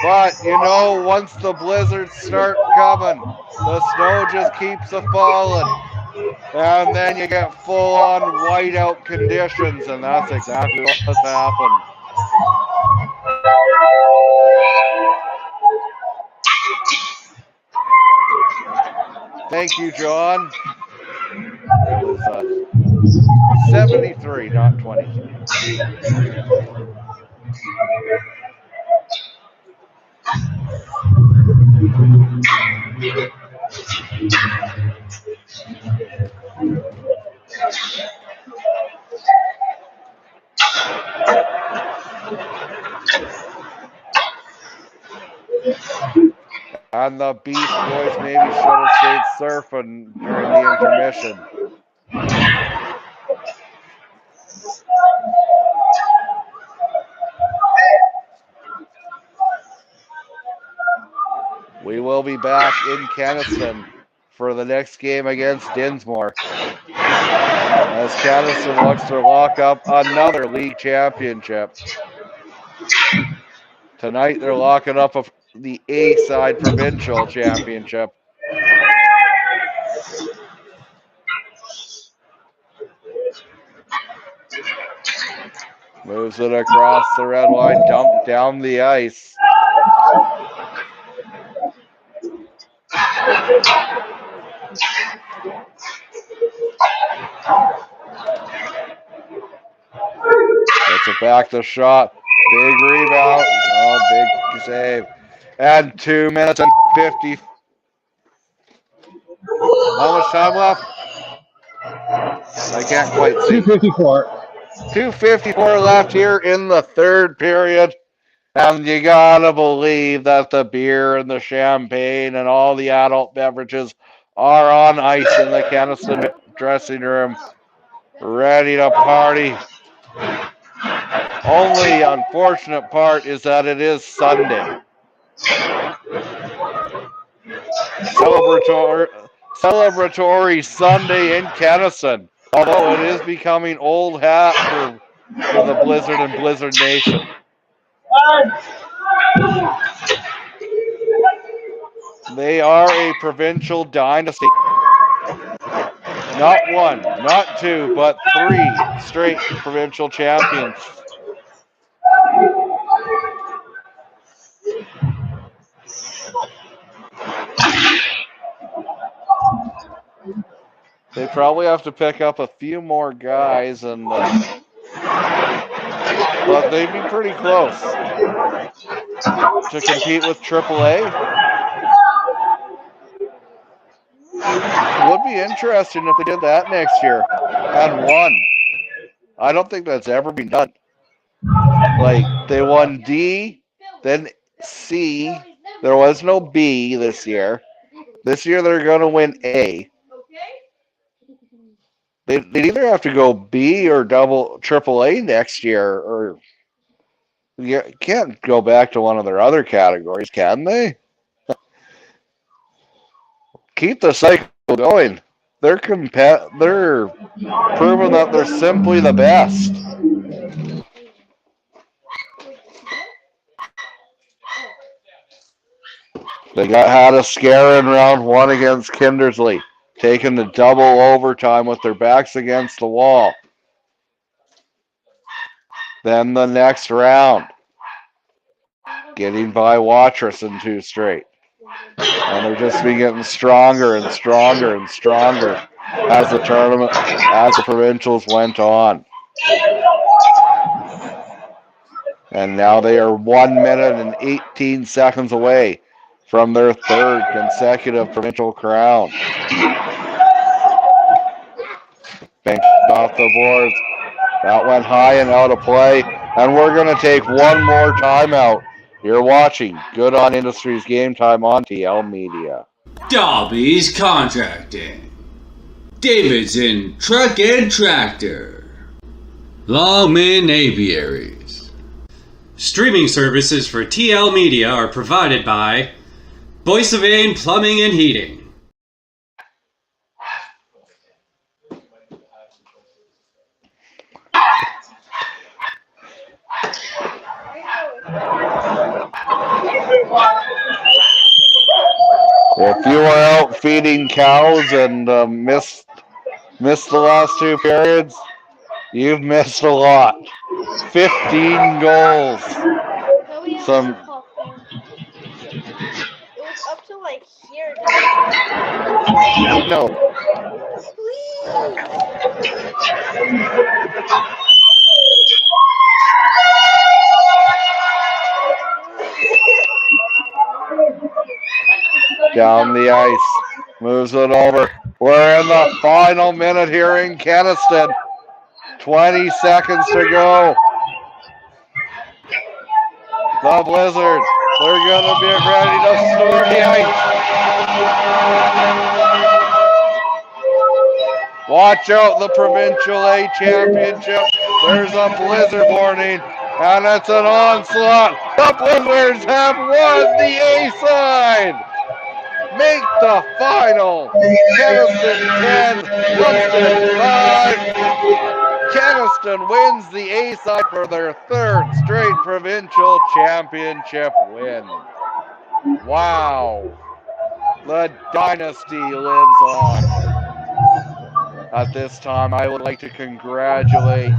But, you know, once the blizzards start coming, the snow just keeps a-falling. And then you get full-on whiteout conditions, and that's exactly what has happened. Thank you, John. It was 73, not 23. And the Beach Boys maybe should have stayed surfing during the intermission. We will be back in Kenaston for the next game against Dinsmore, as Kenaston looks to lock up another league championship. Tonight they're locking up the A-side provincial championship. Moves it across the red line, dumped down the ice. Gets it back to shot. Big rebound. Oh, big save. And 2 minutes and 50. How much time left? I can't quite see. 2:54. 2:54 left here in the third period. And you gotta believe that the beer and the champagne and all the adult beverages are on ice in the Kenaston dressing room, ready to party. Only unfortunate part is that it is Sunday. Celebratory Sunday in Kenaston. Although it is becoming old hat for the Blizzard and Blizzard Nation. They are a provincial dynasty. Not one, not two, but 3 straight provincial champions. They probably have to pick up a few more guys, but they'd be pretty close to compete with AAA. It would be interesting if they did that next year and won. I don't think that's ever been done. Like, they won D, then C. There was no B this year. This year they're going to win A. They'd either have to go B or AAA next year, or you can't go back to one of their other categories, can they? Keep the cycle going. They're proving that they're simply the best. They had a scare in round 1 against Kindersley, taking the double overtime with their backs against the wall. Then the next round, getting by Watrous in 2 straight. And they're just been getting stronger and stronger and stronger as the tournament, as the provincials went on. And now they are 1 minute and 18 seconds away from their 3rd consecutive provincial crown. Banked off the boards. That went high and out of play. And we're going to take one more timeout. You're watching Good On Industries Game Time on TL Media. Dobby's Contracting. Davidson Truck and Tractor. Longman Aviaries. Streaming services for TL Media are provided by Boissevain Plumbing and Heating. If you were out feeding cows and missed the last 2 periods, you've missed a lot. 15 goals. Some. It was up to like here. No. Down the ice, moves it over. We're in the final minute here in Kenaston. 20 seconds to go. The Blizzard They're going to be ready to storm the ice. Watch out, the Provincial A Championship. There's a blizzard warning, and it's an onslaught. The Blizzards have won the A side. Make the final. Kenaston 10, Lumsden 5. Kenaston wins the A side for their third straight provincial championship win. Wow. The dynasty lives on. At this time, I would like to congratulate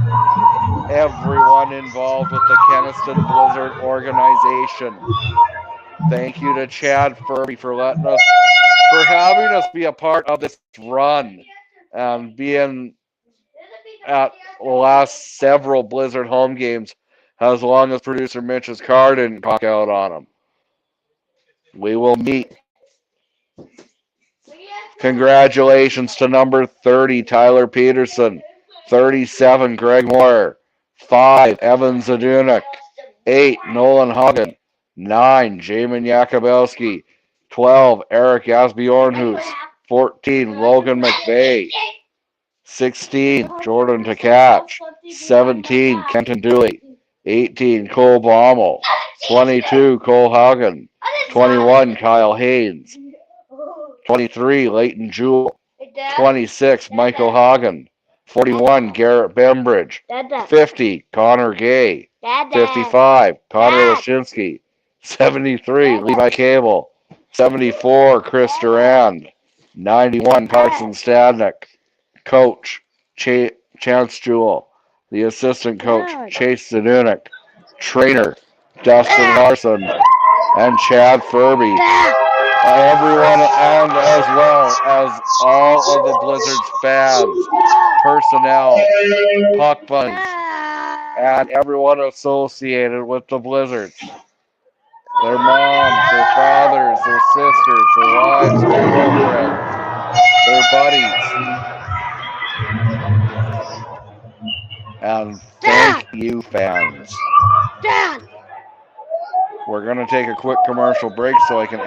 everyone involved with the Kenaston Blizzard organization. Thank you to Chad Furby for having us be a part of this run and being at the last several Blizzard home games as long as producer Mitch's car didn't cock out on him. We will meet. Congratulations to number 30, Tyler Peterson, 37, Greg Moore, 5, Evan Zadunik, 8, Nolan Hagen, 9, Jamin Yakubowski, 12, Eric Asbjornhus, 14, Logan McVeigh, 16, Jordan Tkach, 17, Kenton Dooley, 18, Cole Baumel, 22, Cole Hagen, 21, Kyle Haynes, 23, Leighton Jewell, 26, Michael Hagen, 41, Garrett Bembridge, 50, Connor Gay, 55, Connor Lashinsky, 73, Levi Cable, 74, Chris Durand, 91, Carson Stadnick, Coach, Chance Jewell, the assistant coach, Chase Zadunik, trainer, Dustin Larson, and Chad Furby. Everyone, and as well as all of the Blizzards fans, personnel, puck bunnies, and everyone associated with the Blizzards. Their moms, their fathers, their sisters, their wives, their girlfriends, their buddies. And thank you, fans. We're going to take a quick commercial break so I can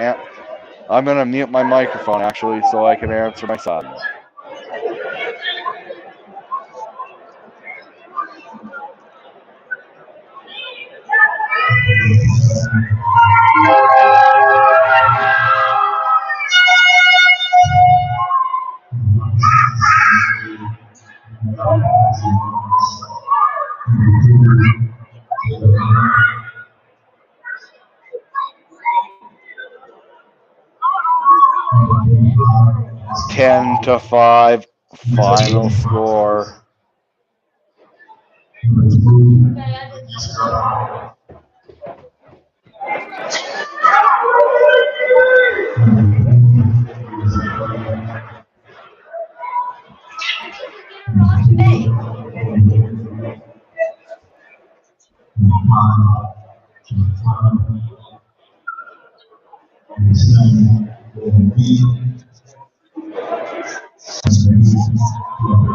I'm going to mute my microphone, actually, so I can answer my son. Ten to 5 final score.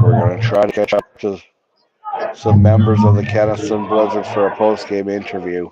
We're going to try to catch up to some members of the Kenaston Blizzards for a post-game interview.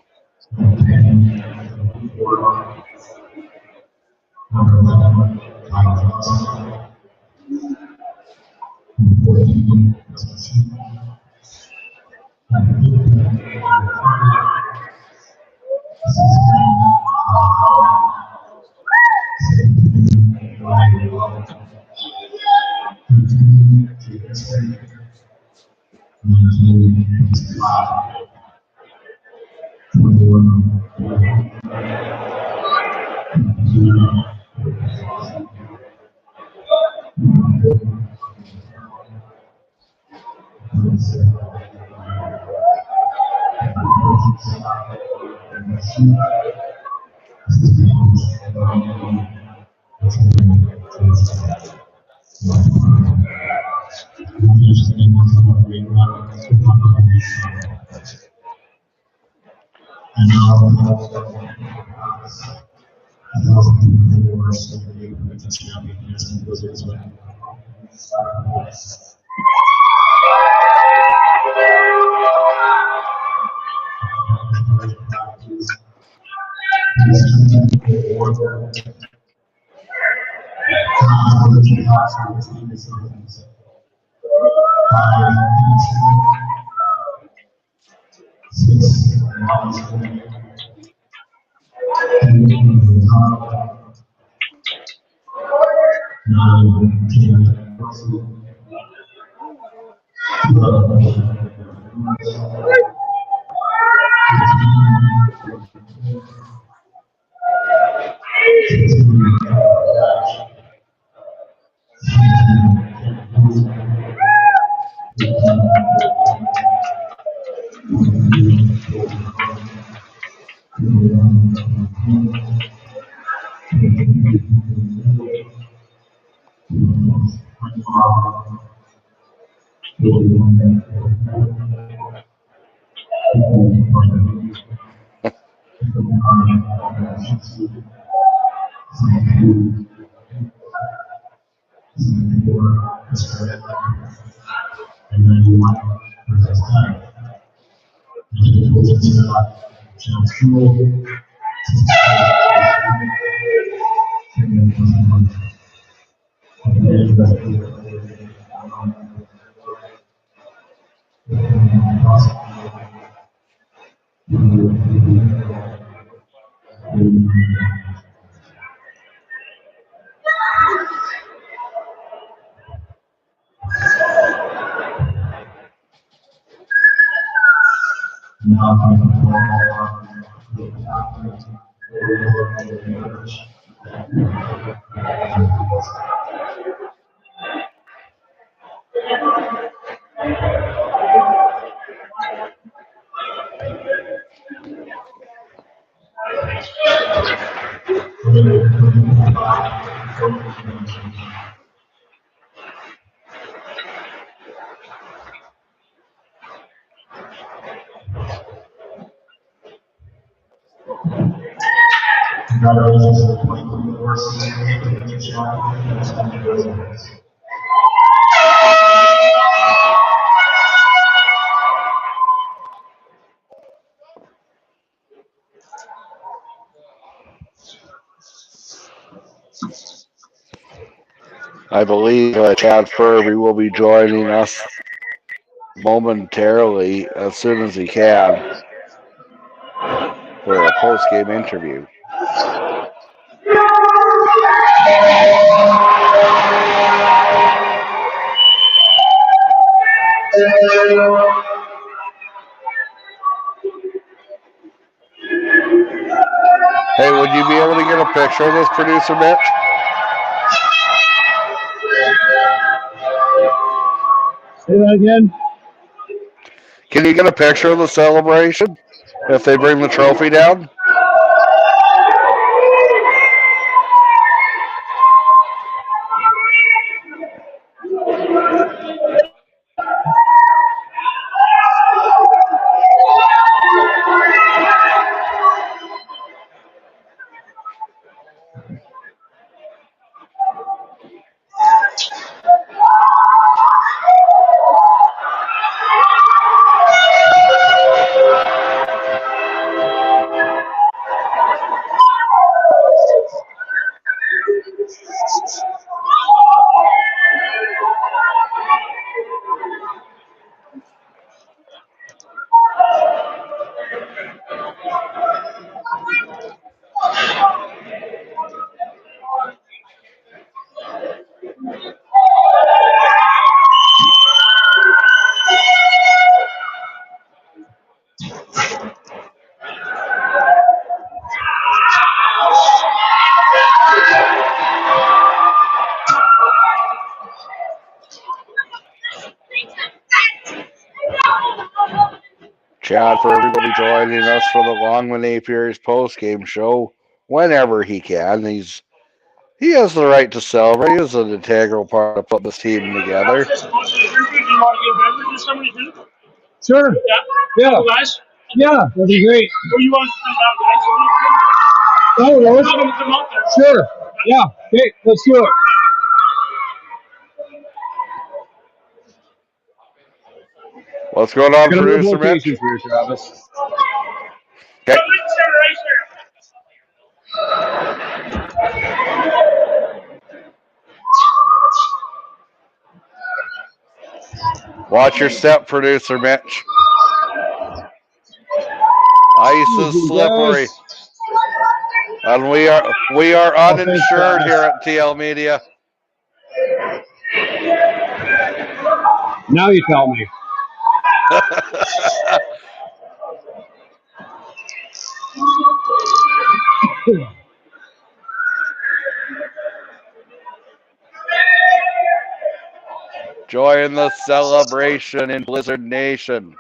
I believe Chad Furby will be joining us momentarily as soon as he can for a post-game interview. Hey, would you be able to get a picture of this, producer Mitch? Say that again? Can you get a picture of the celebration if they bring the trophy down? Chad Furby will be joining us for the Longman Apiaries post-game show whenever he can. He has the right to celebrate. He is an integral part of putting this team together. Sure. Yeah. Yeah, that'd be great. What do you want Oh, no, to come out there? sure. Yeah. Okay, let's do it. What's going on, Gonna move producer Mitch? locations here, Travis. Okay. Watch your step, producer Mitch. Ice is slippery. And we are uninsured here at TL Media. Now you tell me. Join the celebration in Blizzard Nation.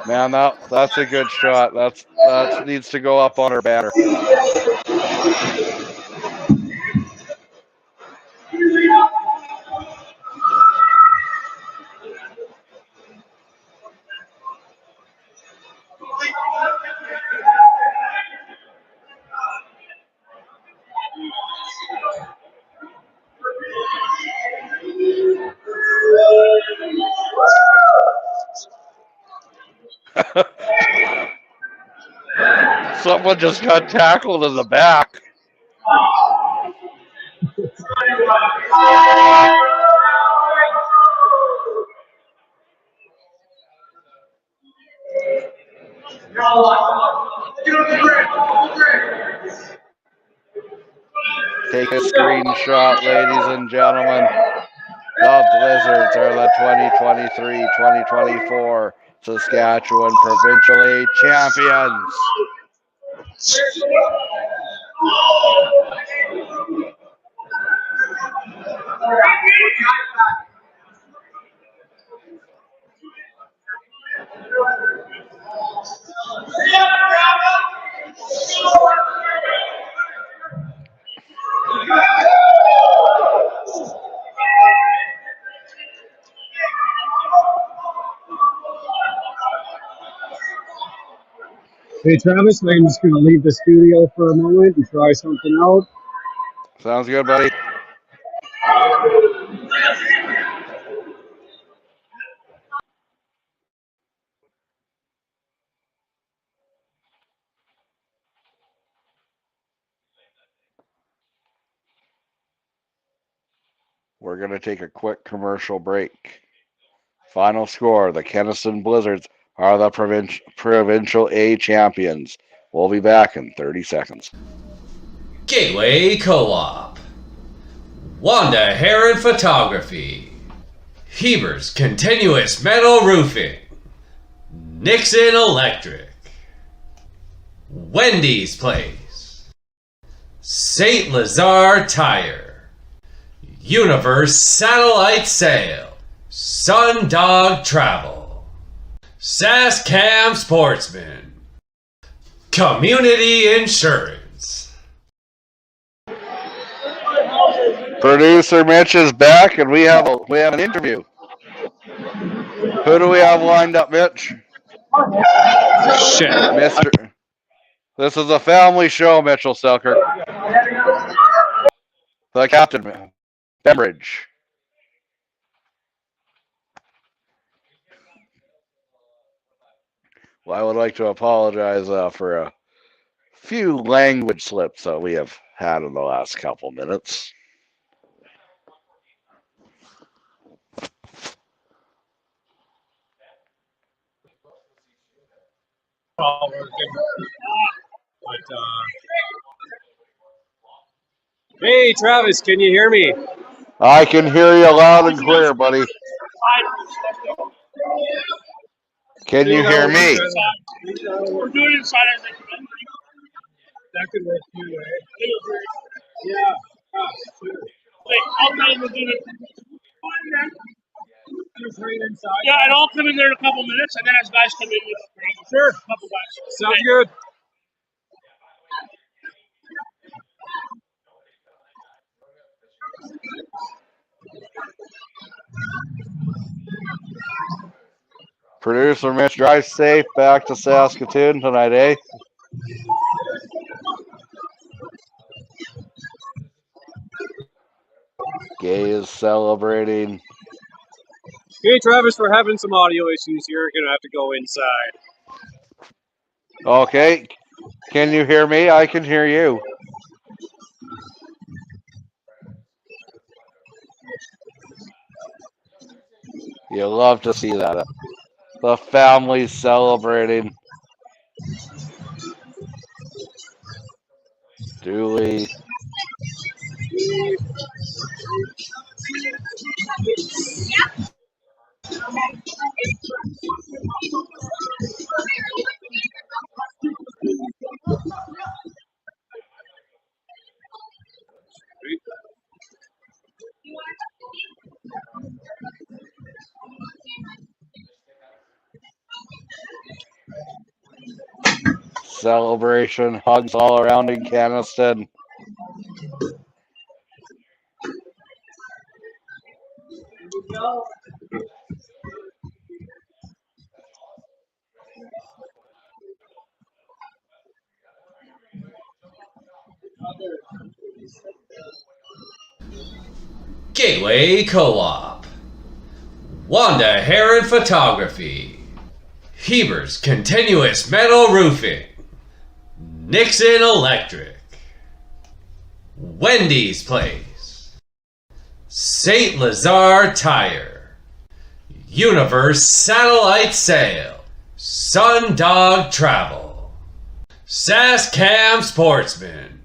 Man, that's a good shot. That needs to go up on our banner. Someone just got tackled in the back. Take a screenshot, ladies and gentlemen. The Blizzards are the 2023-2024 Saskatchewan Provincial A champions. Hey, Travis, I'm just going to leave the studio for a moment and try something out. Sounds good, buddy. We're going to take a quick commercial break. Final score, the Kenaston Blizzards are the Provincial A champions. We'll be back in 30 seconds. Gateway Co-op, Wanda Heron Photography, Heber's Continuous Metal Roofing, Nixon Electric, Wendy's Place, St. Lazare Tire, Universe Satellite Sail, Sundog Travel, Saskam Sportsman, Community Insurance. Producer Mitch is back, and we have an interview. Who do we have lined up, Mitch? Shit. Mr. This is a family show, Mitchell Selkirk. The captain, Bembridge. Well, I would like to apologize for a few language slips that we have had in the last couple minutes. Hey, Travis, can you hear me? I can hear you loud and clear, buddy. Can you hear me? We're doing it inside, I think. That could work too, right? Yeah. Wait, I'll tell them we're doing it. Yeah, and I'll come in there in a couple minutes, and then as guys come in with sure, a couple guys. Sounds good. Producer Mitch, drive safe back to Saskatoon tonight, eh? Gay is celebrating. Okay, Travis, we're having some audio issues here. We're gonna have to go inside. Okay, can you hear me? I can hear you. You love to see that. The family's celebrating. Dooley. Celebration, hugs all around in Kenaston. Gateway Co-op, Wanda Heron Photography, Heber's Continuous Metal Roofing, Nixon Electric, Wendy's Place, St. Lazare Tire, Universe Satellite Sail, Sundog Travel, Saskam Sportsman,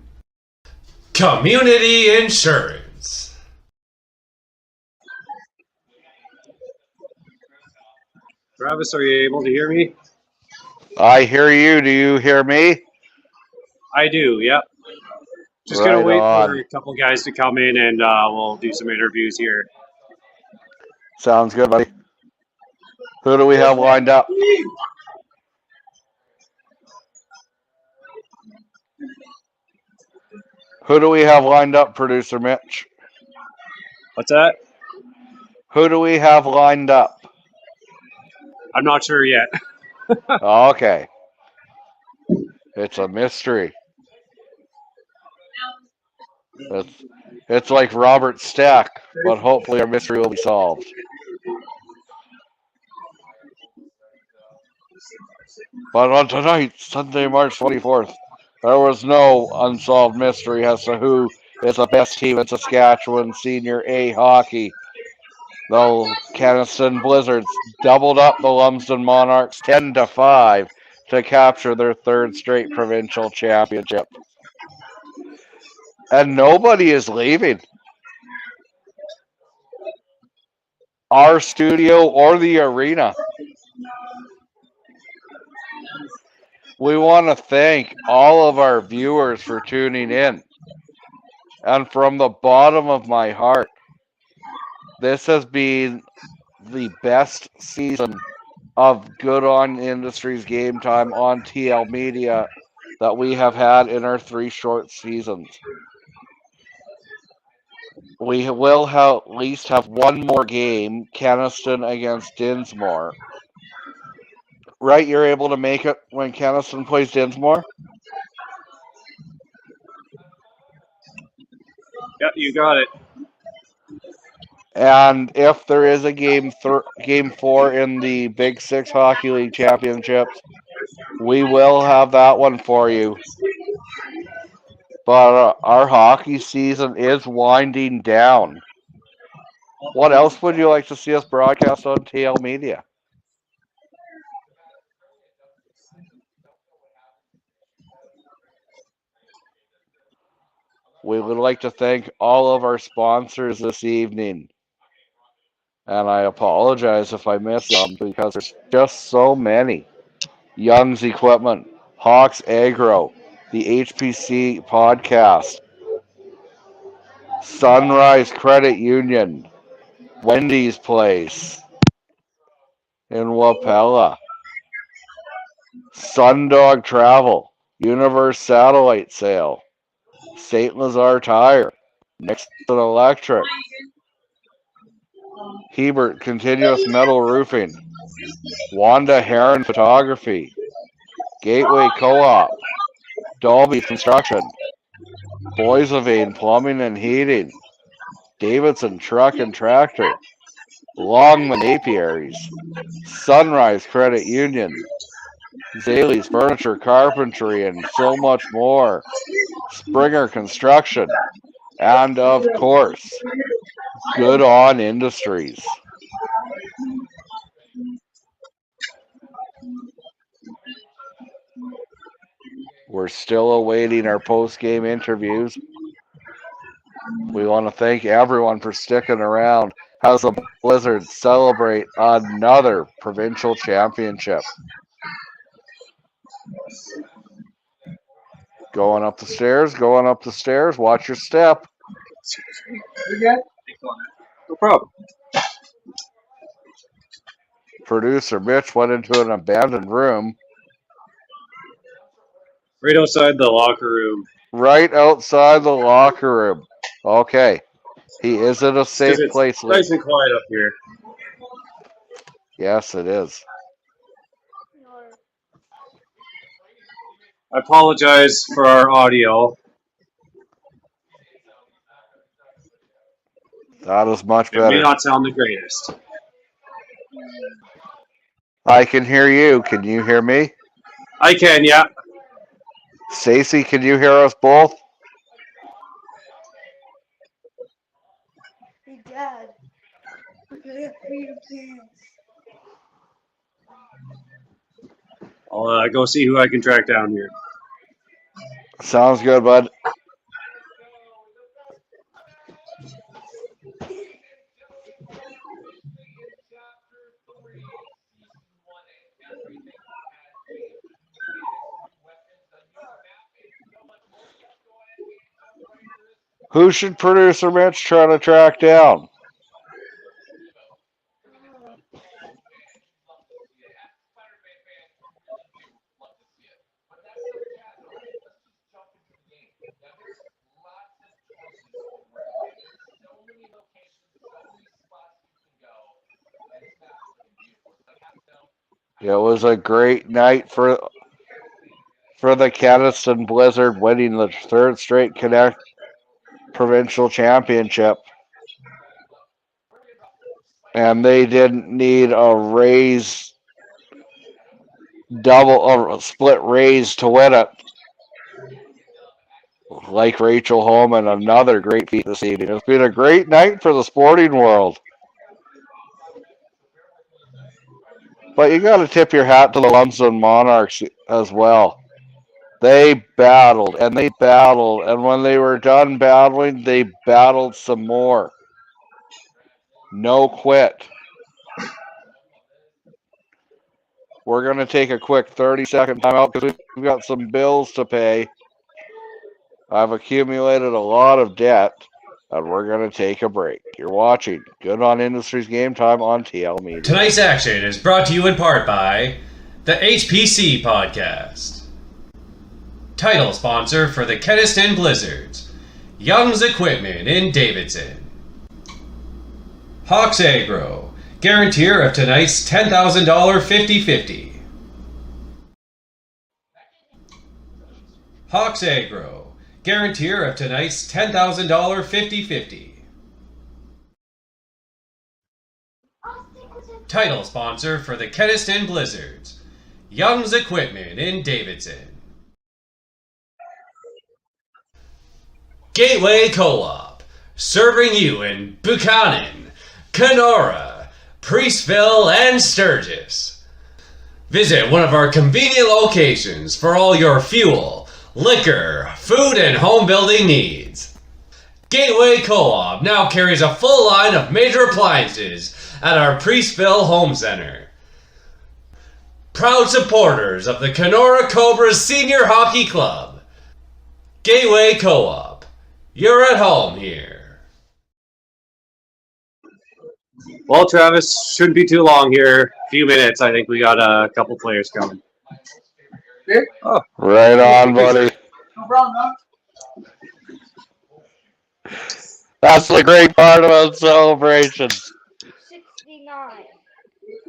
Community Insurance. Travis, are you able to hear me? I hear you. Do you hear me? I do, yep. Just Right gonna wait on. for a couple guys to come in and we'll do some interviews here. Sounds good, buddy. Who do we have lined up? Who do we have lined up, Producer Mitch? What's that? Who do we have lined up? I'm not sure yet. Okay. It's a mystery. It's like Robert Stack, but hopefully our mystery will be solved. But on tonight, Sunday, March 24th, there was no unsolved mystery as to who is the best team in Saskatchewan Senior A hockey. The Kenaston Blizzards doubled up the Lumsden Monarchs 10-5 to capture their third straight provincial championship. And nobody is leaving. Our studio or the arena. We want to thank all of our viewers for tuning in. And from the bottom of my heart, this has been the best season of Good On Industries Game Time on TL Media that we have had in our 3 short seasons. We will at least have one more game, Kenaston against Dinsmore. Right, you're able to make it when Kenaston plays Dinsmore? Yep, you got it. And if there is a game 4 in the Big Six Hockey League Championships, we will have that one for you. But our hockey season is winding down. What else would you like to see us broadcast on TL Media? We would like to thank all of our sponsors this evening. And I apologize if I missed them because there's just so many. Young's Equipment, Hawks Agro, the HPC Podcast, Sunrise Credit Union, Wendy's Place in Wapella, Sundog Travel, Universe Satellite Sail, St. Lazare Tire, Nixon Electric, Hebert Continuous Metal Roofing, Wanda Heron Photography, Gateway Co-op, Dolby Construction, Boys of Ain Plumbing and Heating, Davidson Truck and Tractor, Longman Apiaries, Sunrise Credit Union, Zaley's Furniture Carpentry, and so much more. Springer Construction, and of course, Good On Industries. We're still awaiting our post-game interviews. We want to thank everyone for sticking around as the Blizzards celebrate another provincial championship. Going up the stairs, watch your step. No problem. Producer Mitch went into an abandoned room. Right outside the locker room. Right outside the locker room. Okay. He is in a safe place. It's nice and quiet up here. Yes, it is. I apologize for our audio. That is much better. It may not sound the greatest. I can hear you. Can you hear me? I can, yeah. Stacy, can you hear us both? Hey, Dad. I'll go see who I can track down here. Sounds good, bud. Who should producer Mitch try to track down? It was a great night for the Kenaston Blizzard, winning the third straight provincial championship. And they didn't need a split raise to win it. Like Rachel Holman, another great feat this evening. It's been a great night for the sporting world. But you got to tip your hat to the Lumsden Monarchs as well. They battled, and when they were done battling, they battled some more. No quit. We're going to take a quick 30-second timeout because we've got some bills to pay. I've accumulated a lot of debt, and we're going to take a break. You're watching Good On Industries Game Time on TL Media. Tonight's action is brought to you in part by the HPC Podcast. Title sponsor for the Kenaston Blizzards, Young's Equipment in Davidson. Hawks Agro, guarantor of tonight's $10,000 50-50. Hawks Agro, guarantor of tonight's $10,000 50-50. Title sponsor for the Kenaston Blizzards, Young's Equipment in Davidson. Gateway Co-op, serving you in Buchanan, Kenora, Priestville, and Sturgis. Visit one of our convenient locations for all your fuel, liquor, food, and home building needs. Gateway Co-op now carries a full line of major appliances at our Priestville Home Center. Proud supporters of the Kenora Cobras Senior Hockey Club. Gateway Co-op. You're at home here. Well, Travis, shouldn't be too long here. A few minutes. I think we got a couple players coming. Oh, right on, buddy. No problem, huh? That's the great part about celebration. 69. It's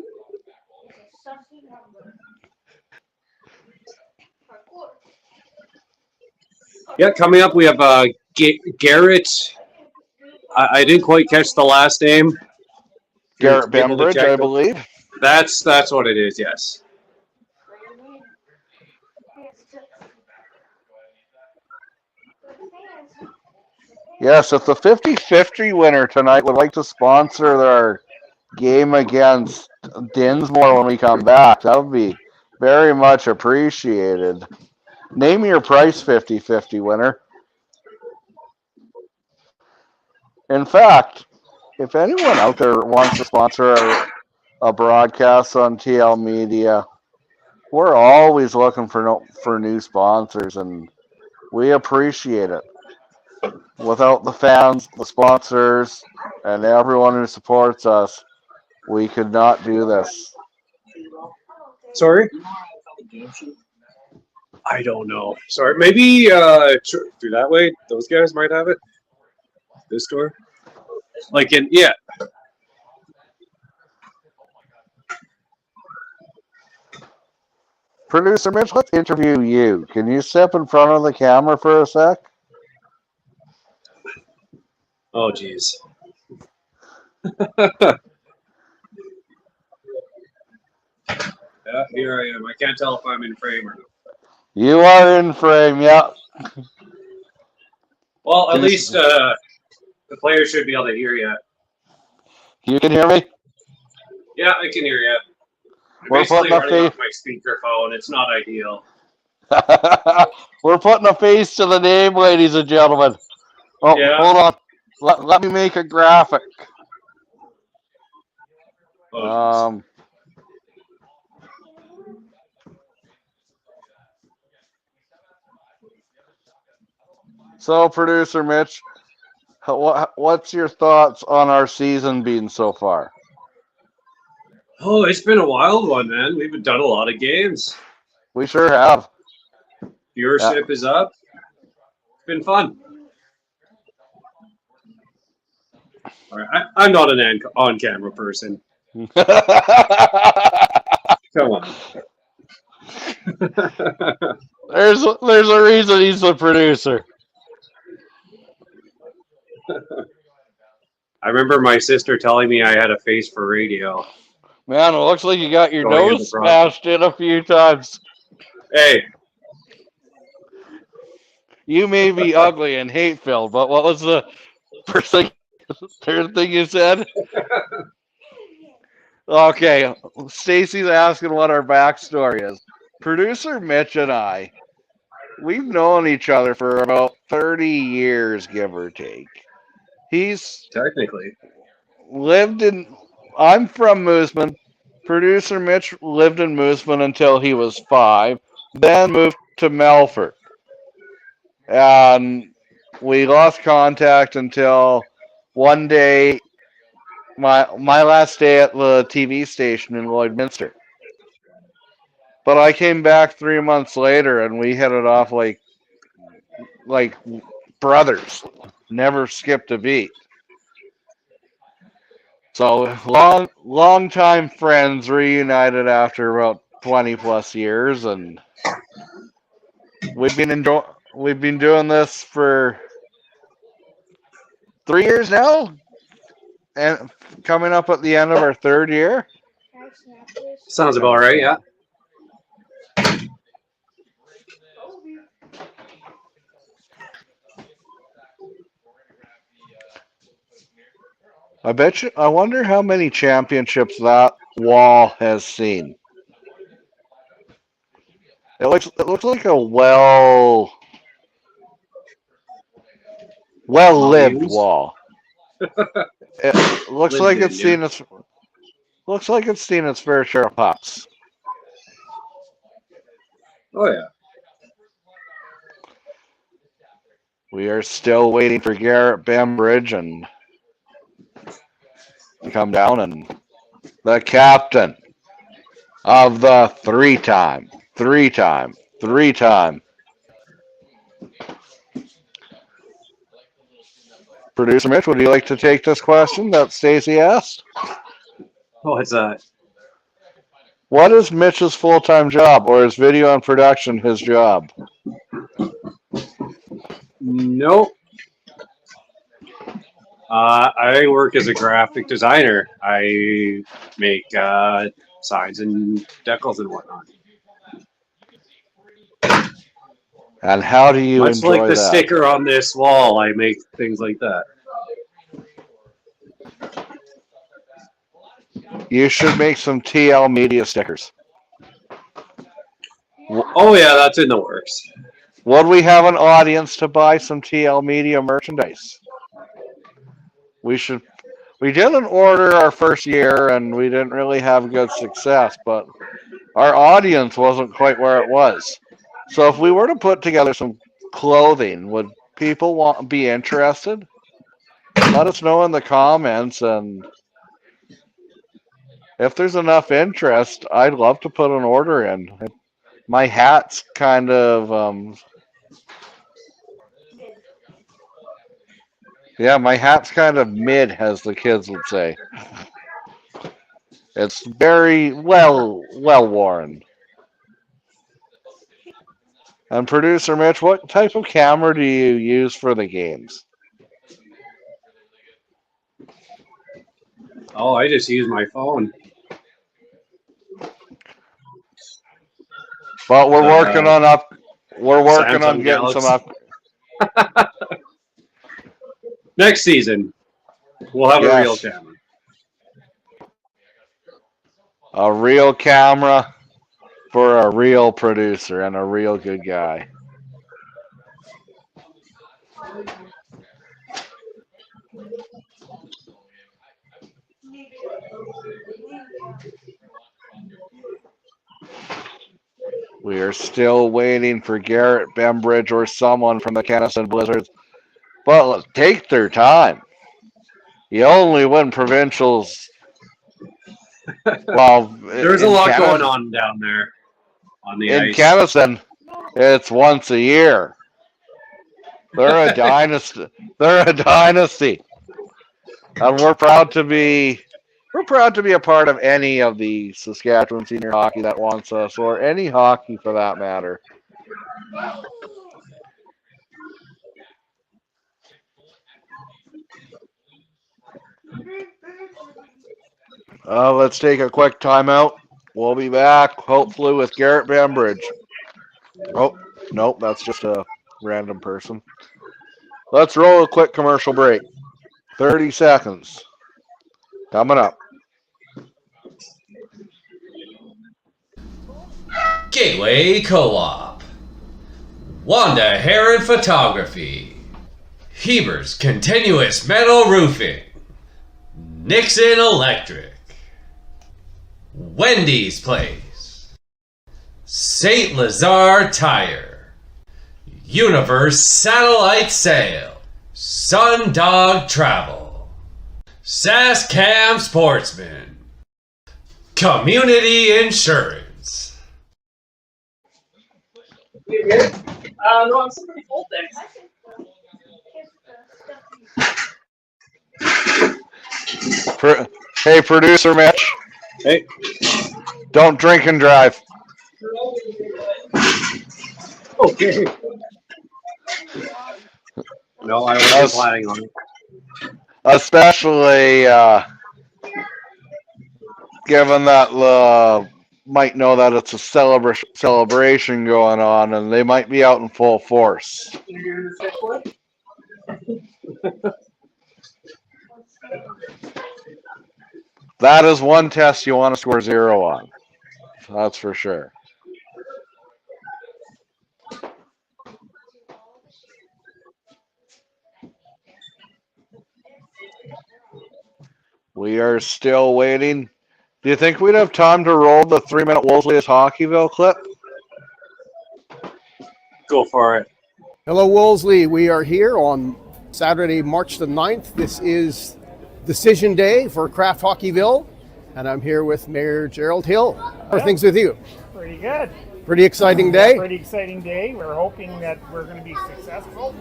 a sussy number. Yeah, coming up we have Garrett I didn't quite catch the last name. Garrett Able to Bembridge, check I the- believe. That's what it is. Yes. Yes, if the 50-50 winner tonight would like to sponsor our game against Dinsmore when we come back, that would be very much appreciated. Name your price, 50-50 winner. In fact, if anyone out there wants to sponsor a broadcast on TL Media, we're always looking for new sponsors, and we appreciate it. Without the fans, the sponsors, and everyone who supports us, we could not do this. Sorry? I don't know. Sorry. Maybe through that way, those guys might have it. This door? Like in, yeah. Producer Mitch, let's interview you. Can you step in front of the camera for a sec? Oh, geez. Yeah, here I am. I can't tell if I'm in frame or not. You are in frame, yeah. Well, at least the players should be able to hear you. You can hear me? Yeah, I can hear you. I'm We're basically putting a running off face. my speakerphone. It's not ideal. We're putting a face to the name, ladies and gentlemen. Oh, Yeah. hold on. Let me make a graphic. Oh, So, producer Mitch, what's your thoughts on our season being so far? Oh, it's been a wild one, man. We've done a lot of games. We sure have. Viewership is up. It's been fun. All right, I'm not an on-camera person. Come on. There's a reason he's the producer. I remember my sister telling me I had a face for radio. Man, it looks like you got your Going into nose the smashed in a few times. Hey. You may be ugly and hate-filled, but what was the third thing you said? Okay, Stacy's asking what our backstory is. Producer Mitch and I, we've known each other for about 30 years, give or take. He's technically lived in. I'm from Mooseman. Producer Mitch lived in Mooseman until he was 5, then moved to Melfort. And we lost contact until one day, my last day at the TV station in Lloydminster. But I came back 3 months later, and we hit it off like brothers. Never skipped a beat. So long time friends reunited after about 20 plus years, and we've been doing this for 3 years now, and coming up at the end of our 3rd year. Sounds about right, yeah. I wonder how many championships that wall has seen. It looks like a well-lived wall. It looks like it's seen its fair share of pops. Oh yeah. We are still waiting for Garrett Bembridge and to come down, and the captain of the three-time. Producer Mitch, would you like to take this question that Stacy asked? What's that? What is Mitch's full-time job, or is video and production his job? Nope. I work as a graphic designer. I make signs and decals and whatnot. And how do you Much like enjoy the that? sticker on this wall, I make things like that. You should make some TL Media stickers. Oh yeah, that's in the works. Would we have an audience to buy some TL Media merchandise? We should. We didn't order our first year, and we didn't really have good success, but our audience wasn't quite where it was. So if we were to put together some clothing, would people be interested? Let us know in the comments, and if there's enough interest, I'd love to put an order in. My hat's kind of my hat's kind of mid, as the kids would say. It's very well worn. And producer Mitch, what type of camera do you use for the games? Oh, I just use my phone. But we're working on Samsung getting Galaxy. some up. Next season, we'll have a real camera. A real camera for a real producer and a real good guy. We are still waiting for Garrett Bembridge or someone from the Kenaston Blizzards. But let's take their time. You only win provincials. Well, there's a lot going on down there on the ice. In Kenaston, it's once a year. They're a dynasty. They're a dynasty, and we're proud to be a part of any of the Saskatchewan senior hockey that wants us, or any hockey for that matter. Let's take a quick timeout. We'll be back, hopefully, with Garrett Bembridge. Oh, nope, that's just a random person. Let's roll a quick commercial break. 30 seconds. Coming up. Gateway Co-op, Wanda Heron Photography, Heber's Continuous Metal Roofing, Nixon Electric, Wendy's Place, St. Lazare Tire, Universe Satellite Sail, Sundog Travel, Saskam Sportsman, Community Insurance. No, I'm somebody full, thanks. Hey, producer Mitch. Hey. Don't drink and drive. Okay. No, I wasn't planning on it. Especially given that might know that it's a celebration going on, and they might be out in full force. That is one test you want to score 0 on. That's for sure. We are still waiting. Do you think we'd have time to roll the 3-minute Wolseley's Hockeyville clip? Go for it. Hello, Wolseley. We are here on Saturday, March the 9th. This is decision day for Kraft Hockeyville, and I'm here with Mayor Gerald Hill. How are things with you? Pretty good. Pretty exciting day? Pretty exciting day. We're hoping that we're going to be successful.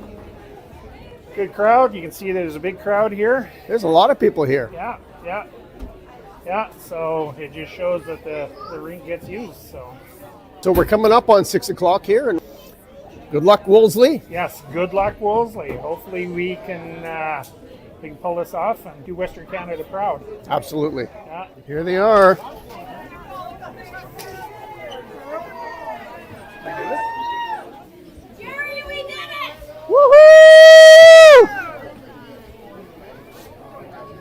Good crowd. You can see there's a big crowd here. There's a lot of people here. Yeah. So it just shows that the rink gets used. So we're coming up on 6 o'clock here, and good luck, Wolseley. Yes, good luck, Wolseley. Hopefully we can they can pull this off and do Western Canada proud. Absolutely. Yeah. Here they are. Jerry, we did it! Woohoo!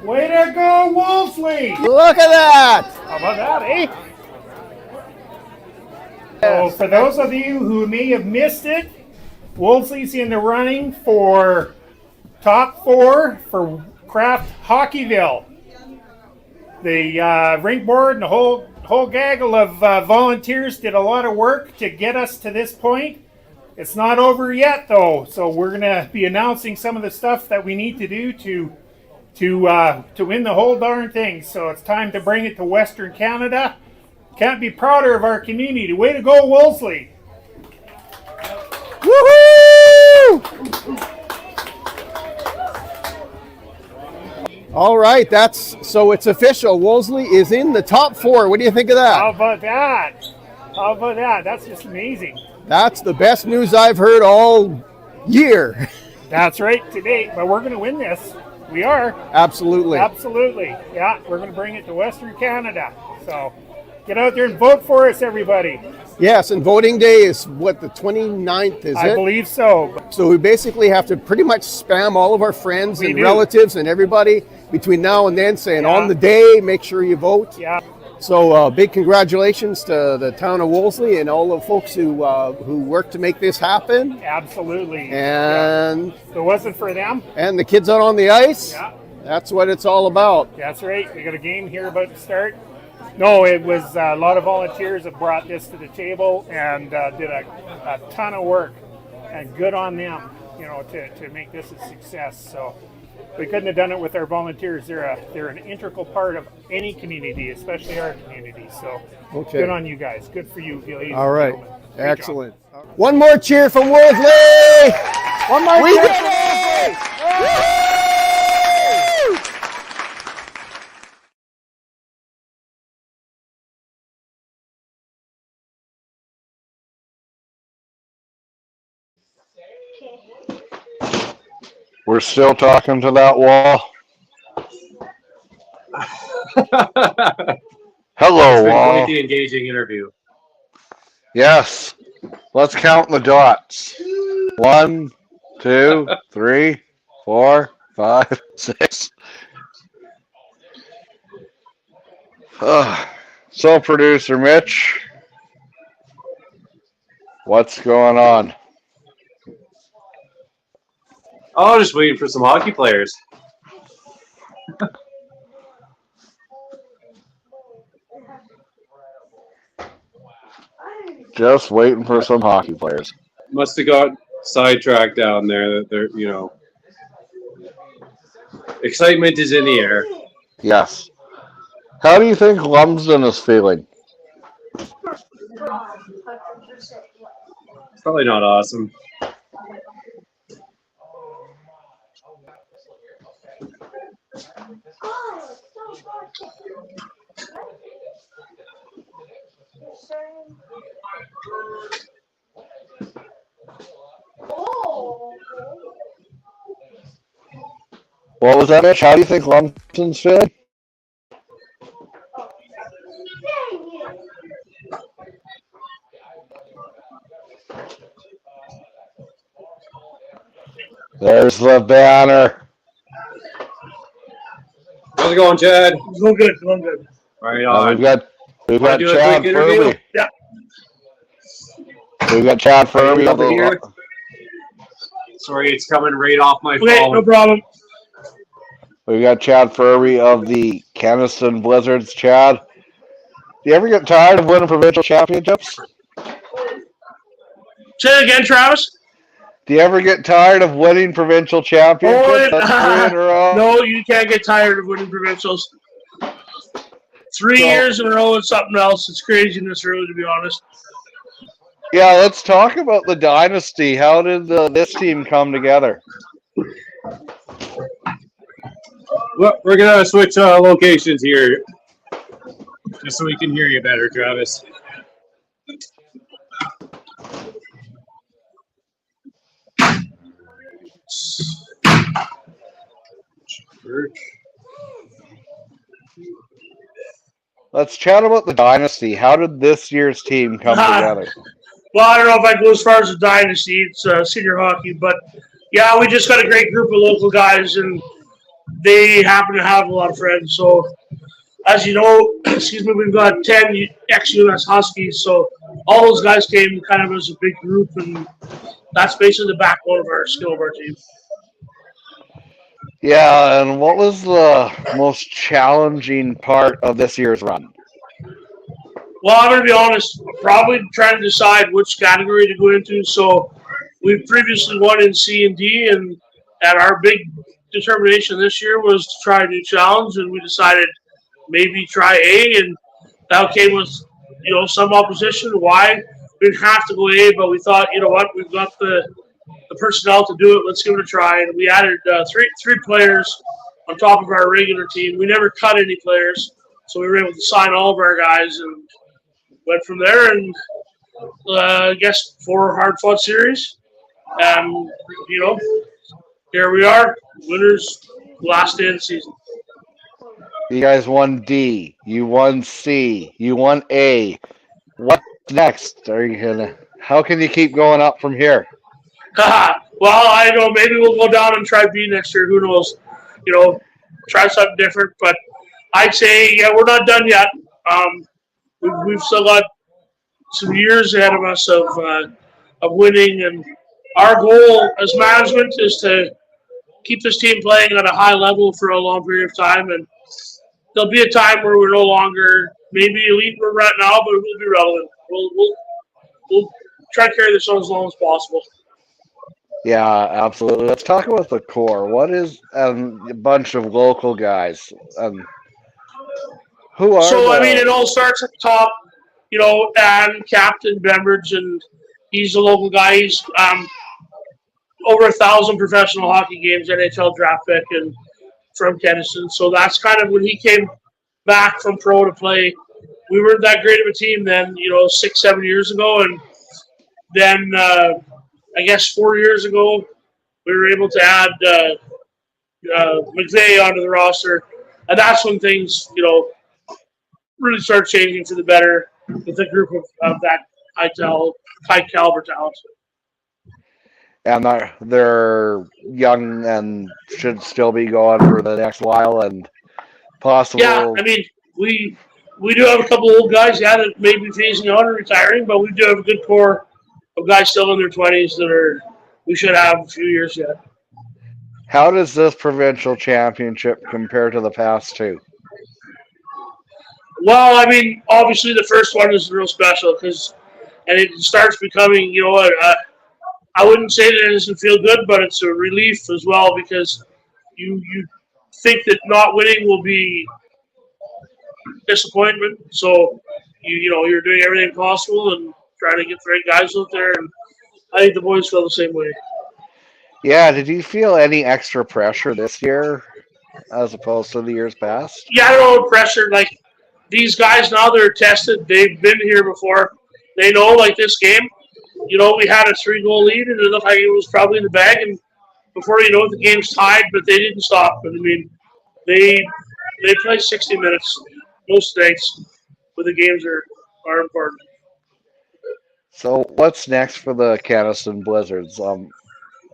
Way to go, Wolseley! Look at that! How about that, eh? So for those of you who may have missed it, Wolseley's in the running for top 4 for Craft Hockeyville. The rink board and the whole gaggle of volunteers did a lot of work to get us to this point. It's not over yet, though, so we're going to be announcing some of the stuff that we need to do to win the whole darn thing. So it's time to bring it to Western Canada. Can't be prouder of our community. Way to go, Wolseley! Woohoo! All right, so it's official. Wolseley is in the top 4. What do you think of that? How about that? How about that? That's just amazing. That's the best news I've heard all year. That's right, today. But we're going to win this. We are. Absolutely. Absolutely. Yeah, we're going to bring it to Western Canada. So get out there and vote for us, everybody. Yes, and voting day is what, the 29th, is it? I believe so. So we basically have to pretty much spam all of our friends and relatives and everybody between now and then saying on the day, make sure you vote. Yeah. So big congratulations to the town of Wolseley and all the folks who worked to make this happen. Absolutely. And if it wasn't for them. And the kids out on the ice. Yeah. That's what it's all about. That's right. We got a game here about to start. No, it was a lot of volunteers that brought this to the table and did a ton of work, and good on them, to make this a success. So we couldn't have done it with our volunteers. They're an integral part of any community, especially our community. So good on you guys. Good for you, ladies. All right. Excellent. One more cheer from Wolseley. One more we cheer. Did it! We're still talking to that wall. Hello, It's been wall. quite the engaging interview. Yes. Let's count the dots. 1, 2, 3, 4, 5, 6. So, producer Mitch, what's going on? Oh, just waiting for some hockey players. Just waiting for some hockey players. Must have got sidetracked down there. That they're, excitement is in the air. Yes. How do you think Lumsden is feeling? Probably not awesome. What was that, Mitch? How do you think Lumsden's feeling? There's the banner. How's it going, Chad? Going good, going good. Right on. We've got do a Chad quick interview? Furby. Yeah. We've got Chad Furby over here. Sorry, it's coming right off my phone. Okay, no problem. We've got Chad Furby of the Kenaston Blizzards. Chad, do you ever get tired of winning provincial championships? Say it again, Travis. Do you ever get tired of winning provincial championships? That's 3 in a row. No, you can't get tired of winning provincials. 3 years in a row is something else. It's craziness, really, to be honest. Yeah, let's talk about the dynasty. How did this team come together? Well, we're going to switch locations here just so we can hear you better, Travis. Let's chat about the dynasty. How did this year's team come together? Well, I don't know if I go as far as the dynasty. It's senior hockey, but yeah, we just got a great group of local guys, and they happen to have a lot of friends. So, as you know, we've got 10 ex-US Huskies, so all those guys came kind of as a big group, and that's basically the backbone of our skill of our team. Yeah, and what was the most challenging part of this year's run? Well, I'm going to be honest, probably trying to decide which category to go into. So we've previously won in C and D, and our big determination this year was to try a new challenge, and we decided maybe try A, and that came with, some opposition. Why? We didn't have to go A, but we thought, you know what, we've got the personnel to do it. Let's give it a try. And we added three players on top of our regular team. We never cut any players, so we were able to sign all of our guys and went from there. And I guess 4 hard-fought series. And, here we are, winners, last day of the season. You guys won D, you won C, you won A. What's next? How can you keep going up from here? Well, I know maybe we'll go down and try B next year. Who knows? Try something different. But I'd say, we're not done yet. We've still got some years ahead of us of winning, and our goal as management is to keep this team playing at a high level for a long period of time. And there'll be a time where we're no longer maybe elite where we're at now, but we'll be relevant. We'll try to carry this on as long as possible. Yeah, absolutely. Let's talk about the core. What is a bunch of local guys? Who are it all starts at the top, and Captain Bembridge, and he's a local guy. He's over 1,000 professional hockey games, NHL draft pick, and from Kenaston. So that's kind of when he came back from pro to play. We weren't that great of a team then, 6-7 years ago, and then I guess 4 years ago we were able to add McVeigh onto the roster, and that's when things, really started changing for the better with the group of that high caliber talent. And they're young and should still be going for the next while and possible. Yeah, we do have a couple old guys, that may be phasing out and retiring, but we do have a good core of guys still in their 20s that we should have a few years yet. How does this provincial championship compare to the past two? Well, obviously the first one is real special and it starts becoming, I wouldn't say that it doesn't feel good, but it's a relief as well because you think that not winning will be disappointment. So you're doing everything possible and trying to get the right guys out there, and I think the boys feel the same way. Yeah, did you feel any extra pressure this year as opposed to the years past? Yeah, no pressure. Like these guys now, they're tested. They've been here before. They know, like this game, we had a 3-goal lead, and it looked like it was probably in the bag. And before you know it, the game's tied, but they didn't stop. But they play 60 minutes most nights, but the games are important. So what's next for the Kenaston Blizzards?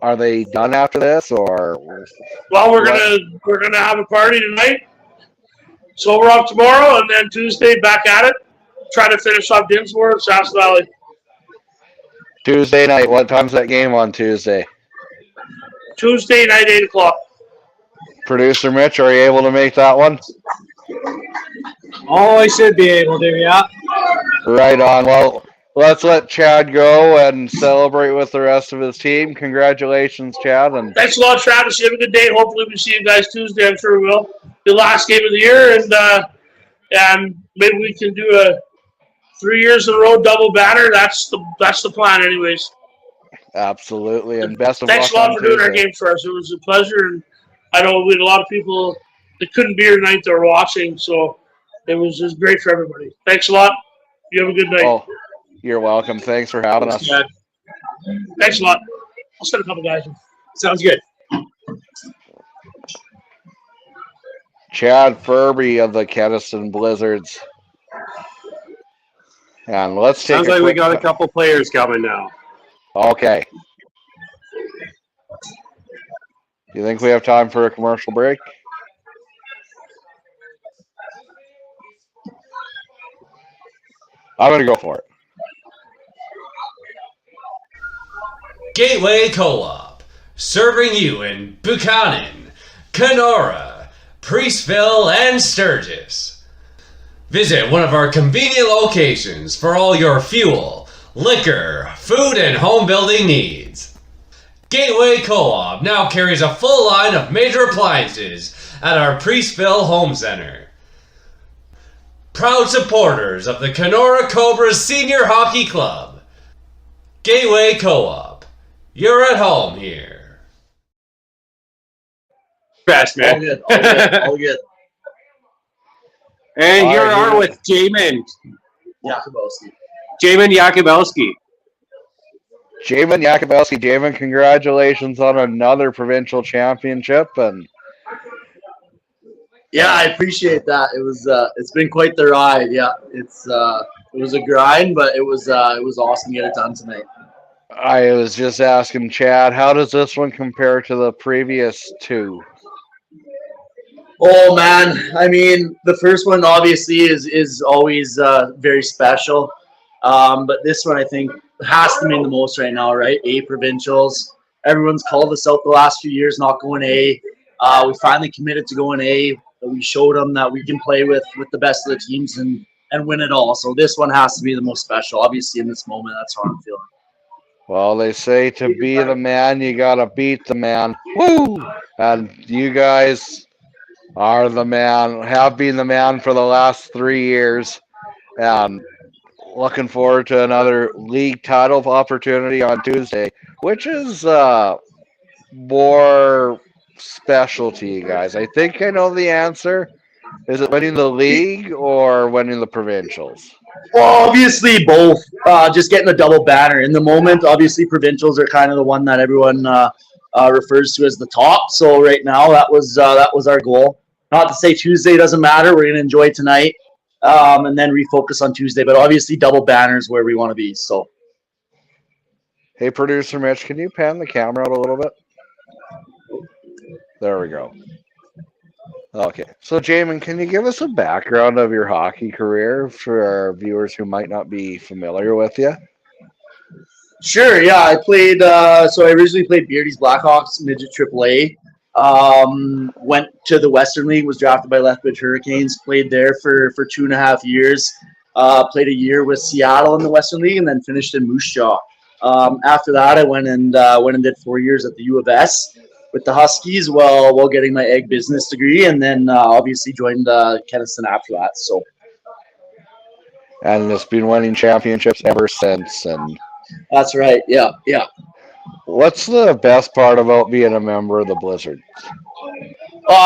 Are they done after this, or? Well, we're gonna have a party tonight. So we're off tomorrow, and then Tuesday back at it. Try to finish off Dinsmore and Sass Valley. Tuesday night. What time's that game on Tuesday? Tuesday night, 8 o'clock. Producer Mitch, are you able to make that one? Oh, I should be able to, yeah. Right on. Well, let's let Chad go and celebrate with the rest of his team. Congratulations, Chad. And thanks a lot, Travis. You have a good day. Hopefully we see you guys Tuesday. I'm sure we will. The last game of the year, and maybe we can do a 3 years in a row double banner. That's the plan, anyways. Absolutely, and best of thanks luck. Thanks a lot for doing our game for us. It was a pleasure, and I know we had a lot of people that couldn't be here tonight that were watching, so it was just great for everybody. Thanks a lot. You have a good night. Oh, you're welcome. Thanks for having us. Thanks a lot. I'll send a couple guys in. Sounds good. Chad Furby of the Kenaston Blizzards. And let's take Sounds a like we quick got a couple players coming now. Okay. Do you think we have time for a commercial break? I'm going to go for it. Gateway Co-op, serving you in Buchanan, Kenora, Priestville, and Sturgis. Visit one of our convenient locations for all your fuel, liquor, food, and home building needs. Gateway Co-op now carries a full line of major appliances at our Priestville Home Center. Proud supporters of the Kenora Cobras Senior Hockey Club. Gateway Co-op, you're at home here. Best, man. All good. All good. All good. And here we are with Jamin. Yakubowski. Jamin Yakubowski. Jamin Yakubowski. Jamin, congratulations on another provincial championship. And yeah, I appreciate that. It was it's been quite the ride. Yeah, it was a grind, but it was awesome to get it done tonight. I was just asking Chad, how does this one compare to the previous two? Oh man, I mean, the first one obviously is always very special, but this one I think has to mean the most right now, right? A provincials. Everyone's called us out the last few years not going A. We finally committed to going A. We showed them that we can play with the best of the teams and win it all. So this one has to be the most special. Obviously, in this moment, that's how I'm feeling. Well, they say to be the man, you gotta beat the man. Woo! And you guys are the man, have been the man for the last 3 years. And looking forward to another league title opportunity on Tuesday, which is more special to you guys. I think I know the answer. Is it winning the league or winning the provincials? Well, obviously both. Just getting a double banner in the moment. Obviously, provincials are kind of the one that everyone refers to as the top. So right now, that was our goal. Not to say Tuesday doesn't matter. We're going to enjoy tonight and then refocus on Tuesday. But obviously, double banners where we want to be. So, hey, producer Mitch, can you pan the camera out a little bit? There we go. Okay, so Jamin, can you give us a background of your hockey career for our viewers who might not be familiar with you? sure. Yeah, I played. So I originally played Beardy's Blackhawks midget AAA. Went to the Western League. Was drafted by Lethbridge Hurricanes. Played there for 2.5 years. Played a year with Seattle in the Western League, and then finished in Moose Jaw. After that, I went and did 4 years at the U of S with the Huskies while getting my ag business degree, and then obviously joined Kenaston after that. So, and it's been winning championships ever since. And that's right. Yeah, yeah. What's the best part about being a member of the Blizzard?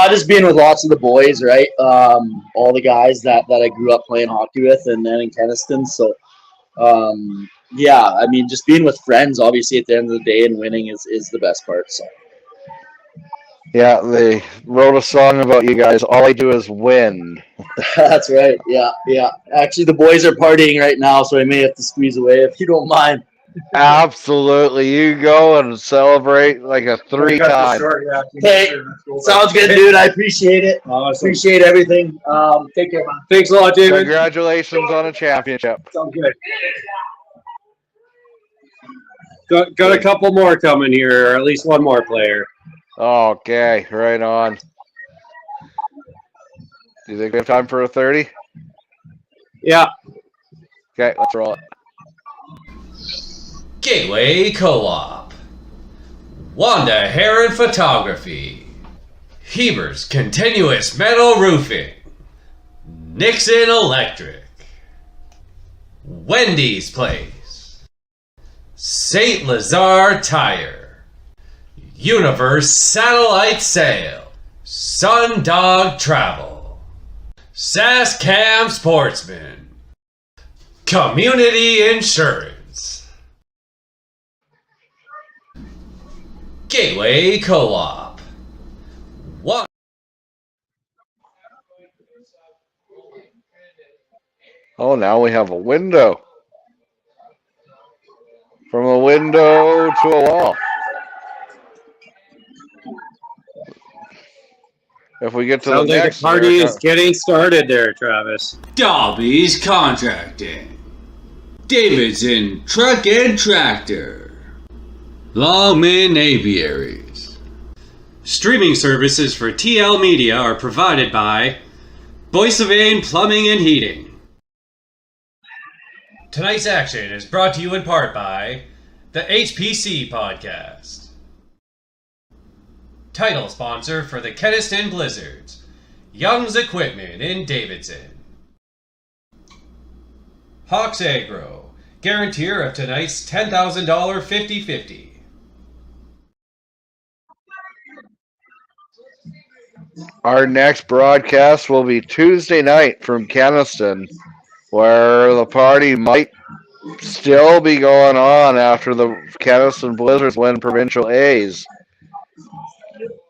Just being with lots of the boys, right? All the guys that I grew up playing hockey with, and then in Kenaston. So, yeah, I mean, just being with friends, obviously, at the end of the day, and winning is the best part. So. Yeah, they wrote a song about you guys. All I do is win. That's right. Yeah, yeah. Actually, the boys are partying right now, so I may have to squeeze away if you don't mind. Absolutely. You go and celebrate like a 3-time. Hey, sounds good, dude. I appreciate it. Awesome. Appreciate everything. Take care, man. Thanks a lot, David. Congratulations on a championship. Sounds good. Got a couple more coming here, or at least one more player. Okay, right on. Do you think we have time for a 30? Yeah. Okay, let's roll it. Gateway Co-op, Wanda Heron Photography, Heber's Continuous Metal Roofing, Nixon Electric, Wendy's Place, St. Lazare Tire, Universe Satellite Sail, Sundog Travel, Saskam Sportsman, Community Insurance, Gateway Co-op. Oh, now we have a window. From a window to a wall. If we get to Sounds the like next, the party is getting started there, Travis. Dobby's Contracting. Davidson Truck and Tractor. Longman Aviaries. Streaming services for TL Media are provided by Boissevain Plumbing and Heating. Tonight's action is brought to you in part by the HPC Podcast. Title sponsor for the Kenaston Blizzards, Young's Equipment in Davidson. Hawks Agro, guarantor of tonight's $10,000 50-50. Our next broadcast will be Tuesday night from Kenaston, where the party might still be going on after the Kenaston Blizzards win Provincial A's.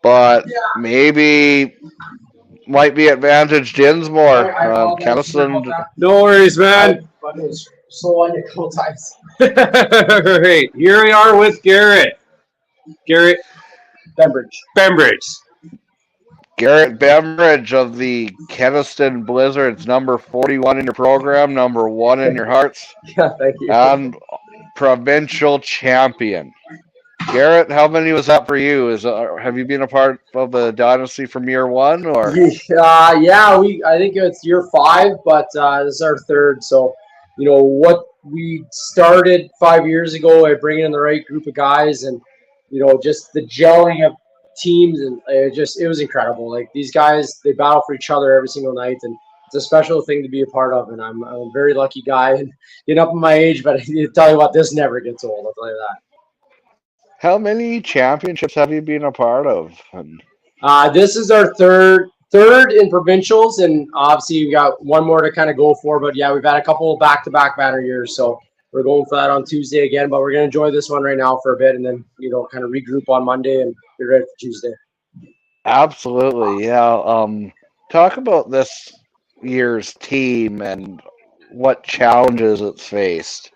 But maybe might be advantage Dinsmore. Kenaston. No worries, man. So on a couple times. Right. Here we are with Garrett. Garrett Bembridge. Garrett Bembridge of the Kenaston Blizzards, number 41 in your program, number 1 in your hearts. Yeah, thank you. And provincial champion. Garrett, how many was that for you? Have you been a part of the dynasty from year 1, or? I think it's year 5, but this is our 3rd. So, what we started 5 years ago by bringing in the right group of guys, and just the gelling of teams, and it was incredible. Like, these guys, they battle for each other every single night, and it's a special thing to be a part of. And I'm a very lucky guy, and getting up in my age, but I tell you what, this never gets old. I'll tell you that. How many championships have you been a part of? This is our third in provincials, and obviously we got one more to kind of go for. But yeah, we've had a couple of back-to-back banner years, so we're going for that on Tuesday again. But we're gonna enjoy this one right now for a bit, and then kind of regroup on Monday and be ready for Tuesday. Absolutely, yeah. Talk about this year's team and what challenges it's faced.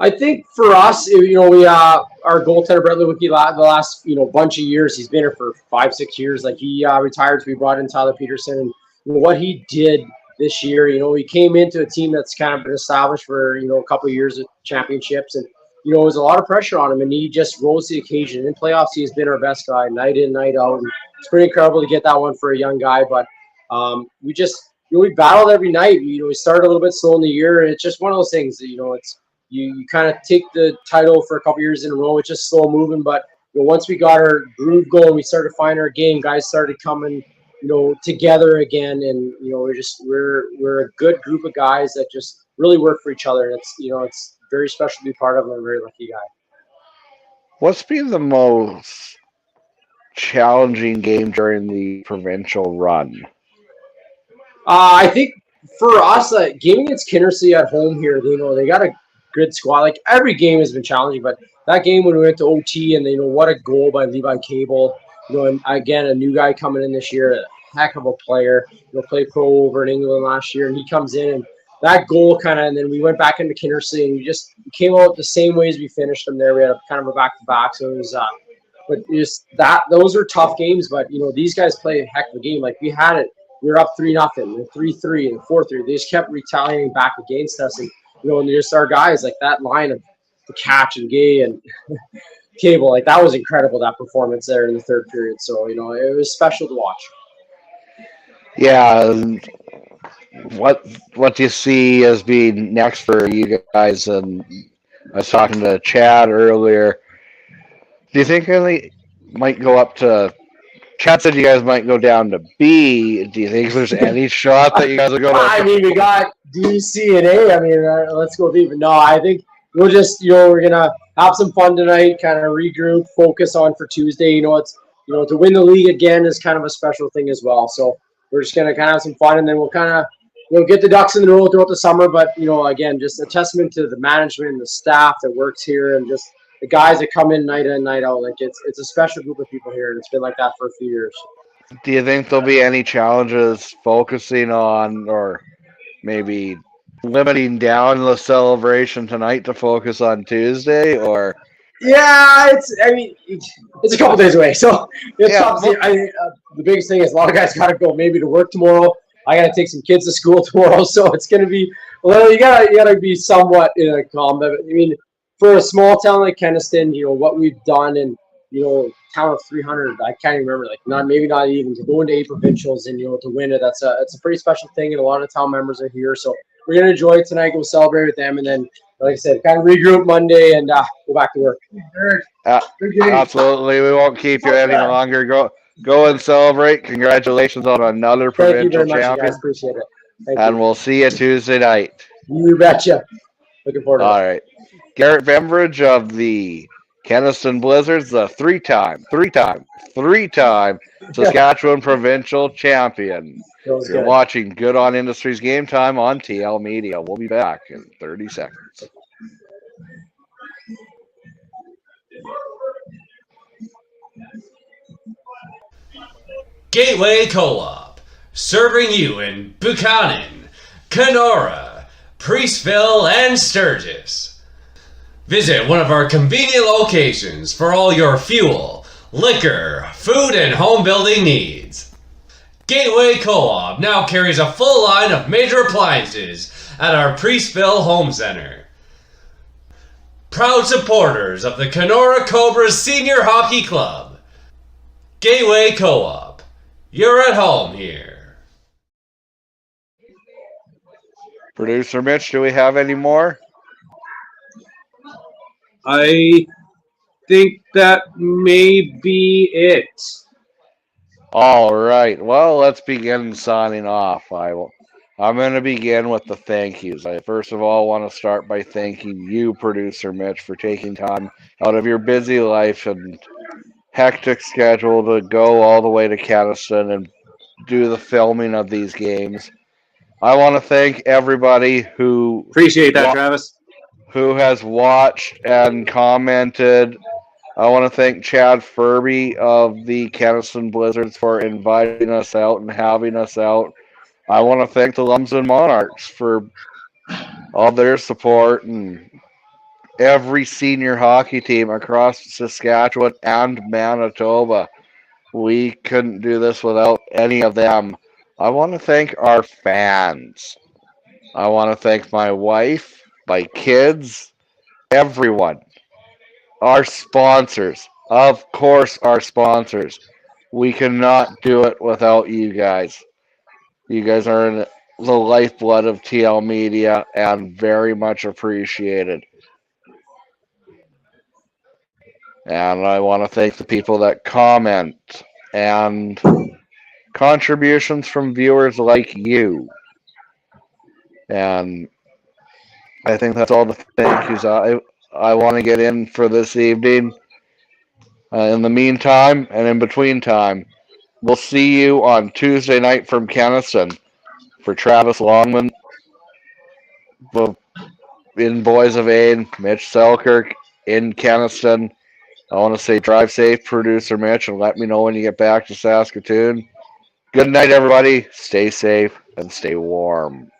I think for us, we our goaltender Brett Lewicki, the last bunch of years, he's been here for 5-6 years. Like, he retired, so we brought in Tyler Peterson, and what he did this year, he came into a team that's kind of been established for a couple of years of championships, and it was a lot of pressure on him, and he just rose to the occasion. In playoffs, he's been our best guy, night in, night out. And it's pretty incredible to get that one for a young guy, but we battled every night. We started a little bit slow in the year, and it's just one of those things that, it's. You kind of take the title for a couple years in a row. It's just slow moving, but once we got our groove going, we started finding our game. Guys started coming, together again, and we're a good group of guys that just really work for each other. And it's very special to be part of. I'm a very lucky guy. What's been the most challenging game during the provincial run? I think for us, game against Kinnersley at home here, they got a good squad. Like, every game has been challenging, but that game when we went to OT, and what a goal by Levi Cable. And again, a new guy coming in this year, a heck of a player. Played pro over in England last year, and he comes in, and that goal and then we went back into Kinnersley, and we came out the same way as we finished them there. We had a kind of a back-to-back, so it was but just those are tough games, but these guys play a heck of a game. Like, we had it, we were up 3-0, and 3-3, and 4-3. They just kept retaliating back against us, and and just our guys, like that line of the Catch and Gay and Cable, like, that was incredible, that performance there in the third period. So, it was special to watch. Yeah. What do you see as being next for you guys? And I was talking to Chad earlier. Do you think they might go up to? Chad said you guys might go down to B. Do you think there's any shot that you guys will go to? I mean, we got D, C, and A. I mean, let's go deep. But no, I think we'll just, we're going to have some fun tonight, kind of regroup, focus on for Tuesday. It's, to win the league again is kind of a special thing as well. So we're just going to kind of have some fun, and then we'll kind of, get the ducks in the row throughout the summer. But, again, just a testament to the management and the staff that works here, and just the guys that come in night out. Like, it's a special group of people here, and it's been like that for a few years. Do you think there'll be any challenges focusing on or maybe limiting down the celebration tonight to focus on Tuesday, or Yeah, I mean, it's a couple days away, so it's Yeah, tough to see. The biggest thing is a lot of guys got to go maybe to work tomorrow. I got to take some kids to school tomorrow, so it's going to be. Well, you gotta be somewhat in a calm. I mean, for a small town like Kenaston, what we've done, and town of 300, I can't even remember. Like not even to go into 8 provincials and to win it. It's a pretty special thing, and a lot of town members are here, so we're gonna enjoy it tonight. Go celebrate with them, and then, like I said, kind of regroup Monday and go back to work. absolutely, we won't keep you any longer. Go and celebrate. Congratulations on another Thank you provincial very much, you champion. guys. Appreciate it. Thank And you. we'll see you Tuesday night. You betcha. Looking forward to it. All right. Garrett Bembridge of the Kenaston Blizzards, the three-time Saskatchewan provincial champion. Feels You're good. watching Good on Industries Game Time on TL Media. We'll be back in 30 seconds. Gateway Co-op, serving you in Buchanan, Kenora, Priestville, and Sturgis. Visit one of our convenient locations for all your fuel, liquor, food, and home building needs. Gateway Co-op now carries a full line of major appliances at our Priestville Home Center. Proud supporters of the Kenora Cobras Senior Hockey Club. Gateway Co-op, you're at home here. Producer Mitch, do we have any more? I think that may be it. All right. Well, let's begin signing off. I'm going to begin with the thank yous. I first of all want to start by thanking you, Producer Mitch, for taking time out of your busy life and hectic schedule to go all the way to Kenaston and do the filming of these games. I want to thank everybody who appreciate that, Travis, who has watched and commented. I want to thank Chad Furby of the Kenaston Blizzards for inviting us out and having us out. I want to thank the Lumsden Monarchs for all their support and every senior hockey team across Saskatchewan and Manitoba. We couldn't do this without any of them. I want to thank our fans. I want to thank my wife, my kids, everyone. Our sponsors. Of course, our sponsors. We cannot do it without you guys. You guys are in the lifeblood of TL Media and very much appreciated. And I want to thank the people that comment and contributions from viewers like you. And I think that's all the thank yous I want to get in for this evening. In the meantime, and in between time, we'll see you on Tuesday night from Kenaston for Travis Longman in Boys of Aid, Mitch Selkirk in Kenaston. I want to say drive safe, Producer Mitch, and let me know when you get back to Saskatoon. Good night, everybody. Stay safe and stay warm.